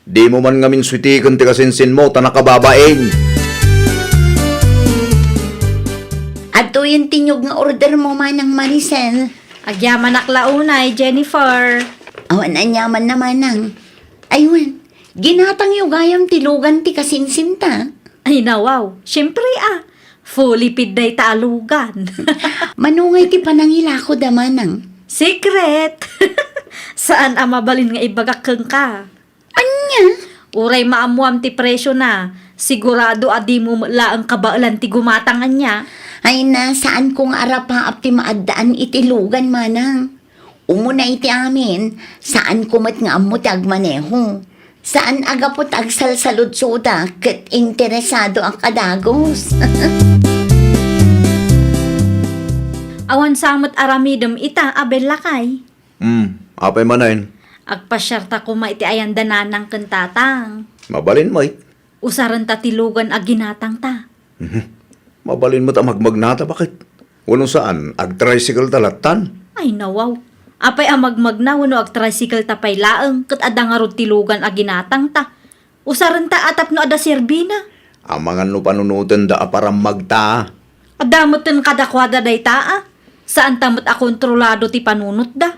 Di mo man ngamin switikan ti kasinsin mo, tanakababaeng. Ato yung tinyog nga order mo manang Maricel. Agyaman aklaunay, Jennifer. Awan anyaman naman ang. Aywan, ginatang yung gayam tilugan ti kasinsinta. Ay nawaw, syempre ah. Fully piday ta alugan. Manungay ti panangilako da manang. Secret! Saan ang mabalin nga ibagakken ka? Anya? Uray maamuam ti presyo na. Sigurado adi mo mula ang kabaalan ti gumatangan niya. Ay na, saan kong arapaap ti maadaan itilugan manang. Umuna iti amin, saan kumat nga amo ti agmaneho. Saan agapot agsalsaludsuda ket interesado ang kadagos. Awan samot aramidem ita abel lakay. Apay manayin. Agpasyarta ko maiti ayan dananang kentatang. Mabalin mo Usaran ta tilugan aginatang ta. Mabalin mo ta magmagnata, bakit? Wano saan, ag-tricycle talatan. Ay nawaw. Apay amagmag na wano ag tricycle ta pay laeng ket adda nga rod tilugan aginatang ta. Usaran ta atap no ada serbina. Ang mga no panunutan da aparam magta. Adamoten kadakwada day taa. Saan tamot a kontrolado ti panunot da?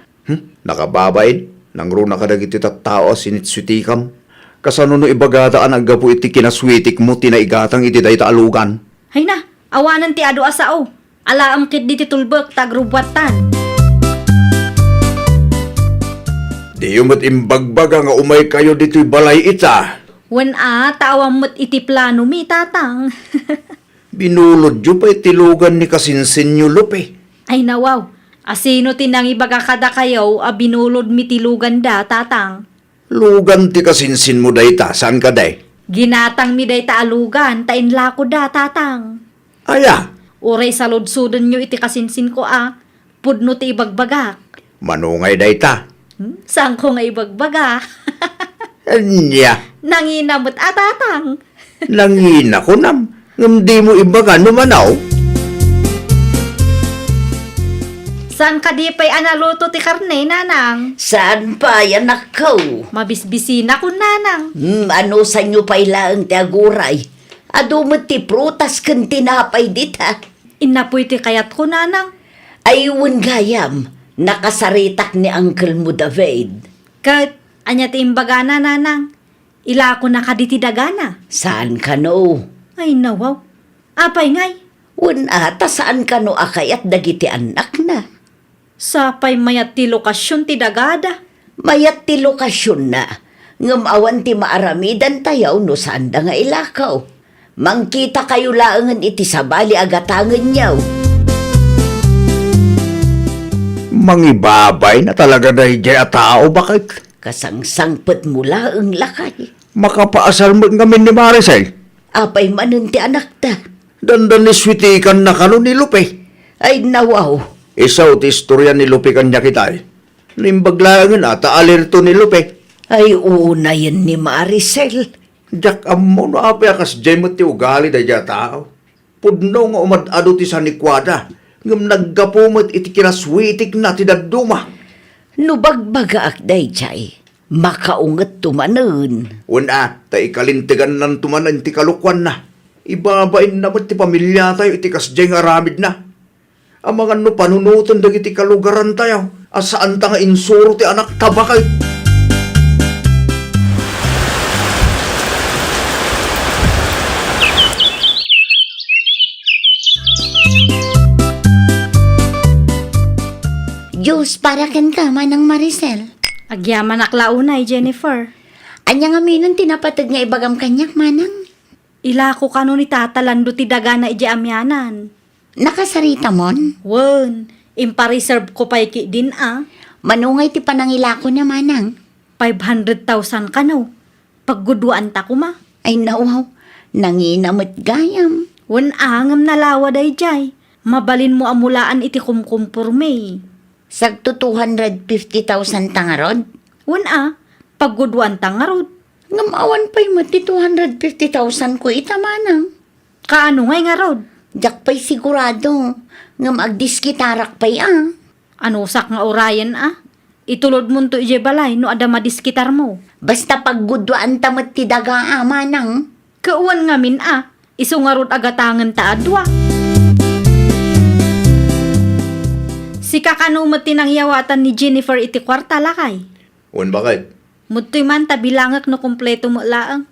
Nakababain, nang runa ka dagiti tattao sinitswitikam. Kasano no ibagataan agapu iti kinaswitik mo tinaigatang iti dayta alugan. Hay na, awanan ti ado asao. Alaam kit di ti tulbek tagrubwatan. Di umot imbagbaga nga umay kayo dito'y balay ita. Wen a, taawam mo't iti plano mi tatang. Binulod yu pa itilugan ni kasinsin nyo lupe. Ay nawaw, asino tinang ibaga kada kayo a binulod mi tilugan da tatang. Lugan ti kasinsin mo dayta, saan ka day? Ginatang mi day taalugan, tainlako da tatang. Aya, Uray sa lodsudan nyo iti kasinsin ko pudno ti ibagbagak. manungay dayta. Saan ko nga ibagbaga? Anya, Nanginamot tatang. nangina ko nam. Ngam di mo ibaga numanaw. San ka di pa'y analuto ti karne, nanang? Saan pa, anak ko? Mabisbisina ko, nanang. Ano sa inyo pa ilang ti aguray? Adumot ti prutas kan tinapay dita. Inapoy ti kayat ko, nanang. Ayun gayam, nakasaritak ni Uncle mo David. Kat, anya ti imbaga na, nanang. Ila ko nakaditi dagana. Saan ka no? Ay, nawaw. Apay ngay. Ata saan ka no akayat dagiti anak na? Sapay mayat ti lokasyon ti dagada. Mayat ti lokasyon na. Ngamawan ti maaramidan tayaw no saan da nga ilakaw. Mangkita kayo laangan iti sabali agatangan niyaw. Mangibabay na talaga na ijay at tao, bakit? Kasangsangpet mula ang lakay. Makapaasal mo ngamin ni Maricel. Apay manun ti anak ta. Dandan ni switikan na kano ni Lupe. Ay nawaw. Isaw ti istorya ni Lupe kanya kitay. Nimbaglaangan ata alerto ni Lupe. Ay una yan ni Maricel. Jak amo no apay akas jay mo ti ugali da jay tao. Pudno nga umadado ti sanikwada. Ngam naggapumat iti kinaswitik na ti daduma. No bagbaga akday chay. Makaungat tumanen. Una, ta ikalintigan ng tumanan ti kalukwan na. Ibabain naman ti pamilya tayo iti kasjay nga ramid na. Ang mga no panunutan dagiti kalugaran tayo. Asaan ta nga insuro ti anak tabakay. Diyos, para ken ka, manang Maricel. Agyaman aklaunay, Jennifer. Anya nga minon tinapatag nga ibagam kanyak, manang. Ila ko kano ni tatalando ti dagana iji amyanan. Nakasarita mon. Wen, impareserve ko pa'y ki din Manungay ti panangilako na, manang. 500,000 kano. Pagguduan ta ko ma. Ay nawaw, nanginamot gayam. Wen angam nalawa day jay. Mabalin mo amulaan iti kumkumpurme. Sagto 250,000 tangarod. Wen pagguduan ta nga rod. Ngamawan pa'y mati 250,000 ko ita, manang. Kaano ngay nga rod? Jak pa'y sigurado. Ngam agdiskitarak pa'y Ano sak nga orayan Itulod mo to ije balay no ada madiskitar mo. Basta paggudwaan tamat ti daga, manang. Kauwan nga min iso nga rod agatangan ta adwa. Si kakano matinang yawatan ni Jennifer iti kwarta lakay. Un bakit? Mutoy man tabilangak no kompleto mo laang.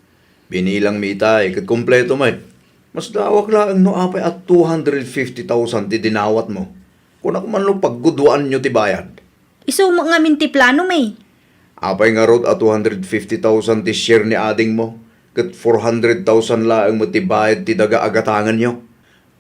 Binilang mitay, kat kompleto may. Mas dawak lang no apay at 250,000 ti dinawat mo. Kung ako man lo pagguduan nyo ti bayad. Iso mo nga min ti plano may. Apay nga rod at 250,000 ti share ni ading mo. Kat 400,000 laang mo ti bayad ti daga agatangan nyo.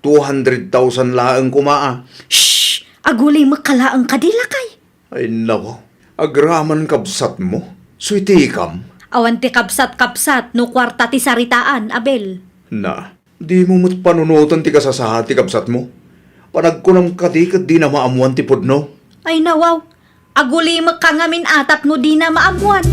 200,000 laang kumaa. Shhh! Agulay makalaang kadilakay. Ay nako, agraman kabsat mo. Suitikam. Awan ti kapsat-kapsat no kwarta ti saritaan, Abel. Na, di mo mo't panunutan ti kasasahat ti kabsat mo. Panagkunam kadikat di na maamuan ti pudno. Ay nawaw, agulay makangamin atap no di na maamuan.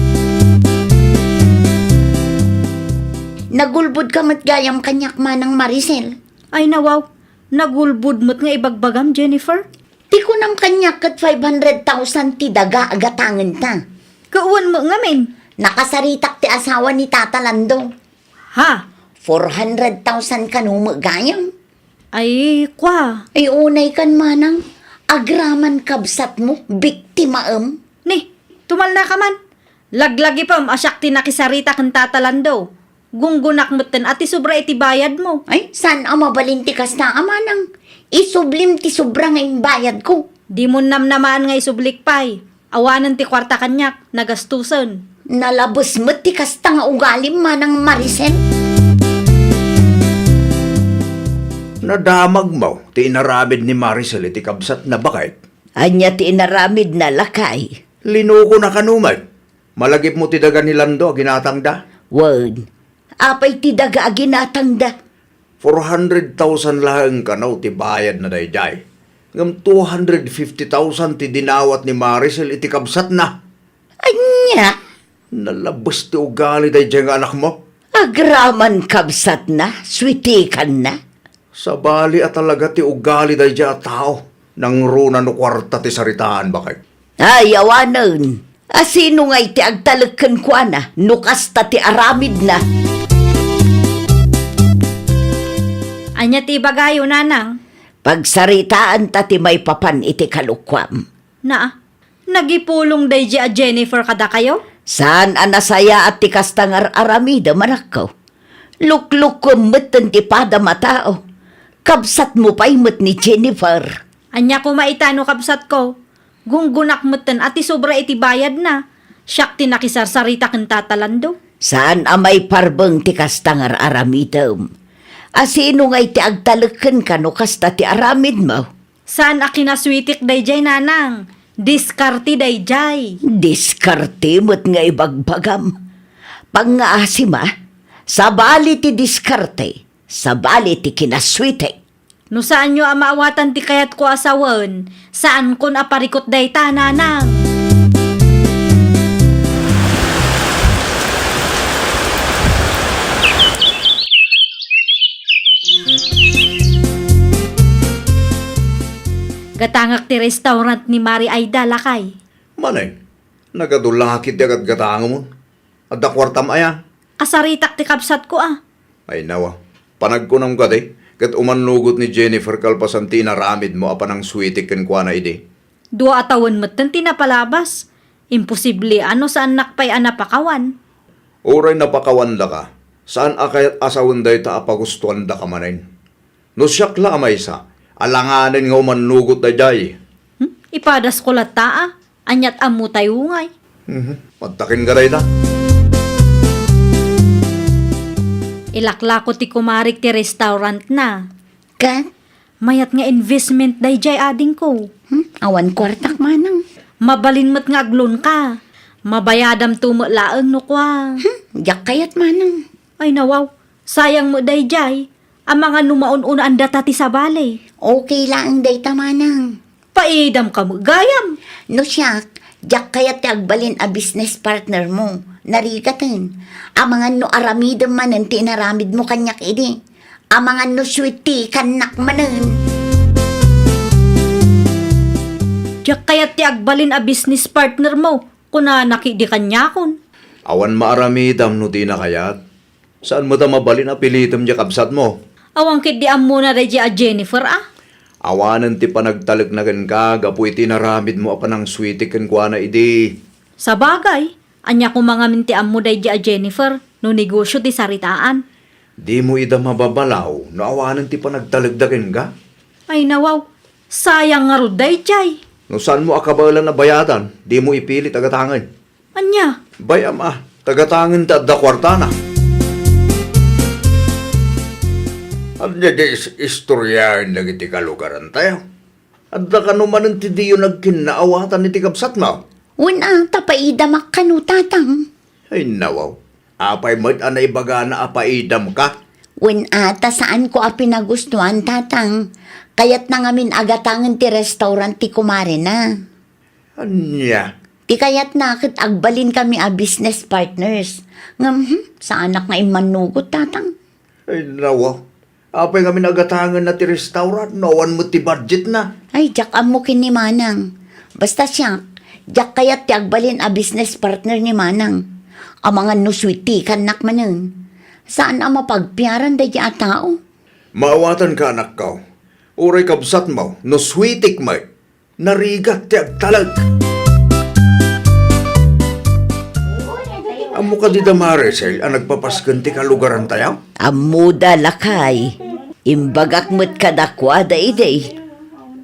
Nagulbud ka matgayam kanyak, manang Maricel. Ay nawaw, nagulbud mo't nga ibagbagam, Jennifer. Ti ko ng kanyak kat 500,000 ti daga agatangan ta. Kauwan mo nga min. Nakasaritak ti asawa ni Tata Lando. Ha? 400,000 kanuma gayam. Ay, kwa. Ay unay kan, manang. Agraman kabsat mo, biktima Ni, tumal na ka man. Laglagi pa asyak tinakisarita kang tatalando. Gunggunak mo ten ati sobra iti bayad mo. Ay, saan ang mabalinti kas na, manang? Isublim ti sobra ngayong bayad ko. Di mo namnamaan nga isublik pay. Awanan ti kwarta kanyak, nagastusan. Nalabos mo ti kasta nga ugalim, manang Maricel. Nadamag mo, ti inaramid ni Maricel iti kabsat na bakit? Anya ti inaramid na lakay. Linuko na kanumay. Malagip mo ti daga ni Lando, ginatang da? Wag. Apay ti daga aginatang da. 400,000 lang kanaw ti bayad na dayday. Ngam 250,000 ti dinawat ni Maricel iti kabsat na. Anya, Nalabas ti ugali dayday nga anak mo. agraman kabsat na, switikan na. Sa bali at talaga ti ugali dayday at tao. Nang runa no kwarta ti saritaan ba kay? Ay, awanan. Asino nga iti agtalagkan ko na, nukas ta ti aramid na. Anya ti bagayo, nanang. Pagsaritaan ta ti may papan iti kalukwam. Na, nagipulong day a Jennifer kada kayo? Saan anasaya at ti kastangar aramida manakaw? Lukluk ko matan ti pada matao. Kabsat mo pa'y mat ni Jennifer. Anya ko maitano kabsat ko. Gunggunak mutan ati sobra iti bayad na. Siyak ti nakisarsarita kang tatalando. Saan amay parbeng ti kastangar aramidam? Asino nga iti agtalagkan ka no kasta ti aramid mo? Saan akinaswitik day jay, nanang? Diskarti day jay. Diskarte mo't nga ibagbagam. Pangaasima, sabali ti diskarte, sabali ti kinaswitik. No saan nyo amaawatan ti kayat ko asawan? Saan kon aparikot day ta, nanang? Gatangak ti restaurant ni Mari Aida lakay. Manay, nagadulakit di agad gatanga mo. At da kwartam aya. Asaritak ti kapsat ko ah. Ay nawa, panagkunam ka di. Kat umanlugot ni Jennifer kalpasan ti naramid mo apa ng sweetik ken kwa na idi. Dua atawan matan tinapalabas. Imposible ano saan nakpay anapakawan. Uray napakawan da ka. Saan akayat asawan day ta apagustuhan da ka manayin? No siyak la amay sa. Alanganin nga umanlugot da jay. Ipadas ko lata ah. Anyat amu tayo ngay. Pagtakin ka day ta. Ilaklako ti kumarik ti restaurant na. Kat, Mayat nga investment day jay ading ko. awan kwartak manang. Mabalin mat nga aglon ka. Mabayadam tumulaang no kwa. Jak kayat manang. Ay nawaw, sayang mo day jay. Ang mga numaon-una ang data ti sabali. Okay lang data manang. Paidam ka mo, gayam. No siyak, jak kayat ti agbalin a business partner mo. Narigatan. Amangan no aramidam manan ti naramid mo kanyak idi. Amangan no sweetie kanak manan. Diyak kaya't ti agbalin a business partner mo. Kuna nakidi kanyakon. Awan maaramidam no di na kayat. Saan mo ta mabalin na pilitam di kabsat mo? Awang kidi muna day a Jennifer ah. Awanan ti panagtalagnagan ka, gapu iti naramid mo apa ng sweetik ken kwa na idi. Sa bagay, anya ko mga minti mo day a Jennifer. No negosyo ti saritaan. Di mo ida mababalaw, no awanan ti panagtalagdagan ka? Ay nawaw, sayang nga ro day jay. No saan mo akabalan na bayadan, di mo ipili tagatangan. Anya, Bayam tagatangan ta da kwarta na. At di istoryahin lagi ti kalugaran tayo. At da kanuman ti di yun nagkinaawatan ni ti kabsat mo. Una, tapaidamak ka no tatang. Ay nawaw, apay mo't anay baga na apaidam ka. Wen ata saan ko a pinagustuhan tatang. Kayat na ngamin agatangan ti restaurant ti kumare na. Anya, Ti kayat na kat agbalin kami a business partners. Sa anak nga imanugot tatang. ay nawaw. Apay kami nagatangan na ti restaurant, nawan mo ti budget na. Ay, jak mo kin ni Manang. Basta siya, jak kayat ti agbalin a business partner ni Manang. Ang mga no sweetie kanak manan. Saan ang mapagpiaran da a tao? Maawatan ka anak ka. Uray kabsat mo, no sweetik mo. Narigat ti agtalag. Amo ka di da Maricel, ang nagpapaskan ti kalugaran tayo? Amuda lakay. Imbagak mo't kadakwa da iday.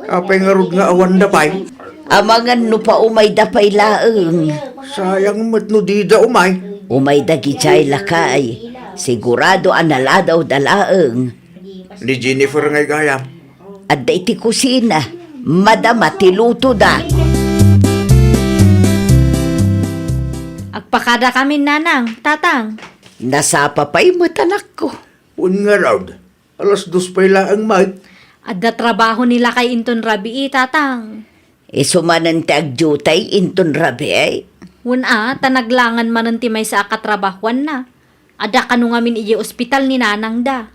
Apay nga rod nga awan da pay. Amangan no pa umay da pay laeng. Sayang mo't no di da umay. Umay da gichay lakay. Sigurado analadaw da laeng. Ni Jennifer ngay gayam. At da iti kusina. Madama tiluto da. agpakada kami nanang, tatang. Nasapa pa'y matanak ko. Un nga raw. Alas 2 pa ang mag. Adda trabaho nila kay Inton Rabi tatang. Isumanan ti agjutay inton rabi ay. Wuna, tanaglangan manan ti may sa akatrabahuan na. Ada kanu ngamin iya ospital ni nanang da.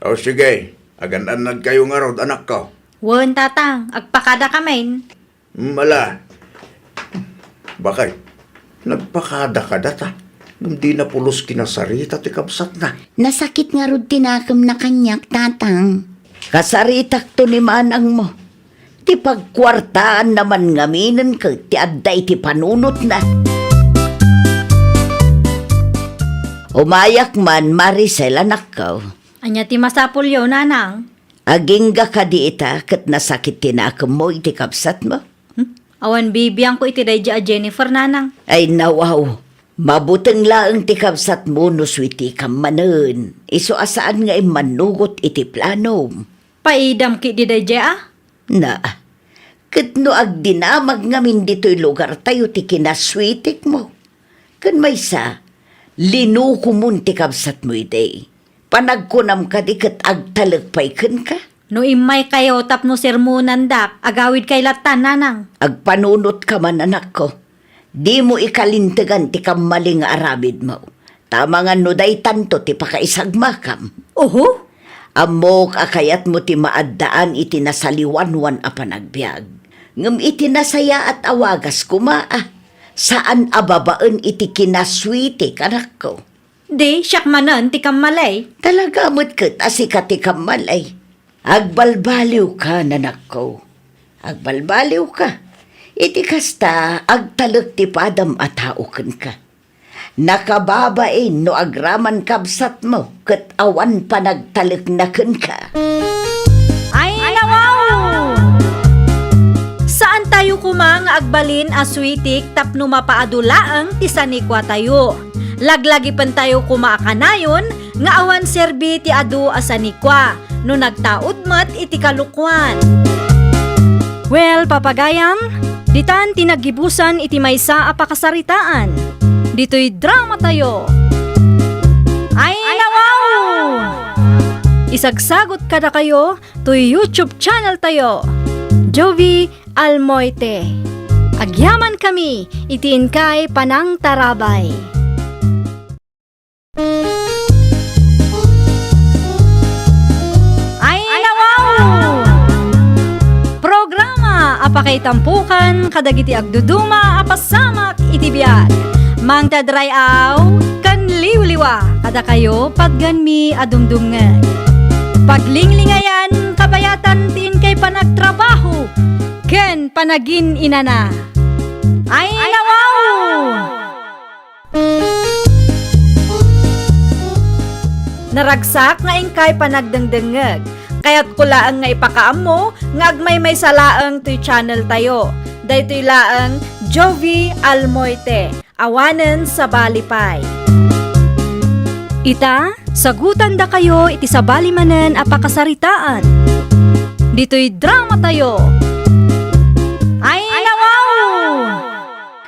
O sige, agan-anad kayo nga raw anak ko. Wen tatang, agpakada kamen. Mala. Bakay, nagpakada ka data. Hindi na pulos kinasarita ti kabsat na. Nasakit nga rod tinakam na kanyak, tatang. Kasaritak to ni manang mo. Ti pagkwartaan naman ngaminan ka, ti adday ti panunot na. Umayak man, Maricel, anak ko. Anya ti masapul yo, nanang. Aging ka di ita, kat nasakit tinakam mo, iti kapsat mo. Awan bibiyang ko iti dayja a Jennifer, nanang. Ay nawaw, mabuteng laang ti kapsat mo no switi kam manen. Iso asaan nga manugot iti plano. Paidam ki di dayja ah. Na, kat no ag dinamag ngamin dito'y lugar tayo ti kinaswitik mo. Kan may sa, linuko mun ti kapsat mo iti. Panagkunam ka di kat agtalagpay kan ka. No imay kayo tapno sermonan dak, agawid kay latan, nanang. Agpanunot ka man anak ko. Di mo ikalintagan ti kamaling aramid mo. Tama nga no day tanto ti pakaisagmakam. Oho? Amok akayat mo ti maaddaan iti nasaliwanwan a panagbiag. Ngam iti nasaya at awagas kumaa. Saan ababaan iti kinaswiti anak ko. Di, siyak manan ti kamalay. Talaga mo't kat asika ti kamalay. Agbalbaliw ka nanak ko. Agbalbaliw ka. Iti kasta agtalek ti padam at hauken ka. Nakababain no agraman kabsat mo kat awan pa nagtalek na ken ka. Ay, nawaw! Saan tayo kumang agbalin aswitik tapno mapaadulaang ti sanikwa tayo? Laglagi pan tayo kumaakanayon nga awan serbi ti adu asanikwa no nagtaod mat iti kalukwan. Well, papagayam, ditan tinagibusan iti maysa a pakasaritaan. Dito'y drama tayo. Ay, nawaw! Isagsagot kada kayo to YouTube channel tayo. Jovi Almoite. Agyaman kami, itiin kay Panang Tarabay. Ay, nawaw! Programa apakay tampukan kadagiti agduduma apasamak itibiyag. Mang tadray aw kan liwliwa kada kayo pagganmi adumdumngan. Paglinglingayan kabayatan tin kay panagtrabaho ken panagin inana. Ay, nawaw! Naragsak nga ingkay panagdengdengeg. Kaya't kulaang nga ipakaam mo, nga agmay may salaang to'y channel tayo. Daytoy laang Jovi Almoite, awanen sa Balipay. Ita, sagutan da kayo iti sabali manen a pakasaritaan. Dito'y drama tayo. Ay, nawaw!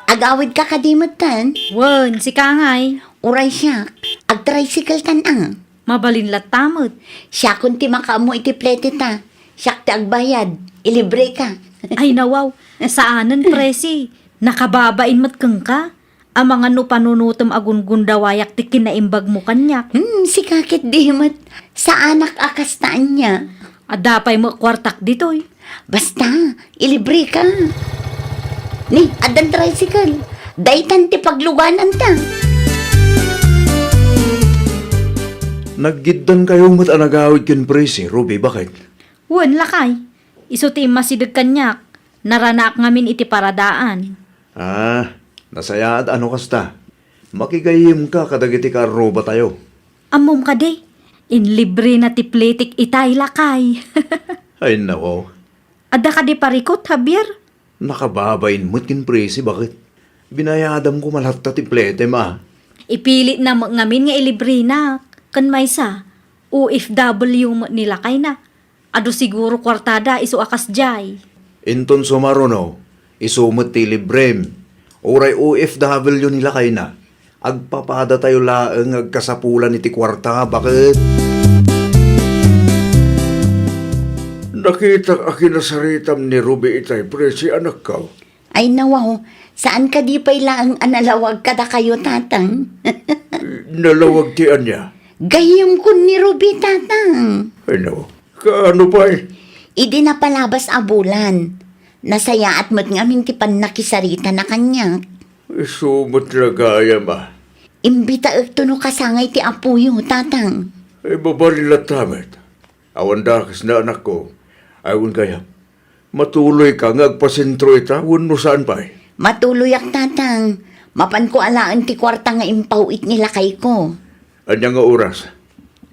Agawid ka kadimutan. Wen, si Kangay, Uray siya, ag-tricycle tan ang. mabalin latamot. Siya kung ti makaamo iti plete ta. Siya ti agbayad, ilibre ka. Ay, nawaw, saanan presi? Nakababain mat kang ka? Ang mga no panunutom agun dawayak ti kinaimbag mo kanyak. Si kakit di mat. Sa anak akastaan niya. Adapay mo kwartak ditoy. Basta, ilibre ka. Ni, adan tricycle. Daytan ti pagluganan ta. Naggiddan kayo mat anagawid ken presi, Ruby, bakit? Wen, lakay. Iso ti masidag kanyak. Naranak ngamin iti paradaan. Nasayaad ano kasta? Makigayim ka kadagiti karo ba tayo? Amom ka de. In libre na ti pletik itay lakay. Ay nawaw, Ada ka di parikot, Javier? nakababain mo't kin presi, bakit? Binayadam ko malata ti plete, ma. Ipilit na mo ngamin nga ilibre na. Kan may sa, OFW mo nila kay na. Ado siguro kwartada iso akas jay. Inton sumaruno, isumot ti librem. Uray OFW nila kay na. Agpapada tayo laeng agkasapulan iti kwarta, bakit? Nakita akinasaritam ni Ruby itay, presi anak ka. Ay nawaw, saan ka di pa'y laang analawag kada kayo tatang? Nalawag ti anya. Gayam ko ni Ruby tatang. Ay no, kaano pa eh? Idi na palabas abulan. Nasaya at mat ngamin ti nakisarita na kanya. Sumot lagayam ah. Imbita ekto no kasangay ti apuyo, tatang. Ay babarila tamet. Awan dakas na anak ko. Awan kaya. Matuloy ka ngagpasentro ita, no saan pa eh. Matuloy ak tatang. Mapan ko alaan ti kwarta nga impawit nila kay ko. Anya nga oras.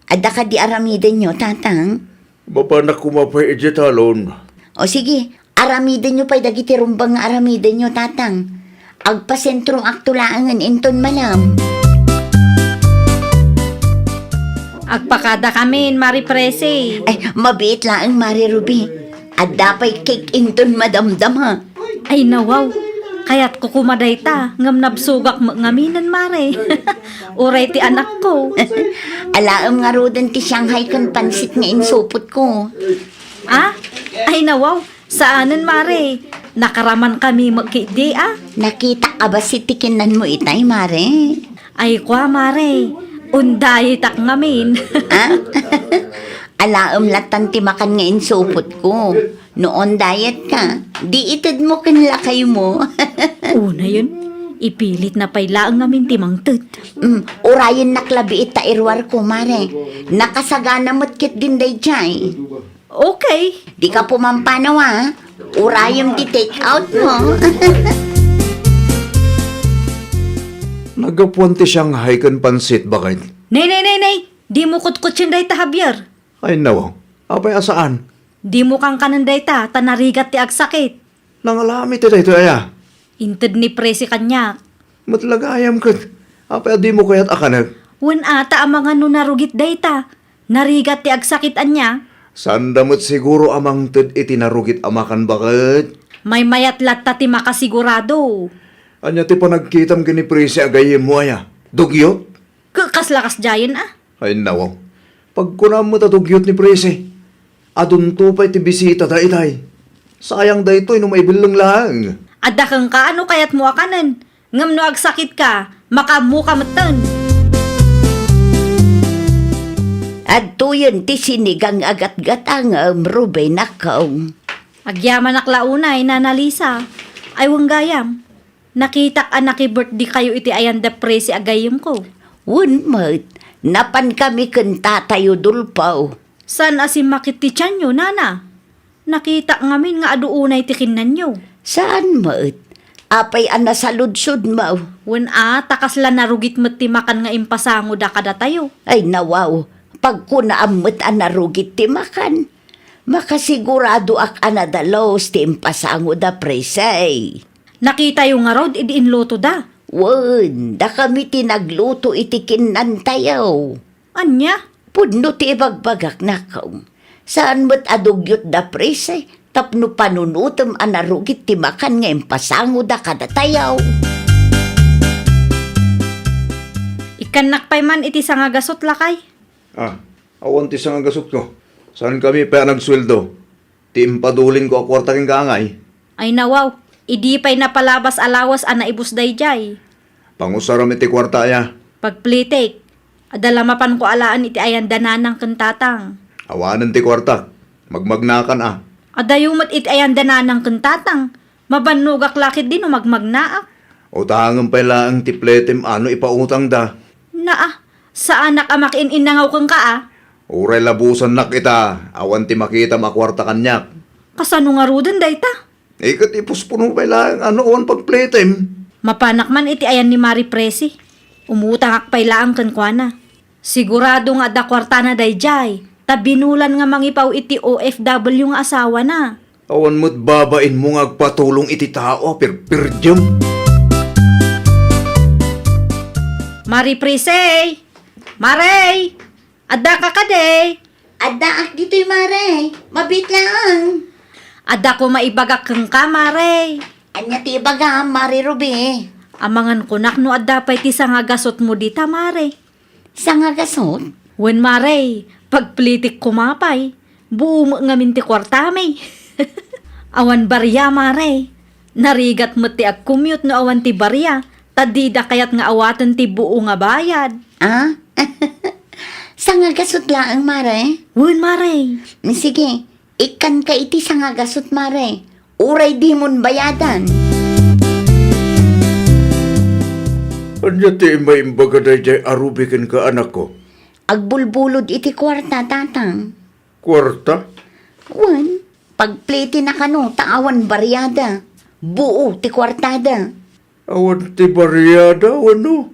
Ada ka di aramiden nyo, tatang. Mapanak kumapay ejetalon. O sige, aramiden nyo pa'y dagiti rumbang nga aramiden nyo, tatang. Agpasentro aktulaangan inton malam. Agpakada kami, Mari Presi. Ay, mabiit lang, Mari Ruby. At dapay cake inton madamdam ha. Ay nawaw, kaya't kukumaday ta, ngam nabsugak ngaminan, Mare. Uray ti anak ko. Alaam nga rodan ti Shanghai kan pansit nga insupot ko. Ah? Ay nawaw, saanan, Mare? Nakaraman kami magkidi, ah? Nakita ka ba si tikinan mo itay, Mare? Ay kwa, Mare. Unday tak ngamin. Ha? Alaam latan ti makan nga insupot ko. Noon diet ka, di itad mo kanlakay mo. Una yun, ipilit na pailaang ngamin timang tud. Urayan naklabi ita irwar ko, Mare. Nakasagana mo't kit din day jay. Okay. Di ka pumampanaw, ha? Urayam di take out mo. Nagapuan ti Shanghai kan pansit bakit? Nay. Di mo kutkutsin day ta, Javier. Ay nawaw. Apay asaan? Di mo kang kananday ta, tanarigat ti agsakit. Nangalami ti dayto aya. Inted ni Presi kanya. Matlagayam kat. Apay di mo kaya't akanag. Wen ata ang mga nunarugit day ta. Narigat ti agsakit anya. Sandamot siguro amang tud itinarugit amakan bakit? May mayat latta ti makasigurado. Anya ti panagkitam gini presi agayim mo aya. Dugyot? Kaslakas jayan ah. Ay nawaw. Pag kunam mo tatugyot ni presi. Adun to pa'y ti bisita day. Sayang daytoy no maibilang lang. Adda kang kaano kayat mo akanan. Ngam no agsakit ka, makamuka matan. At tuyon ti sinigang agat-gatang Rubay nakaw. Agyaman aklaunay, nanalisa. Ay wanggayam. Nakitak anaki birthday kayo iti ayanda Presi agayam ko. Wunmat, napan kami kanta tayo dulpaw. San asim makiti nyo, nana? Nakita ngamin nga aduunay tikinan nyo. Saan mat? Apay ana sa ludsod mo. Wen takas la narugit met ti makan nga impasango da kada tayo. Ay nawaw, pag kunaamot anarugit ti makan. Makasigurado ak anadalos ti impasango da presay. Nakita yung nga rod, idiinloto da. Wen, da kami tinagluto itikinan tayo. Anya? Pudno ti ibagbagak nakaw. Saan mo't adugyot da presay? Tapno panunutom anarugit ti makan nga impasango da kada tayaw. Ikanak pa'y man iti sangagasot lakay. Awan ti nga gasot ko. Saan kami pa nagsweldo? Ti impadulin ko akwarta king kaangay. Ay nawaw, idi pa'y napalabas alawas ana ibus dayjay. Pangusaram iti kwarta ya. Pagplitik, adalamapan ko alaan iti ayan dananang kentatang. Awanan ti kwarta. Magmagnakan Adayumat iti ayan dananang kentatang. Mabanugak lakit din o magmagnaak. O tangang pala ang tipletem ano ipautang da. Sa anak amak inangaw kang ka Uray labusan na kita. Awan ti makita makwarta kanyak. Kasano nga rudan dayta? Ikat ipuspuno pala ano awan pagpletem. Mapanak man iti ayan ni Mari Presi. Umutang akpay laang kankwana. Sigurado nga da kwarta na dayjay. Tabinulan nga mangipaw iti OFW nga asawa na. Awan mo't babain mo nga agpatulong iti tao. Pirjam. Mari Presi! Maray! Adda ka kade! Adda ak dito'y, Mare. Mabit lang. Adda ko maibagak kang ka, Maray! Anya ti ibaga, Mare Ruby. Amangan ko no adda pa'y ti sangagasot mo dita, Maray. Sa nga gasot? Wen Maray, pagplitik kumapay, buo mo nga minti kwartamay. Awan barya, Maray. Narigat mo ti ag-commute no awan ti barya, tadida kayat nga awatan ti buo nga bayad. Sa nga gasot lang, Mare. Wen Maray, Sige, Ikan ka iti sa nga gasot, mare. Uray di mon bayadan. Anya ti may imbaga dayjay arubikin ka anak ko. Agbulbulod iti kwarta, tatang. Kwarta? Wan, pagpliti na kano, taawan baryada. Buo ti kwartada. Awan ti bariyada, ano?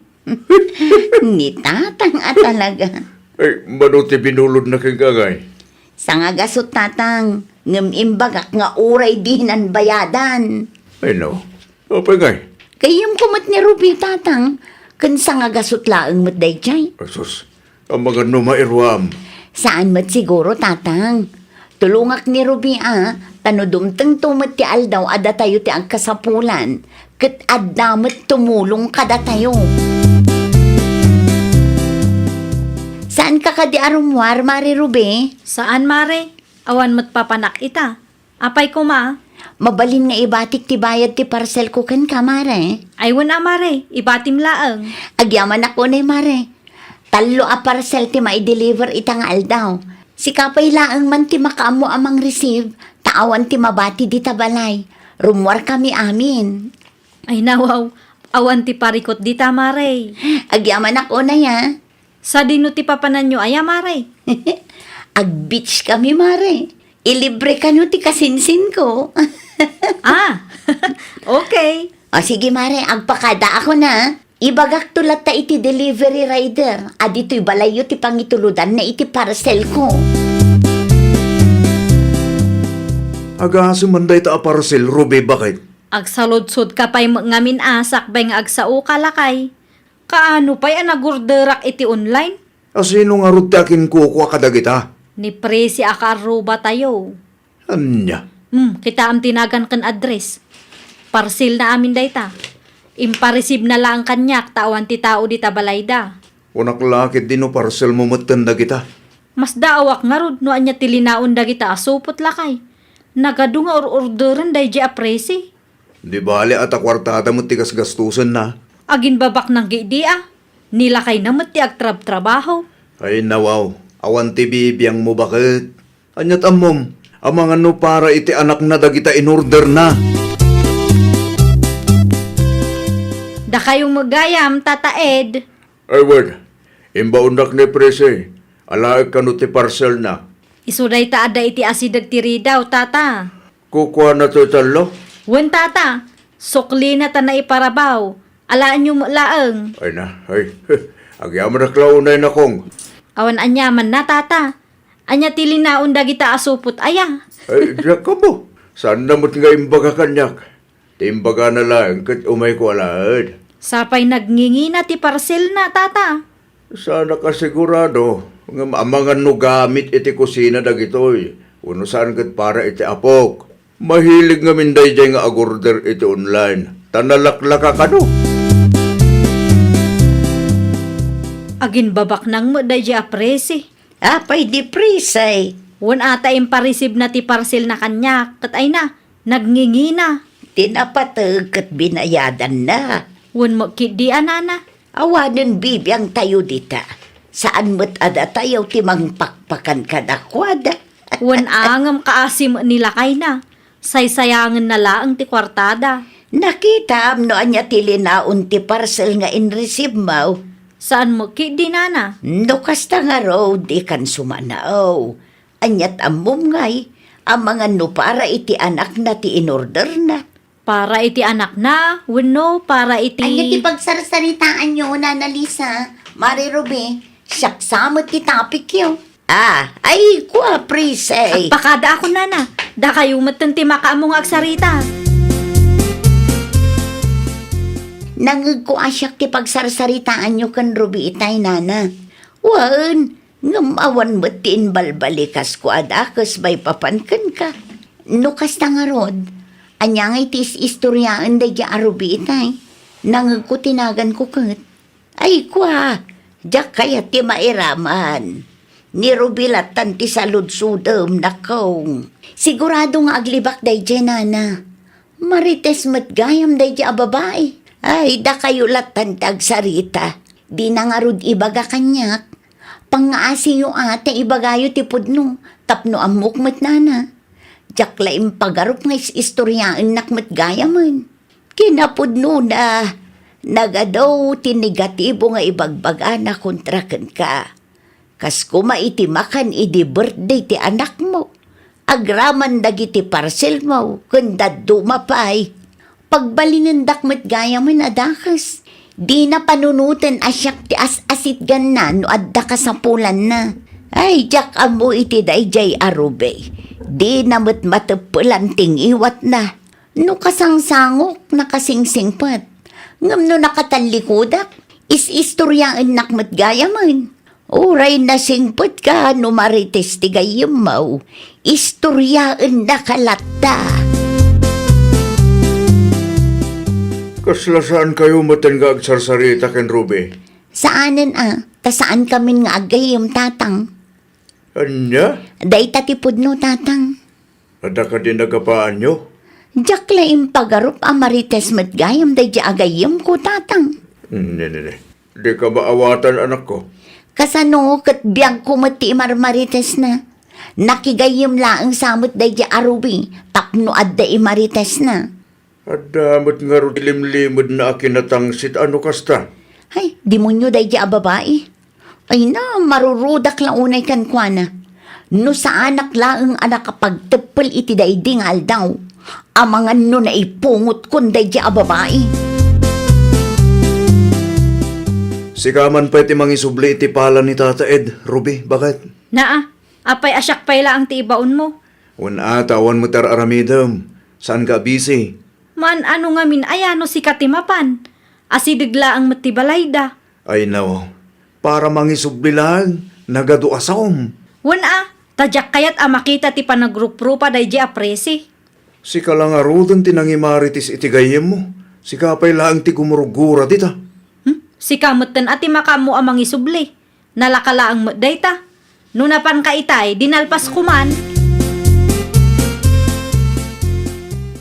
Ni tatang at talaga. Ay, mano ti binulod na kagagay. Sa nga gasot, tatang, ngem imbagak nga uray di nan bayadan. Ay, no. Apay ngay. Kayong kumat ni Ruby, tatang, kan sa nga gasot laang mat dayjay. Asus, ang mga numairwam. Saan mat siguro, tatang? Tulungak ni Ruby, tanudumtang tumat ti aldaw ada tayo ti agkasapulan. Kat addamat tumulong kada tayo. Saan ka kadi arumwar, Mari Ruby? Saan, mare? Awan mo't papanak ita. Apay ko ma? Mabalin nga ibatik ti bayad ti parcel ko kan ka, Mare. Ay wala mare, ibatim laang. Agyaman ako na, Mare. Talo a parcel ti mai-deliver itang aldaw. Si kapay laang man ti makaamo amang receive, taawan ti mabati di tabalay. Rumwar kami amin. Ay nawaw, awan ti parikot di ta mare. Agyaman ako na ya. Sa dino ti papanan nyo aya mare. Ag-beach kami, Mare. Ilibre ka no ti kasinsin ko. Okay. O sige, Mare, agpakada ako na. Ibagak tulat ta iti delivery rider. Adito'y balayo ti pangituludan na iti parcel ko. Aga sumanday ta a parcel, Ruby, bakit? Agsaludsod ka pa'y ngamin asak ba'y nga agsao kalakay. Kaano pa'y anagurderak iti online? Asino nga rod ti akin kukuha kadagita? Ni presi akaruba tayo. Anya? Kita am tinagan kan address. Parcel na amin dayta. Impareceive na lang kanyak tawan ti tao di tabalayda. Unak lakit din no parcel mo matanda kita. Mas daawak nga rod no anya tilinaon da kita asupot lakay. Nagadu nga orderan day di apresi. Di bali at a kwartada mo tigas gastusan na. Agin babak ng gidi Nilakay na mati agtrab-trabaho. Ay nawaw, awan ti bibiyang mo bakit? Anyat amom, amang ano para iti anak na dagita in order na. Da kayong magayam, Tata Ed. Ay word, imbaundak ni prese, alaag ka no ti parcel na. Isuday ta ada iti asidag tiri daw, Tata. Kukuha na to talo? Wen, Tata. Sukli na ta na iparabaw. Alaan nyo laang. Ay na, ay, agyaman na klaunay na kong. Awan anyaman na, Tata. Anya tilinaon da kita asupot aya. Ay, diyak ka mo. Saan namot nga imbaga kanyak? Timbaga na lang, kat umay ko alaad. Sapay nagngingi na ti parcel na, Tata. Sana ka sigurado, nga amangan no gamit iti kusina dagitoy. Uno saan kat para iti apok. Mahilig nga minday jay nga agorder iti online. Tanalaklaka ka no. Agin babak nang mo da di apresi. Apay di presay. Wan ata impareceive na ti parcel na kanyak. Kat ay na, nagngingi na. Tinapatag kat binayadan na. Wan mo kidi anana. Awanan bibiyang tayo dita. Saan mo't ada tayo timang pakpakan ka dakwada. Wan angam kaasim nila kay na. Saysayangan na laang ti kwartada. Nakita am no anya tilinaon ti parcel nga in-receive mo. Saan mo kidi nana? No kasta nga raw di kan sumanao. Anyat amom ngay, ang mga no para iti anak na ti in-order na. Para iti anak na, wano, para iti... Anya ti pagsarsaritaan nyo, Nana Lisa. Mari Ruby, saksamot ti topic yun. Ay kwa presay. Pakada ako nana, da kayo matanti makaamong agsarita. Nangag ko asyak ti pagsarsaritaan nyo kan Ruby itay, Nana. Wan, ngamawan mo tin balbalikas ko adakas bay papankan ka. No kasta nga rod, anya nga itis istoryaan da ya Ruby itay. Nangag ko tinagan ko kat. Ay kwa, jak kaya ti mairaman. Ni Rubilatan ti saludsudam na kong. Sigurado nga aglibak day dya, Nana. Marites mat gayam day dya babae. Ay, da kayo latan tagsarita. Di na nga rod ibaga kanyak. Pangaasi yung ate ibagayo ti pudno. Tapno amok mat, Nana. Jak laing pagarup nga istoryaan nakmat gaya man. Kinapudno na nagadaw tinegatibo nga ibagbaga na kontrakan ka. Kas kumaitimakan idi birthday ti anak mo. Agraman dagiti parcel mo kundad dumapay. Pagbalinandak met gaya man adakas. Di na panunutan asyak ti asit ganan no adda kasapulan na. Ay, jak amo iti dayjay arube. Di na met matepulan ting iwat na. No kasangsangok nakasingsingpat. Ngam no nakatalikodak, is-istoryaan nakmat gaya man. Uray na singput ka no marites ti gayam mo. Istoryaan na kalata. Kaslasaan kayo matangga agsarsarita ken Ruby? Saanan ta saan kami nga agayam tatang? Anya? Day tatipod no tatang. Ada ka din nagapaan nyo? Jak laing pagarup amarites met gayam day di agayam ko tatang. Ne. Di ka maawatan anak ko. Kasano kat biyag ko mati marmarites na. Nakigayam laang samot day di arubi. Tapno adda imarites na. Adamot nga ro limlimod na akinatangsit ano kasta? Ay, di mo nyo day di babae. Ay na, marurudak lang unay kan kwa na. No sa anak laang anak kapag tepel iti day dingal daw. Amangan no na ipungot kun day di babae. Sikaman pa iti mangisubli iti pala ni Tata Ed, Ruby, bakit? Naa, apay asyak pay lang ti ibaon mo. Tawan mo tar aramidam. Saan ka busy? Man ano nga min ayano si katimapan. Asidigla ang matibalayda. Ay no, para mangisubli lang, nagado asom. Wana, tadyak kayat makita ti panagrup-rupa day di apresi. Si kalangarudan tinangimaritis iti gayem mo. Si kapay lang ti gumurugura dita. Si kamutan ati makamu amang isubli. Nalakala ang dayta. Nunapan ka itay, dinalpas kuman.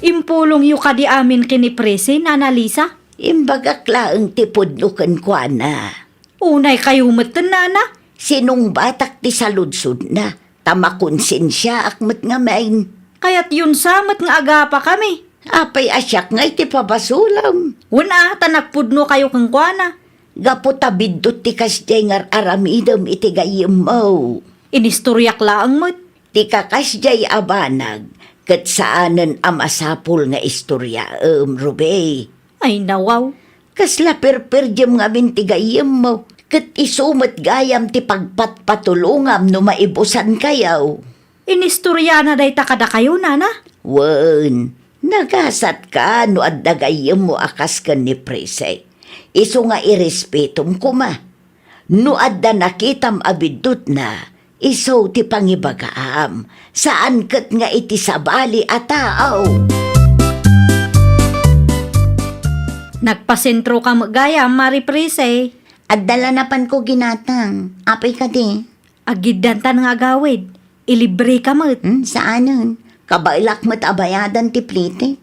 Impulong yu ka di amin kinipresi, Nana Lisa. Imbagak laang tipod no kan kwa na. Unay kayo matan, Nana. Sinong batak ti saludsud na. Tamakonsensya akmat nga main. Kaya't yun samat nga aga pa kami. Apay asyak nga iti pabasulam. Wana, tanakpudno kayo kang kuana. Gaputabidot ti kasjay ngar aramidam iti gayem mo. Inistoryak laang mo't. Ti kakasjay abanag. Kat saanan amasapul nga istorya, Ruby. Ay nawaw. Kasla perperjam nga min ti gayem mo. Kat isumat gayam ti pagpatpatulungam no maibusan kayaw. Inistorya na day takada kayo, Nana. Wen, nagasat ka no adda gayem mo akas ka ni Prese. Iso nga irespetum ko ma. No adda nakitam abidut na. Iso ti pangibagaam, saan kat nga iti sabali a tao. Nagpasentro ka magaya, Mari Prese. At dalanapan ko ginatang, apay ka di. Agidantan nga gawid. Ilibre ka mo't. Saanan? Kabailak mo't abayadan ti plite.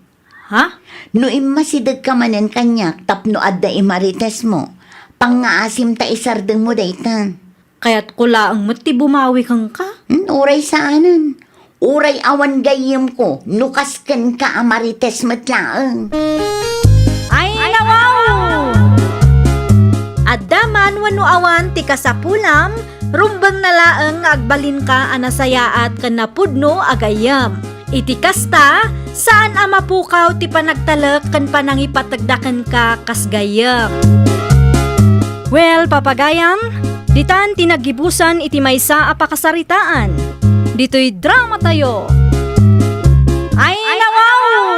Ha? No imasidag ka manen kanyak, tapno adda imarites mo. Pangaasim ta isardeng mo daytan. Kaya't kula ang mati bumawi kang ka. Uray saanan? Uray awan gayem ko, nukasken ka amarites matlaang. Ay nawaw! Adaman wano awan ti kasapulam, rumbang nalaang nga agbalin ka anasayaat kan napudno agayam. Iti kasta, saan amapukaw ti panagtalek kan panangipatagdakan ka kasgayam. Well, papagayam, ditan tinagibusan iti maysa apakasaritaan. Dito'y drama tayo. Ay nawaw!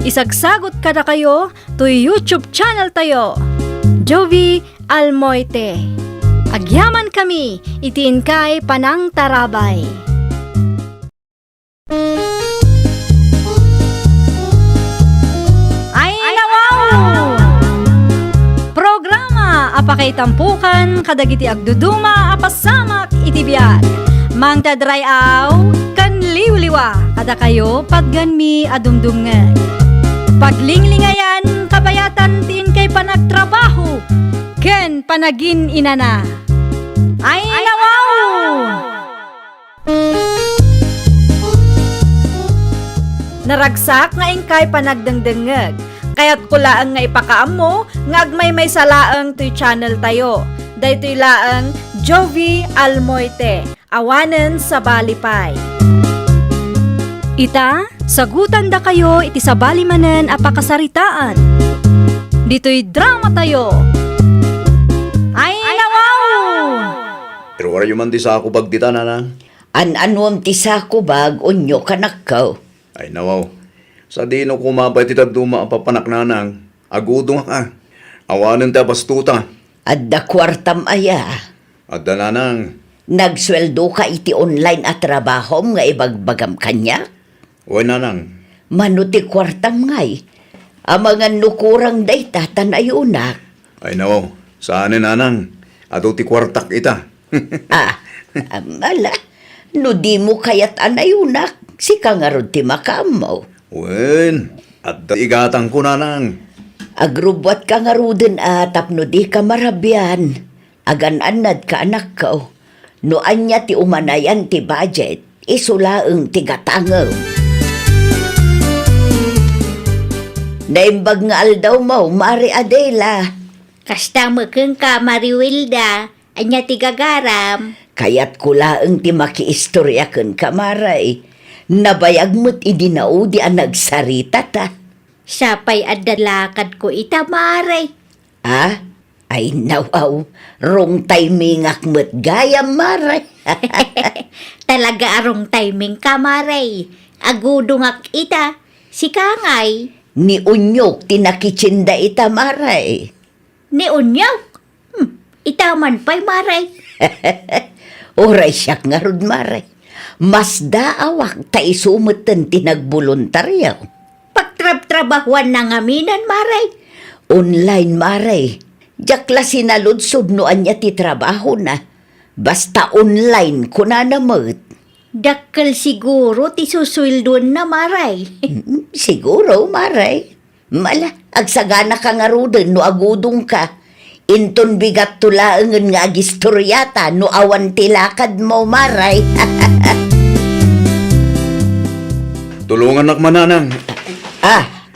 Isagsagot kada kayo to YouTube channel tayo. Jovi Almoite. Agyaman kami, itiin kay Panang Tarabay. Ay nawaw! Programa apakay tampukan kadagiti agduduma apasamak itibiyag. Mang tadrayaw kan liwliwa kada kayo pagganmi adumdumngan. Paglinglingayan kabayatan tin kay panagtrabaho ken panagin inana. Ay nawaw! Naragsak nga ingkay panagdengdengeg. Kaya't kulaang nga ipakaamo nga agmay may salaang to'y channel tayo. Daytoy laang Jovi Almoite, awanen sa Balipay. Ita, sagutan da kayo iti sabali manen a pakasaritaan. Dito'y drama tayo. Ay, nawaw! Pero wala yung man di sa ako bagdita, nanang. An-anuam ti sa ko bag, unyo kanakaw. Ay, nawaw. Sa di no kumapay ti tagduma ang papanak nanang. Agudong ka. Awanan ta bastuta. Adda kwartam aya. At da nanang. Nagsweldo ka iti online at trabahom nga ibagbagam kanya? Uy, nanang. Manuti kwartam ngay. Amangan nukurang dayta tanayunak. Ay, nawaw. Saan nanang? Ato ti kwartak ita. Amala. No di mo kayat anayunak. Si kangarod ti makamaw. Wen. At da igatang ko, nanang. Agrubwat ka nga ruden tapno di ka marabyan. Agan-anad ka anak ko. No anya ti umanayan ti budget, isulaeng ti gatangaw. Naimbag nga aldaw mo, Mari Adela. Kasta makeng ka, Mariwilda. Anya ti gagaram. Kaya't kulaeng ti makiistoryaken ka, Maray. Nabayag mo't idinao di ang nagsarita ta. Sapay adalakad ko ita, Maray. Ay nawaw, rong timingak mo't gayam, Maray. Talaga arong timing ka, Maray. Agudungak ita. Si Kangay. Ni Unyok tinakitsinda ita, Maray. Ni Unyok. Ita man pa'y, Maray. Oray siyak nga rod, Maray. Mas daawak ta isumutan tinagboluntaryaw. Pagtrab-trabahuan na ngaminan, Maray. Online, Maray. Jakla sinaludsod no anya ti trabaho na. Basta online ko na namot. Dakkel siguro ti suswildon na, Maray. Siguro, Maray. Mala, agsagana ka nga ruden no agudong ka. Inton bigat tulaangan nga agistoryata no awan tilakad mo, Maray. Tulungan nak mananang.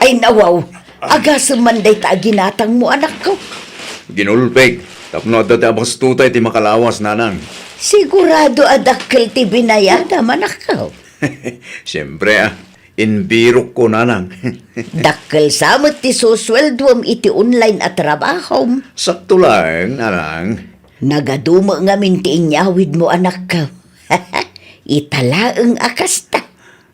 Ay nawaw. Agasam manday ta ginatang mo, anak ko. Ginulpeg. Tapno at dati abastutay ti makalawas, nanang. Sigurado adakkel ti binayada, manak ko. Siyempre, inbirok ko, nanang. Dakkel samot ti susweldoam iti online at trabaho. Sakto lang, nanang. Nagadumo nga minti inyawid mo, anak ko. Italaang akasta.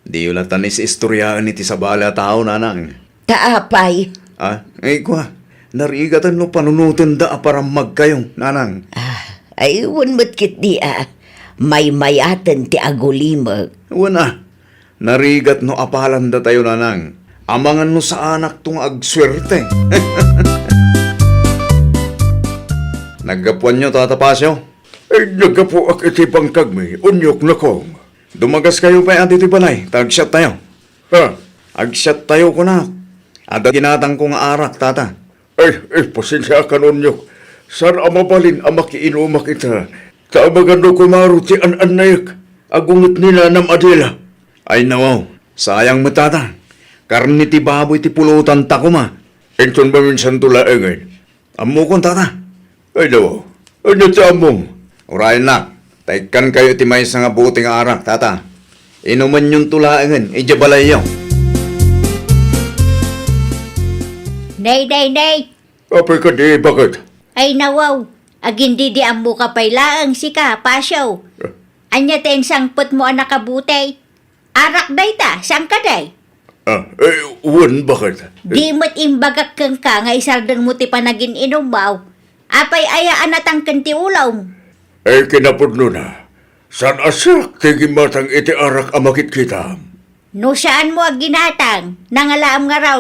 Di wala tanis istoryaan iti sa bala tao, nanang. Taapay. Ay kwa. Narigatan no panunutan da para magkayong, nanang. Ayun mo't kit di may mayaten ti agulimag. Wana. Narigat no apalan da tayo, nanang. Amangan no sa anak tong agswerte. Naggapuan nyo, Tata Pasyo? Ay, nagapo ak iti pangkagmi, unyok na kong. Dumagas kayo pa ati ti balay. Tag-shot tayo. Ha? Ag-shot tayo ko na. At ginatang kong arak, Tata. Ay, pasensya ka unyok. Saan ang mabalin ang makiinumak ita? Taabagan no kumaro ti an-anayak. Agungot nila nam Adela. Ay nawaw, sayang mo, Tata. Karni ti baboy ti pulutan ta ko, ma. Enton ba minsan tulaengan? Amo kong, Tata. Ay, nawa. Ano ti among? Urayan na. Taikan kayo ti may nga buting arak, Tata. Inuman yung tulaengan, balay yaw. Nay. Apay ka di, bakit? Ay nawaw. Agindi di ang muka pa'y laang si ka, pasyaw. Anya ten sangpot mo ang nakabutay. Arak day ta, sang ka day. Bakit? Di mo't imbagak kang ka nga isardang mo ti panagin inumaw. Apay ayaan natang kanti ulaw. Ay, kinapudno na. San asak tigi matang iti arak amakit kita? No saan mo ag ginatang, nangalaam nga raw,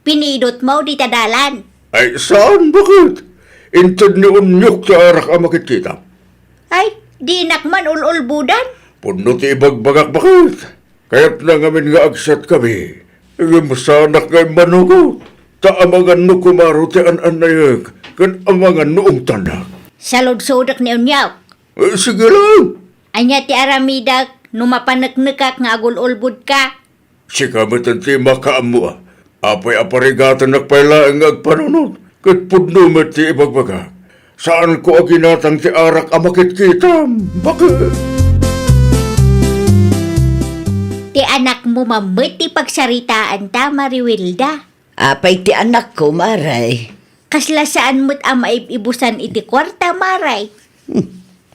pinidot mo di tadalan. Ay, saan? Bakit? Intad ni unyok sa arak amakit kita. Ay, di nakman ululbudan. Puno ti ibagbagak bakit? Kaya't na ngamin nga agsat kami. Masanak ngay manugot. Taamangan no kumaro ti an-anayag. Kan amangan noong tanak. Salod-sodak ni unyaw. Sige lang. Anya ti aramidak, numapanaknakak nga agul-ulbud ka. Si kamatan ti makaamo apay aparigatan nagpailaang agpanunod. Kat pudno met ti ibagbaga. Saan ko aginatang ti arak amakit kitam? Bakit? Ti anak mo mamit ti pagsaritaan ta, Mariwilda. Apay ti anak ko, Maray. Kasla saan mo't maibusan iti kwarta, Maray.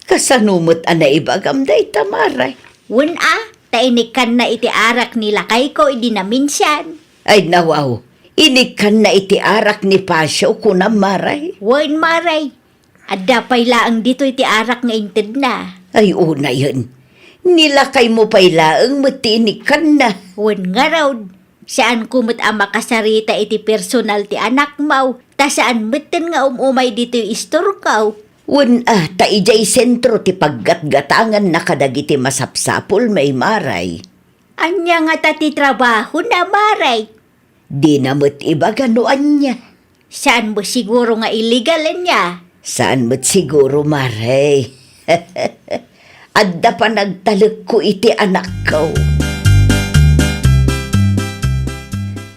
Kasanumot ana ibagam day ta, Maray. Wen tainikan na iti arak ni lakay ko idi na minsan. Ay nawaw, inikan na iti arak ni Pasyo kunam, Maray. Wen, Maray. Adda pay laang dito iti arak nga inted na. Ay una yun. Nilakay mo pa'y laang matinikan na. Wen nga raw, saan kumot ang makasarita iti personal ti anak mo, ta saan meten nga umay dito yung istorkaw. Wen ta ijay sentro ti paggatgatangan na kadagiti masapsapol may Maray. Anya nga ta ti trabaho na, Maray. Di namot iba ganuan niya. Saan mo siguro nga illegal niya? Saan mo't siguro, Maray? Adda pa nagtalek ko iti anak ko.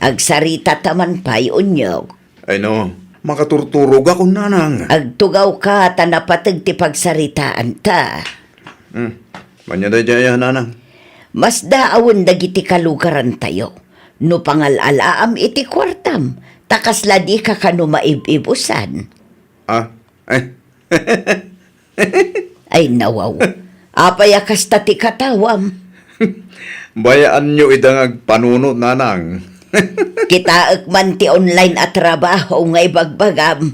Agsarita taman pa'y unyog. Ay no, makaturturog ako, nanang. Agtugaw ka tanapatag ti pagsaritaan ta. Manya day jaya, nanang. Mas daawon dagiti kalugaran tayo. No pangalalaam iti kwartam. Takasla di ka kanu maibibusan. Ay, Ay nawaw. Apay akas ti katawam. bayaan nyo idang agpanunod, nanang. Kita man ti online at trabaho nga ibagbagam.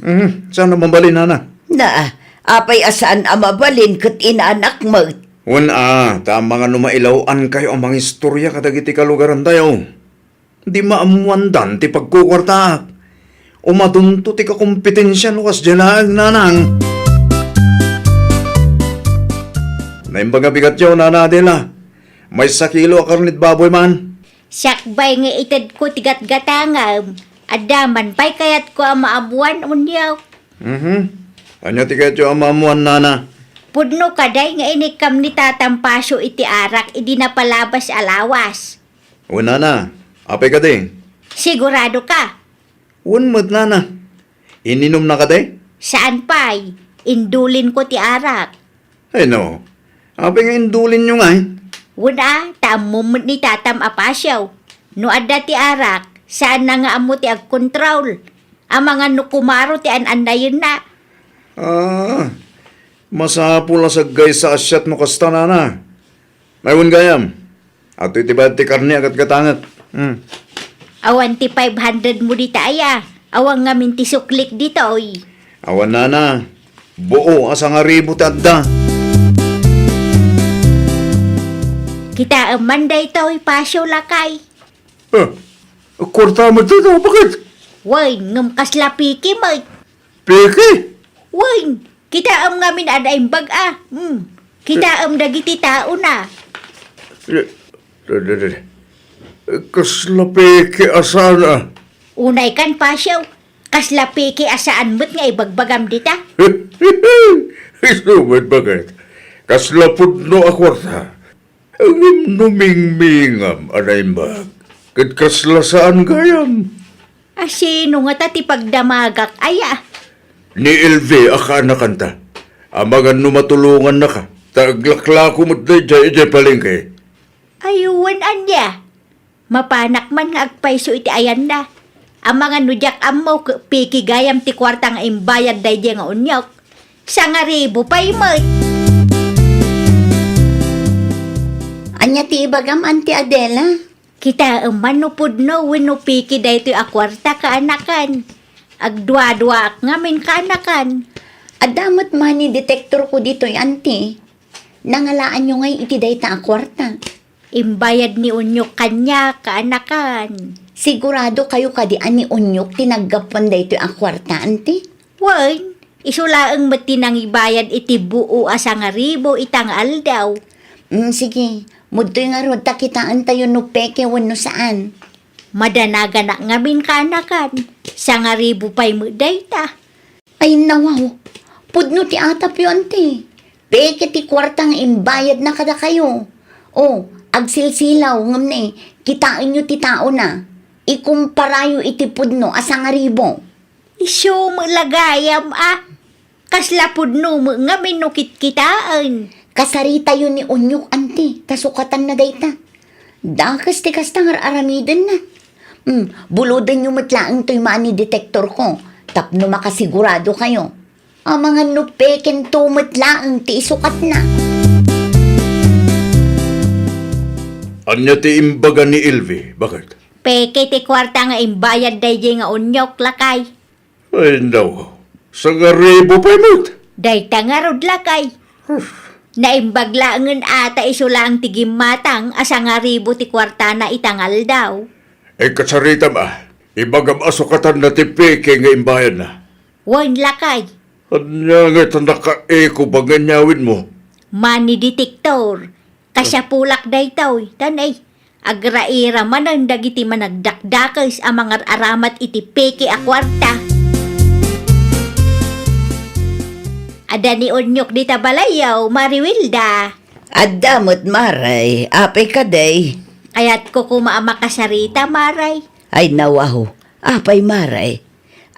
Saan naman bali, nanang? Na, apay asaan amabalin kat inaanak mo. Tama nga numailawan kayo ang mga istorya kadagiti kalugaran tayo. Di maamuandan ti pagkukwarta. Umadunto ti kakompetensya no kas dyalag, nanang. Naimbaga bigat yaw, nanadela. May sakilo a karnit baboy man. Sakbay nga ited ko tigat-gatangam. Adaman pa'y kayat ko ang maabuan unyaw. Anya ti kayo ang maamuan, nana. Pudno kaday nga inikam ni tatampasyo iti arak idi na palabas alawas. Nana, apay ka din. Sigurado ka? Mo't, nana. Ininom na ka din? Saan pa'y? Indulin ko ti arak. Ay no, apay nga indulin nyo nga. Wala, taamumot ni tatam apasyaw. No adda ti arak, saan na nga amo ti agkontrol? Ang mga nukumaro ti an-andayon na. Masapula sa guys sa asyat no kasta, nana. Mayroon gayam. At itibad ti karni agat gatangat. Awan ti 500 mo di taya. Awang nga minti suklik dito, oy. Awan, nana. Buo asang aribo ti adda. Kita amanday to, oy, pasyo lakay. Kwarta mo dito, bakit? Way, ngam kasla piki mo. Peke? Way, kita am ngamin adayang baga. Kita am dagiti tao na. Kasla peke asana. Unay kan pasyo, kasla piki asaan mo't nga ibagbagam dita. Isumad bakit? Kasla pudno a kwarta. Ang numingmingam, anay mag. Kat kasla saan gayam? Asino nga ta ti pagdamagak aya. Ni LV aka nakanta. Amagan numatulungan na ka. Taglaklako mo't na ijay palengke. Ayuwan anya. Mapanak man nga agpaiso iti ayan na. Ang mga nudyak amaw piki gayam ti kwartang imbayad day di nga unyok. Sa nga ribo pa'y mo. Anya ti ibagam, Auntie Adela? Kita manupod no wino piki day ti akwarta kaanakan. Agdwa-dwa ngamin kaanakan. Adamot money detector ko dito, Auntie. Nangalaan nyo ngay iti day ta akwarta. Imbayad ni unyok kanya kaanakan. Sigurado kayo kadi ani unyok tinaggapan day ito akwarta, Auntie? Wan, isulaang matinang ibayad iti buo asa nga ribo itang aldaw. Sige, mudtoy nga ro, takitaan tayo no peke wano saan. Madanaga na ngamin kaanakan. Sa nga ribo pa'y mo dayta. Ay nawaw, pudno ti atap yun, Auntie. Peke ti kwartang imbayad na kada kayo. Oh, agsilsilaw ngam na kitaan nyo ti tao na. Ikumparayo iti pudno asang aribo. Iso mo lagayam Kaslapod no mo nga minukit kitaan. Kasarita yun ni Unyok, anti. Tasukatan na dayta. Dakas ti kastangar aramidan na. Buludan nyo matlaang to'y money detector ko. Tapno makasigurado kayo. Ang mga nupeken to matlaang ti isukat na. Anya ti imbaga ni Elvi, bakit? Peke ti kwarta nga imbayad day nga unyok lakay. Ay, no. Sa garibo pa imot. Day tangarod lakay. Naimbaglaangan ata isulang tigimatang asa nga ribo ti kwarta na itangal daw. Kasarita ma, ibagam asukatan na ti peke nga imbayan na. Wan lakay. Anya nga naka-eko ba ganyawin mo? Money detector. Kasyapulak day taoy. Tanay. Agraira man ang dagiti managdakdakas ang mga aramat iti peke a kwarta. Ada ni Unyok di tabalayaw, Mariwilda. Adamot maray, apay ka day. Kaya't ko kumamakasarita, Maray. Ay nawaho, apay maray.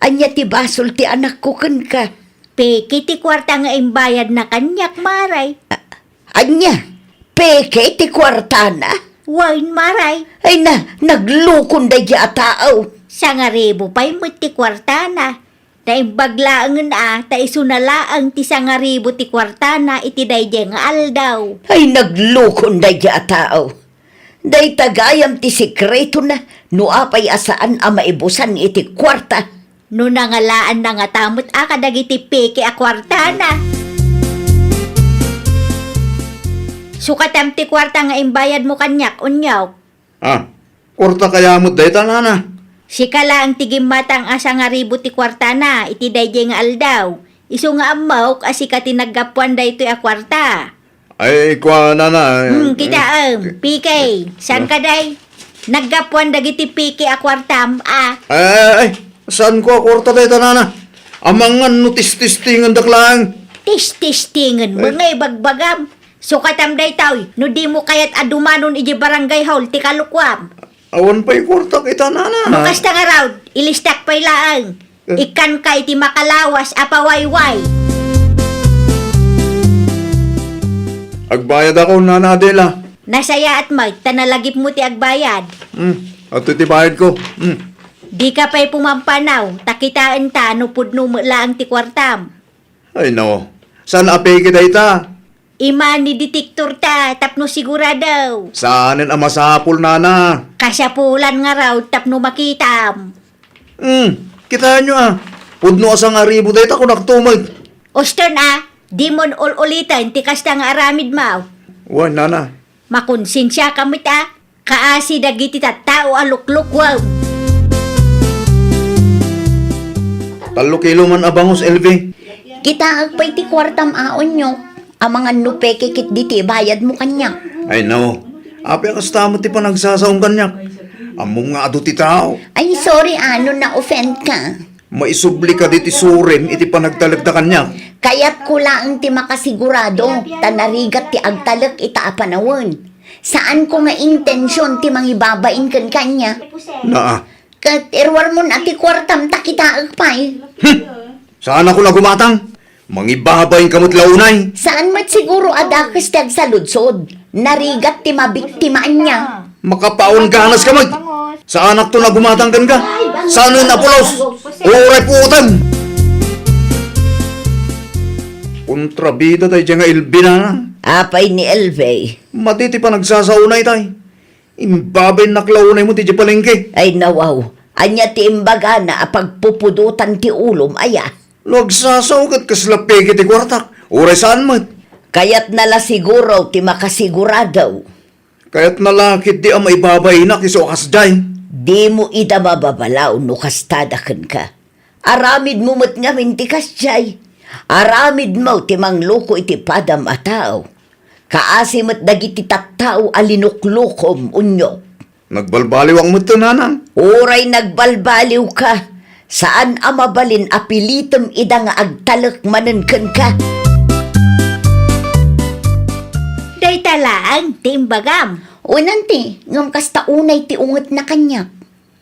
Anya ti basol ti anak ko kan ka. Peke ti kwarta nga imbayad na kanyak, Maray. Anya, peke ti kwarta na. Wain, Maray. Ay naglukon day ya tao. Sa nga ribo pa'y mo ti kwarta na. Naimbaglaangan ta isunalaang ti sa nga ribo ti kwarta na iti dayjay nga aldaw. Ay naglukon day ya tao. Day tagayam ti sikreto na, no apay asaan a maibusan iti kwarta. No nangalaan na nga tamot kadagiti peke a kwarta na. Sukatam ti kwarta nga imbayad mo kanyak, Unyaw. Kurta kaya mo day tanana. Si kala ang tigimatang asa nga ribo ti kwarta na, iti dayjay nga aldaw. Isu nga amaw, kasi ka tinaggapuan da ito a kwarta. Ay, kwa na. Kita PK, saan ka day? Naggapuan dagiti PK a kwartam, Ay, saan ko kurta day tanana? Amangan no tis-tistingan daklang. Tis-tistingan mo nga ibagbagam. Sukatam day taoy, no di mo kayat adumanon iji barangay hall, ti kalukwam. Awan pa'y kurta kita nana. Bukas ta nga raw, ilistak pa'y laang. Ikan ka iti makalawas, apawayway. Agbayad ako nana Adela. Nasaya at mag, tanalagip mo ti agbayad. At iti bayad ko. Di ka pa'y pumampanaw, takitaan ta, no pudno mo laang ti kwartam. Ay no. Saan apay kita ita? Imani detektor ta, tapno siguradaw. Saanin ang masapul nana? Kasyapulan nga raw, tapno makitam. Kitaan nyo Pudno asang aribo day ta kung nagtumag. Oston di mon ulitan, tikas ta nga aramid maw. Wan nana. Makonsensya kamit kaasi dagiti tattao alukluk wow. 3 kilo man abangos LV. Kita agpay ti kwartam aon nyo. Ang mga nupeke kit diti bayad mo kanya. Ay no. Api kasta mo ti panagsasaong kanyak. Among nga ado ti tao. Ay sorry na-offend ka. Maisubli ka diti surim iti panagtalagda kanyak. Kaya't kulaang ti makasigurado, tanarigat ti agtalak ita apanawon. Saan ko nga intensyon ti mangibabain kan kanya? Naa. Kat irwar mo na ti kwartam takita agpay. Saan ako nagumatang? Mangibabayin kamot launay. Saan mat siguro adakas tag sa ludsod? Narigat ti mabiktimaan niya. Makapaon ganas ka mag. Saan anak to nagumatang kan ka? Saan yung napulos? Uray putan! Kontrabida tayo dyan nga ilbi na. Apay ni Elve. Matiti pa nagsasaunay tayo. Imbabay naklaunay mo ti palengke. Ay nawaw. Anya ti imbaga na apagpupudutan ti ulom aya. Nagsasaugat kasla peke ti kwartak. Uray saan mat? Kaya't nala siguro ti makasiguradaw. Kaya't nalakit di ang maibabay na kisokas dyan. Di mo ida mababalaw no kastadakan ka. Aramid mo mat ngamin ti kasjay. Aramid mo ti mangloko iti padam a tao. Kaasi mat dagiti tattao alinuklukom unyo. Nagbalbaliw ang muto nanang. Uray nagbalbaliw ka. Saan amabalin apilitem ida nga agtalak manen ken ka. Day talaang timbagam. Unanti, ngam kasta unay ti unget na kanya.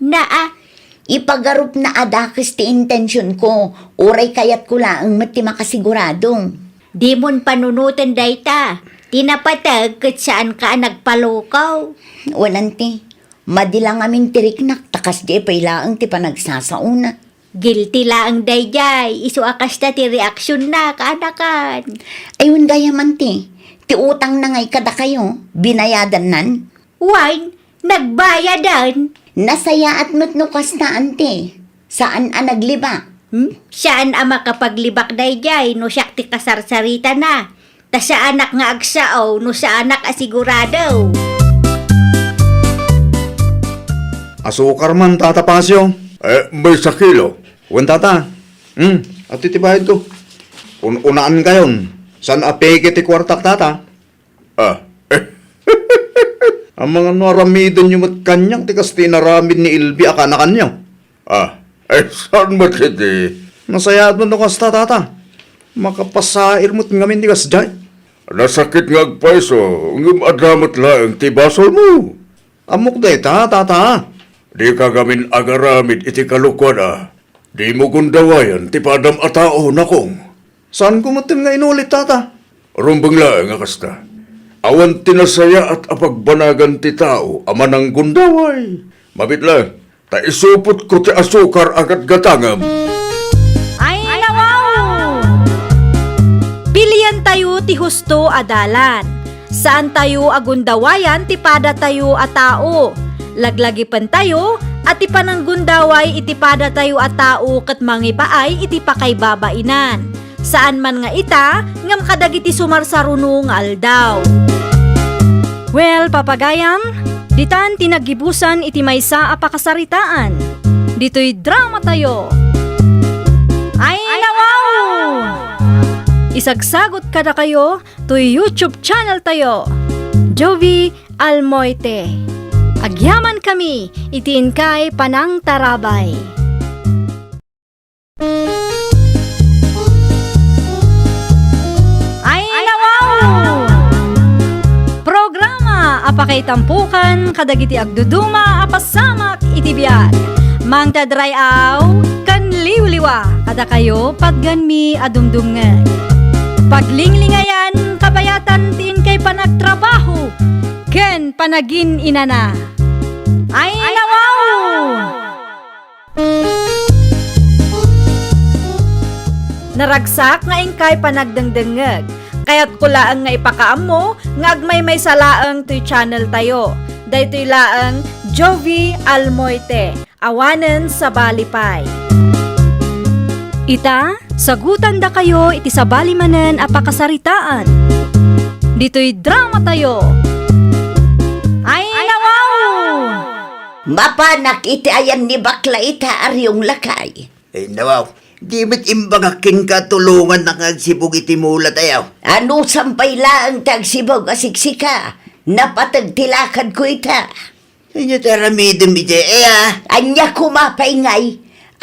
Naa, Ipagarup na adakis ti intensyon ko, uray kayat ko laang mati makasiguradong. di mon panunutan dayta. Tinapatag kat saan ka nagpalukaw. Unanti, madilang aming tiriknak, takas di pailaang ti panagsasauna. Guilty laang dayjay. Isu akas na ti reaksyon na kaanakan. Ayun gaya man ti utang na ngay kada kayo, binayadan nan. Wine, nagbayadan. Nasaya at matnukas na ante. Saan nagliba? Saan ang makapaglibak dayjay no siyak ti kasarsarita na. Ta sa anak nga agsao no sa anak asigurado. Asukar man, Tata Pasyo. May sakilo. Wen, Tata. At titibayad ko. Unaan kayon. San apeke ti kwartak, Tata? Ang mga naramidan nyo mat kanyang tikas tinaramid ni Ilbi akana kanyo. Saan mo kiti? Nasayad mo no kasta, Tata. Makapasair mo't ngamin tikas jay. Nasakit nga agpaiso, ngum adamat lang ti basol mo. Amok day ta, Tata. Di ka gamin agaramid iti kalukwan Di mo gundawayan ti padam atao na kong. Saan ko matim nga inulit, Tata? Rumbang lang nga kasta. Awan tinasaya at apagbanagan ti tao, ama ng gundaway. Mabit lang, ta isupot ko ti asukar agad gatangam. Ay nawaw! Pilian tayo ti husto adalan. Saan tayo agundawayan ti pada tayo a tao. Laglagipan tayo at ti pananggundaway iti pada tayo a tao ket mangipaay iti pakaybabainan. Saan man nga ita ngam kadagiti sumarsarunong aldaw. Well, papagayam, ditan tinagibusan iti maysa a pakasaritaan. Dito'y drama tayo. Ay nawaw! Isagsagot kada kayo to YouTube channel tayo. Jovi Almoite. Agyaman kami, itiin kay Panang Tarabay. Ay nawaw! Programa apakay tampukan kadagiti agduduma apasamak iti biag. Mang tadrayaw kan liwliwa kada kayo pagganmi adumdumngeg. Paglinglingayan kabayatan tiin kay panagtrabaho ken panagin inana. Ay nawaw! Naragsak nga ingkay panagdengdengeg. Kaya't kulaang nga ipakaam mo nga agmay may salaang to'y channel tayo. Daytoy laang Jovi Almoite. Awanen sa Balipay. Ita, sagutan da kayo iti sa balimanen a pakasaritaan. Dito'y drama tayo. Ay nawaw! Mapanak iti ayan ni bakla ita aryong lakay. Nawaw, di mit imbagakin ka tulungan na kagsibog iti mula tayo. Ano sampay laang tagsibog asiksika? Napatagtilakad ko ita. Inyo taramidin iti Anya kumapay ngay.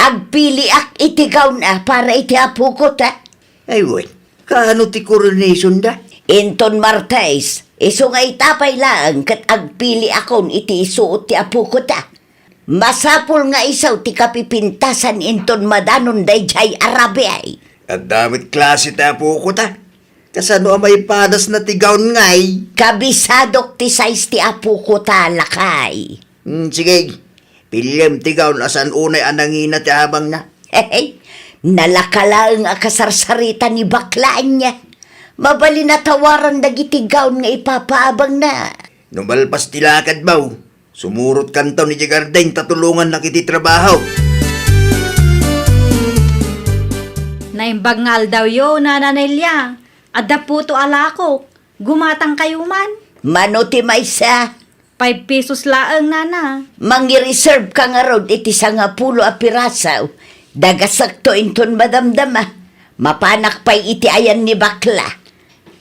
Agpiliak itigaw na para iti apukot Ay, wen, kaano ti coronation da? Inton Martes, iso nga itapay lang kat agpili akon iti isuot ti apukot Masapul nga isaw ti kapipintasan inton madanon dayjay arabi ay. At damit klase tapo ko ta. Kasano may padas na tigawn ngay? Kabisadok ti size ti apukot lakay. Sige, pilyem tigawn asan unay anangina ti habang na. Hey, nalakalaang akasarsarita ni baklaan niya. Mabali na tawaran dagiti gaon nga ipapaabang na. Numalpas tilakad baw. Sumurot kantaw ni Jagardeng tatulungan na kiti trabaho. Naimbag nga aldaw yo, nananilya. Adda puto alako. Gumatang kayo man. Mano ti maysa, 5 pesos laang nana. mangi-reserve ka nga rod iti sangapulo a pirasaw. Dagasakto inton madamdama. Mapanak pa'y iti ayan ni bakla.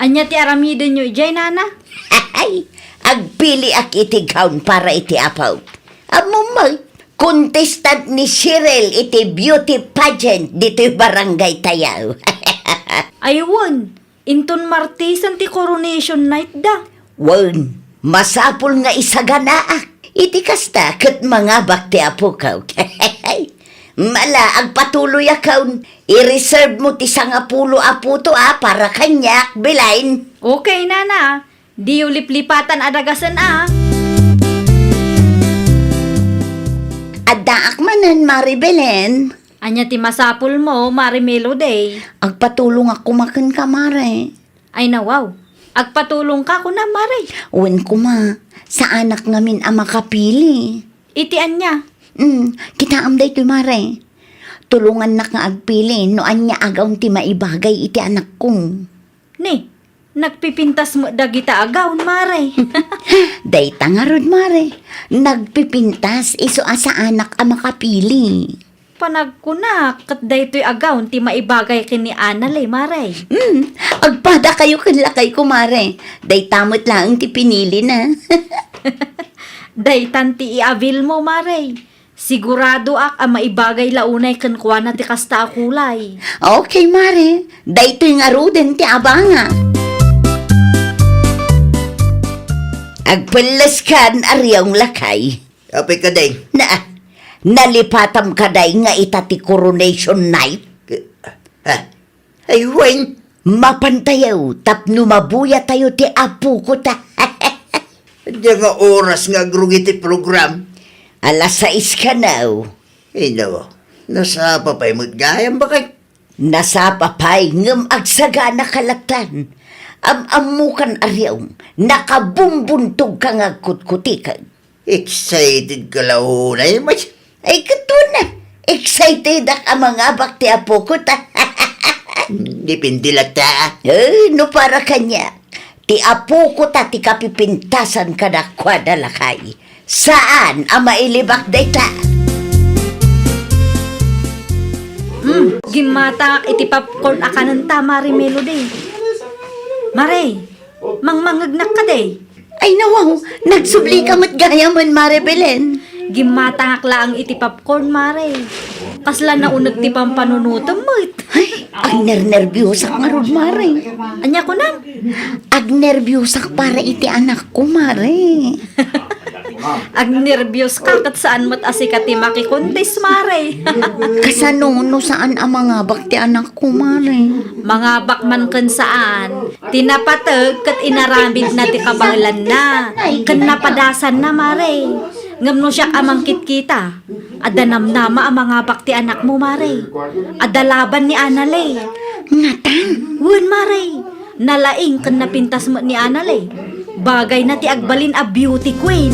Anya ti aramidin nyo, ijay nana? Ay, agpili ak iti gaon para iti apaw. Amumay, contestant ni Cheryl iti beauty pageant dito'y barangay tayaw. Ayun, inton Martes ti coronation night da. Wan, Masapul nga isaganaak. Iti kasta kat mga bakti apo kaw. Mala, ang patuloy akaw. I-reserve mo ti sangapulo apo to para kanyak, bilain. Okay, nana. Di ulip-lipatan adagasan Adaak manan, Maribelen. Anya ti masapul mo, Marimelo day. Agpatulong ako makan ka, Mare. Ay nawaw. Agpatulong ka ko na, Mare. Uwan ko ma, sa anak ngamin ang makapili. Itian niya. Kita amday to, Mare. Tulungan na nga agpili, no anya agaw ti maibagay iti anak kong. Ni, nagpipintas mo dagita agaw, Mare. Dayta nga rod, Mare. Nagpipintas, iso sa anak ang makapili. Panagkunak, kat daytoy agaw, ti maibagay kini Anale, Mare. Agpada kayo kanlakay ko, Mare. Daytamot lang ti pinili na. Daytan ti i-avail mo, Mare. Sigurado ak ang maibagay launay kan kuha na ti kasta akulay. Okay, Mare. Daytoy nga ruden ti abanga. Agpalas kan ariyong lakay. Apay ka day. Nalipatam ka day nga itati coronation night. Ay, Wayne. Mapantayaw, tapno mabuya tayo ti apo ko ta. Diyan nga oras nga grugiti program. Alas 6 ka now. Ay, nawa. Nasa papay mo't gayam ba kay? Nasa papay ngam agsaga na kalatan. Amukan ariyaw, nakabumbuntog ka nga kutkutikan. Excited ka lahunay, mas. Ay kato na, excited ang mga bakti apo ko ta. Dipindilat ta. No para kanya, ti apo ko ta ti kapipintasan ka na kwadalakay. Saan ang mailibak dayta? Gimata iti popcorn akanan ta, Marimelo day. Mare, mangmangagnak ka day. Ay nawaw, nagsubli ka mo't gayaman, Maribelen. Gimata lang iti popcorn, Mare. Kasla na unag ti pampanunutom mo. Ang nervyusak nga rod, Mare. Anya ko na. Ag nervyusak para iti anak ko, Mare. Ag nervyos ka kat saan mo't asikat ti makikuntis, Mare. Kasano saan ang mga bakti anak ko, Mare. Mga bakman kan saan. Tinapatag kat inaramid na ti kabanglan na. Kan napadasan na, Mare. Ngam no siya amangkit kita. Adanamnama ang mga bakti anak mo, Mare. Adalaban ni Anale. Ngatan. Wen, Mare. Nalaing kan napintas mo ni Anale. Bagay na ti agbalin a beauty queen.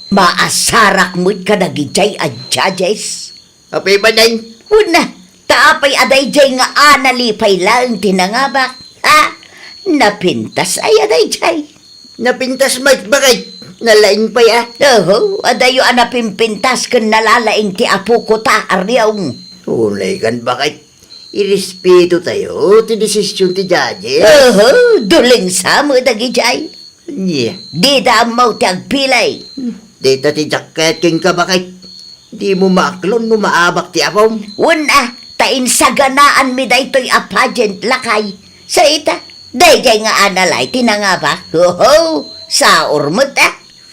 Maasarak mo't kadagijay at judges. Apay ba day? Una, taapay adayjay nga analipay lang tinangabak. Napintas ay adayjay. Napintas mat bakit? Nalaing pa ya? Oo, adayo anapimpintas kan nalalaing ti apo ko ta aryong. Ulay kan bakit? Irespeto tayo, ti desisyon ti judges. Oo, duling sa mo dagijay. Yeah. Di damaw ti agpilay. Dita ti jacket king ka bakit? Di mo maklon no maabak ti apom. Una, tain saganaan mi daytoy a pageant lakay. Sa ita, dayjay nga analay tinangabak. Oo, sa urmot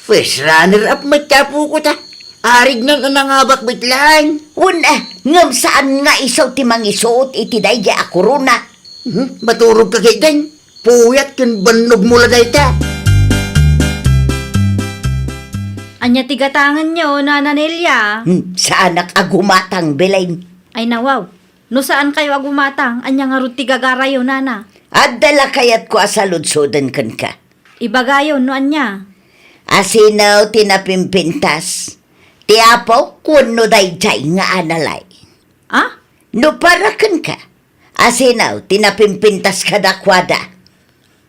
First runner-up magtapo ko ta. Arig na nangabak bitlang. Una, ngam saan nga isaw ti mangisuot iti dayjay a korona. Maturog ka kay Dan. Puyat kan banog mula dayta. Anya tigatangan nyo, Nana Nelia. Sa anak agumatang belain. Ay nawaw. No saan kayo agumatang? Anya nga ruti gagarayo, Nana. Adala kayat ko asaludsodan kan ka. Ibagayon, no anya. Asinaw tinapimpintas. Ti apo kuno dayjay nga analay. No para kan ka. Asinaw tinapimpintas ka dakwada.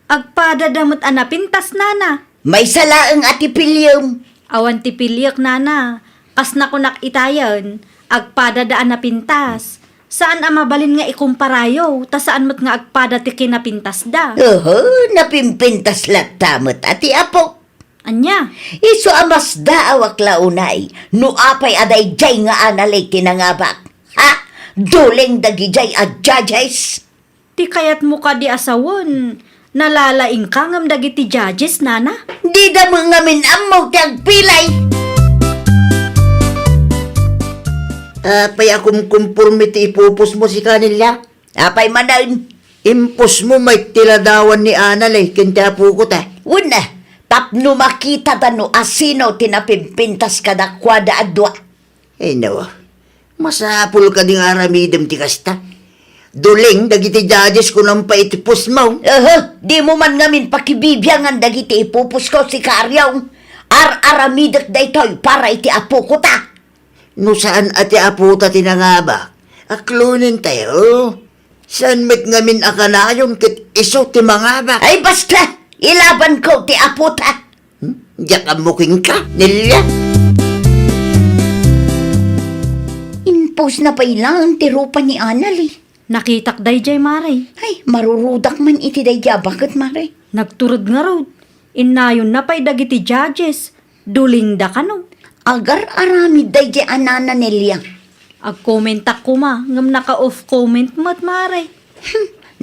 Agpada damot anapintas, Nana. May salaang atipilyum. Awan ti pilyak, Nana. Kas na kunak itayan. Agpada daan na pintas. Saan ang mabalin nga ikumparayo? Ta saan mat nga agpada ti kinapintas da? Napimpintas latamot ati apo. Anya? Iso amas daawak launay. No apay aday jay nga analay tinangabak. Duling dagijay at judges. Ti kayat mo ka di asawon. Nalalaing ka ngam dagiti judges, nana? Di da mo ngamin amo tiyag pilay. Apay akong conformity ipupos mo si kanila. Apay manain. Impos mo may tiladawan ni Anal eh, kinta po ko ta. Una, tapno makita tano asino tinapimpintas ka na kwada adwa. Eh nawa, masapul ka ding aramidem ti kasta. Duling, dagiti judges ko nang paitipos mo. Di mo man ngamin pakibibyangan dagiti ipupus ko si Karyaw. Ar-aramidak da ito'y para iti apo ko ta. No saan ati aputa tinangaba? Aklunin tayo. Saan met ngamin akanayon kit iso ti mangaba? Ay basta, ilaban ko ti apo ta. Diyak amuking ka, nilya. Impos na pa ilang tirupa ni Anal eh. Nakitak dayjay, Mare. Ay, marurudak man iti dayja. Bakit, Mare? Nagturod nga raw. Inayon na pa'y dagiti judges. Duling da ka no. Agar aramid dayja anana Nelia. Ag-commentak ko ma, ngam naka-off comment mo't, Mare.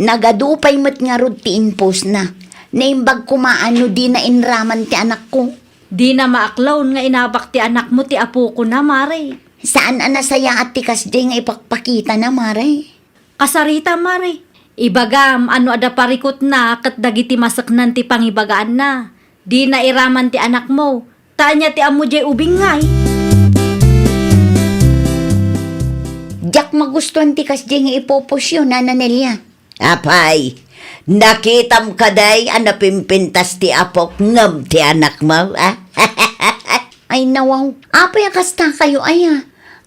Nagadupay mat nga rod ti impos na. Naimbag kumaano di na inraman ti anak ko. Di na maaklawn nga inabak ti anak mo ti apo ko na, Mare. Saan anasaya at tikas di nga ipakpakita na, Mare? Kasarita, Mare. Ibagam, ano ada parikot na, kat dagiti masaknan ti pangibagaan na. Di na iraman ti anak mo. Tanya ti amo jay ubing ngay. Diyak magustuhan tikas di nga ipopos yun, Nana Nelia. Apay, nakitam kaday anapimpintas ti apok ngam ti anak mo, ah? Ay nawaw, apay akasta kayo aya.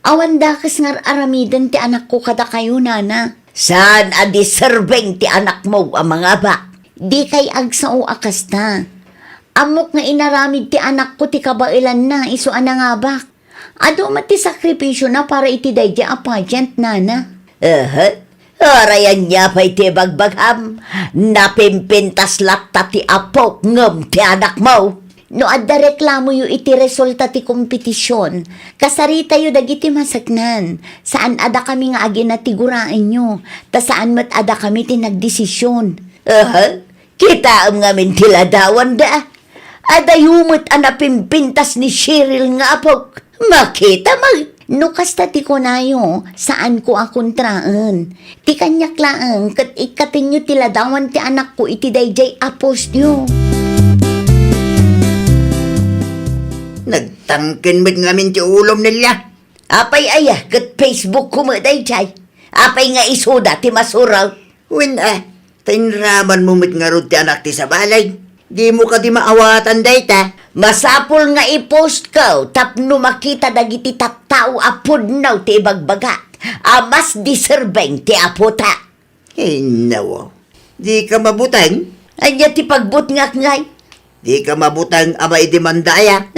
Awan dakas nga aramidan ti anak ko kada kayo, Nana. Saan adi serbeng ti anak mo ang mga ba? Di kay agsao akasta. Amok nga inaramid ti anak ko ti kabailan na, iso anangabak. Ado mati sakripisyo na para iti dayja a pageant, Nana. Orayan niya pa'y ti bagbagham. Napimpintas latta ti apok ngam ti anak mo. No adda reklamo yu iti resulta ti kompetisyon. Kasarita yu dagiti masaknan. Saan ada kami nga agi natiguraan nyo. Ta saan mat ada kami ti nagdesisyon. Kita ang ngamin tiladawan da. Ada yumot anapimpintas ni Cheryl nga apok. Makita mag. No kasta ti ko nayo, saan ko akontraan. Ti kanyak laang, kat ikating nyo tiladawan ti anak ko iti dayjay apos nyo. Nagtangkin met ngamin ti ulom nila. Apay aya, kat Facebook ko mo dayjay. Apay nga isuda ti masuraw. Win tainraman mo met nga rod ti anak ti sa balay. Di mo ka di maawatan dayta. Masapol nga i-post ko, tapno makita dagiti tattao apod naw ti ibagbagat. Amas diserbeng ti apota. Eh nawa, di ka mabutang. Anya ti pagbut ngay. Di ka mabutang ama idimandaya.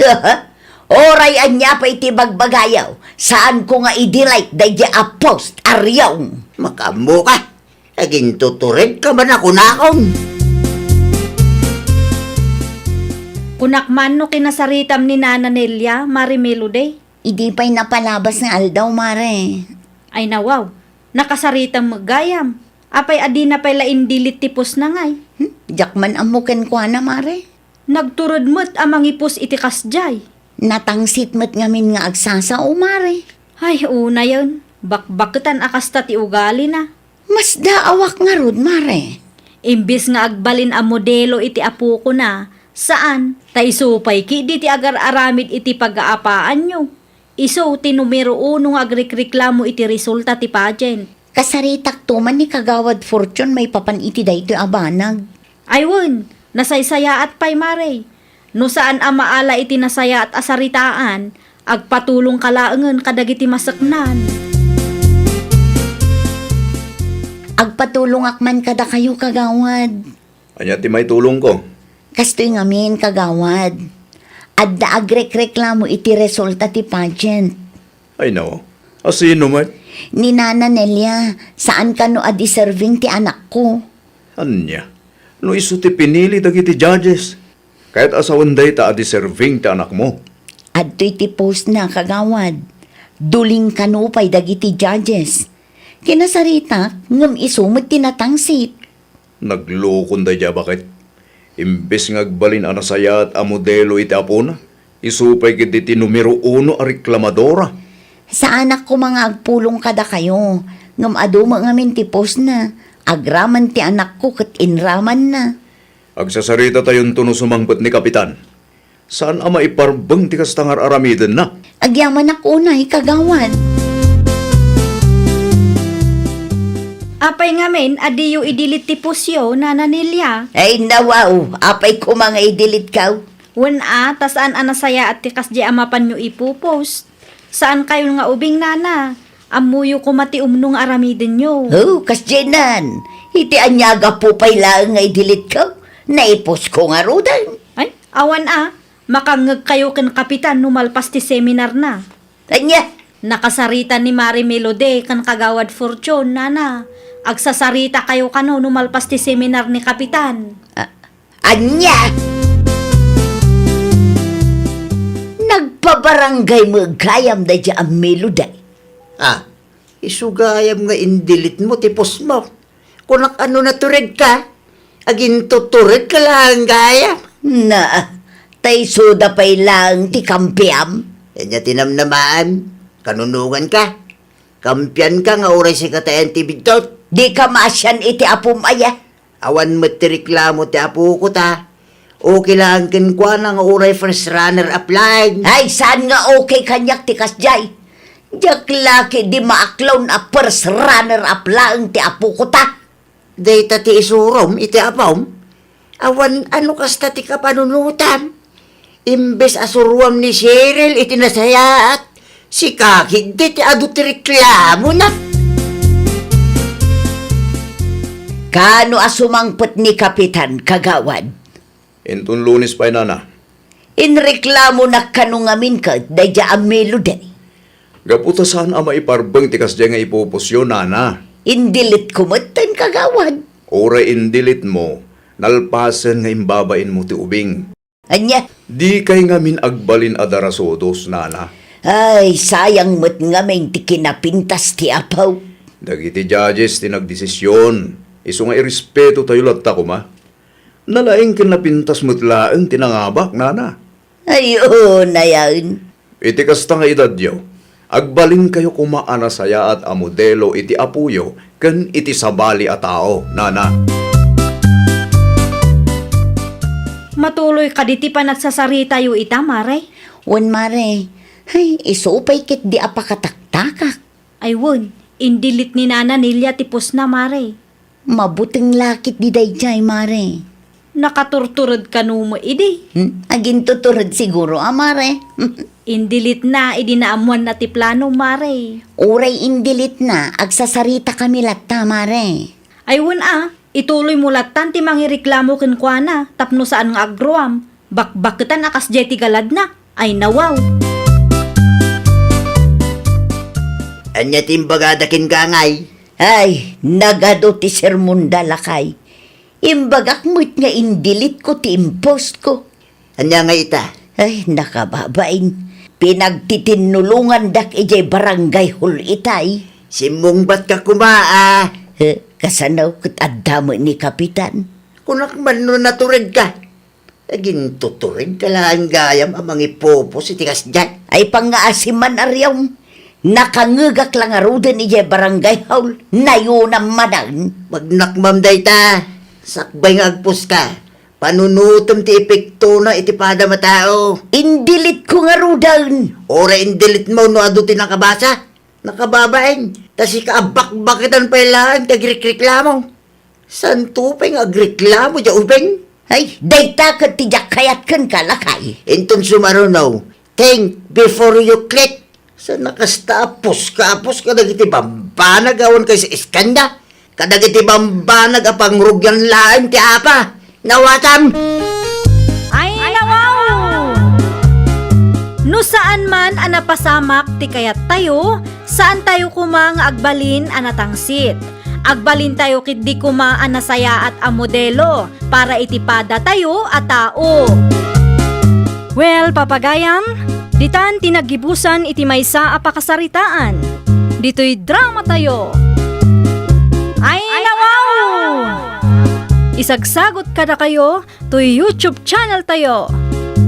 Oray anya pa iti bagbagayaw. Saan ko nga i-delete dayja a post aryaw. Makamo ka. Aging tuturin ka man ako nakong. Kunakman no kinasaritam ni Nana Nelia, Mari Melody. Idi pa'y napalabas nga aldaw, Mare. Ay nawaw, nakasaritam magayam. Apay adi na pala indilit tipos na ngay. Diyak man amuken ko na, Mare. Nagturod mo't amang ipos iti kasjay. Natangsit mo't ngamin nga agsasao, Mare. Ay, una yun. Bakbakutan akasta ti ugali na. Mas daawak nga rod, Mare. Imbis nga agbalin a modelo iti apo ko na, saan? Ta isupay ki di ti agar aramid iti pag-aapaan nyo. Iso ti numero 1 agrekreklamo iti resulta ti pageant. Kasaritak tuman ni Kagawad Fortune may papan iti dayto abanag. Ayun, nasaysaya at pay Mare. No saan a maala iti nasaya at asaritaan, agpatulong kalaangan kadagiti masaknan. Agpatulong akman kada kayo, Kagawad. Anya ti may tulong ko. Kastoy ngamin, Kagawad. Adda agrek-reklamo iti resulta ti pageant. Ay no, asino man? Ni Nana Nelia, saan ka no a-deserving ti anak ko? Anya, no iso ti pinili dagiti judges. Kahit asawan day ta deserving ti anak mo. Adto'y ti post na, Kagawad. Duling kanupay dagiti judges. Kinasarita, ngam isumot tinatangsit. Naglukon da dya bakit? Imbes nga agbalin ana saya at amodelo iti apona, isupay kiti ti numero 1 a reklamadora. Sa anak ko mga agpulong kada kayo. Ngam aduma ngamin ti post na. Agraman ti anak ko kat inraman na. Agsasarita tayon tuno sumangpot ni Kapitan. Saan ama iparbang ti kastangar aramiden na? Agyaman ako na ikagawan. Apay ngamin, adiyo idilit ti pusyo, nananilya. Ay nawaw, apay ko mga idilit ka. Wen tas saan anasaya at tikas di amapan nyo ipupost. Saan kayo nga ubing nana? Amuyo ko mati umnong aramiden nyo. Oh, kasjenan. Iti anyaga po pay lang nga idilit ka. Naipos ko nga rudan. Ay, awan makangag kayo kan kapitan numalpas ti seminar na. Anya, Nakasarita ni Mari Melode kan kagawad Fortune, nana. Agsasarita kayo kano numalpas ti seminar ni kapitan. anya. Nagpabarangay mo gayam da dya ang meloday. Isugayam nga indilit mo, tipos mo. Kunak ano na tured ka, agin tutured ka lang gayam. Na, tay soda pay lang ti kampiam. Kanya tinamnamaan, kanunungan ka. Kampiyan ka nga oray si katayan ti bigtot. Di ka masyan iti apum aya. Awan mo ti reklamo ti apo ko ta. Okay lang kinkwa nga oray first runner apply. Ay, saan nga okay kanyak ti kasjay? Diyak laki di maaklaw na first runner up lang ti apo ko ta. Data ti isurom, iti apam. Awan ano kasta ti kapanunutan. Imbes asuruam ni Cheryl, iti nasayaat. Si kakig di ti adu ti reklamo na. Kano asumangpot ni Kapitan Kagawad? Intun Lunes pa'y nana. Inreklamo na kanungamin ka, dayja ang meloday. Gaputa saan ama iparbang ti kasya nga ipupusyo, nana. Indilit kumutan Kagawad. Oray indilit mo, nalpasan nga imbabain mo ti ubing. Anya, Di kay ngamin agbalin adarasodos, nana. ay sayang mo't ngamin ti kinapintas ti apaw. Dagiti judges ti nagdesisyon. Isu nga irespeto tayo latta ko ma. Nalaing kinapintas mo't laeng tinangabak, nana. Ay, oo na yan. Iti kasta nga edad yaw. Agbalin kayo kumaana saya at amodelo iti apuyo ken iti sabali a tao, nana. Matuloy ka diti pa nagsasarita yu ita, Mare. Wan mare, ay isupay kit di apakataktakak. Ay won, indilit ni Nana Nilya tipos na, Mare. Mabuting lakit di dayjay mare. Nakaturturod ka mo idi. Agin tuturod siguro mare. Indilit na, idinaamuan na ti plano, Mare. Uray indilit na, agsasarita kami latta mare. Ay won ituloy mo latan ti mangireklamo ken kuana, tapno saan nga agruam. Bakbaketan akas jeti galad na. Ay nawaw. Anya timbagadakin kangay. Ay, nagado ti sermon dalakay. Imbagak mo't nga indilit ko ti impost ko. Anya nga ita. Ay, nakababain. Pinagtitinulungan dak ijay barangay hul itay. Simong ba't ka kumaa? Kasanaw kat adamo ni Kapitan. Kunak man no natured ka. Agin tutured ka lang gayam amang ipopos iti kasdyan. Ay pangaasiman aryam. Nakangagak lang arudan ijay barangay hul. Nayunam manan. Magnakmam dayta. Sakbay nga agpos ka. Panunutom ti epekto na iti pada matao. Indilit ko nga rudan. Ora indilit mo no adu ti nakabasa. Nakababain. Tas ikaabak-bakitan pa ilaan ti agreklamo. San tupay nga agreklamo dya ubeng? Ay, dayta ka tijak kayat kan kalakay. Inton sumarunaw. Think before you click. Sa nakastapos ka dagiti bambanag awan kay sa iskanda. Kadagiti bambanag apang rugyan laang ti apa. Nawatam! Ay nawaw! No saan man anapasamak ti kayat tayo, saan tayo kuma nga agbalin anatangsit. Agbalin tayo kit di kuma anasaya at amodelo para itipada tayo at tao. Well, papagayam, ditan tinagibusan iti maysa a pakasaritaan. Dito'y drama tayo. Ay nawaw! Magsagsagot ka na kayo to YouTube channel tayo.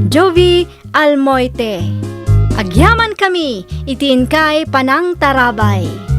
Jovi Almoite. Agyaman kami, itiin kay Panang Tarabay.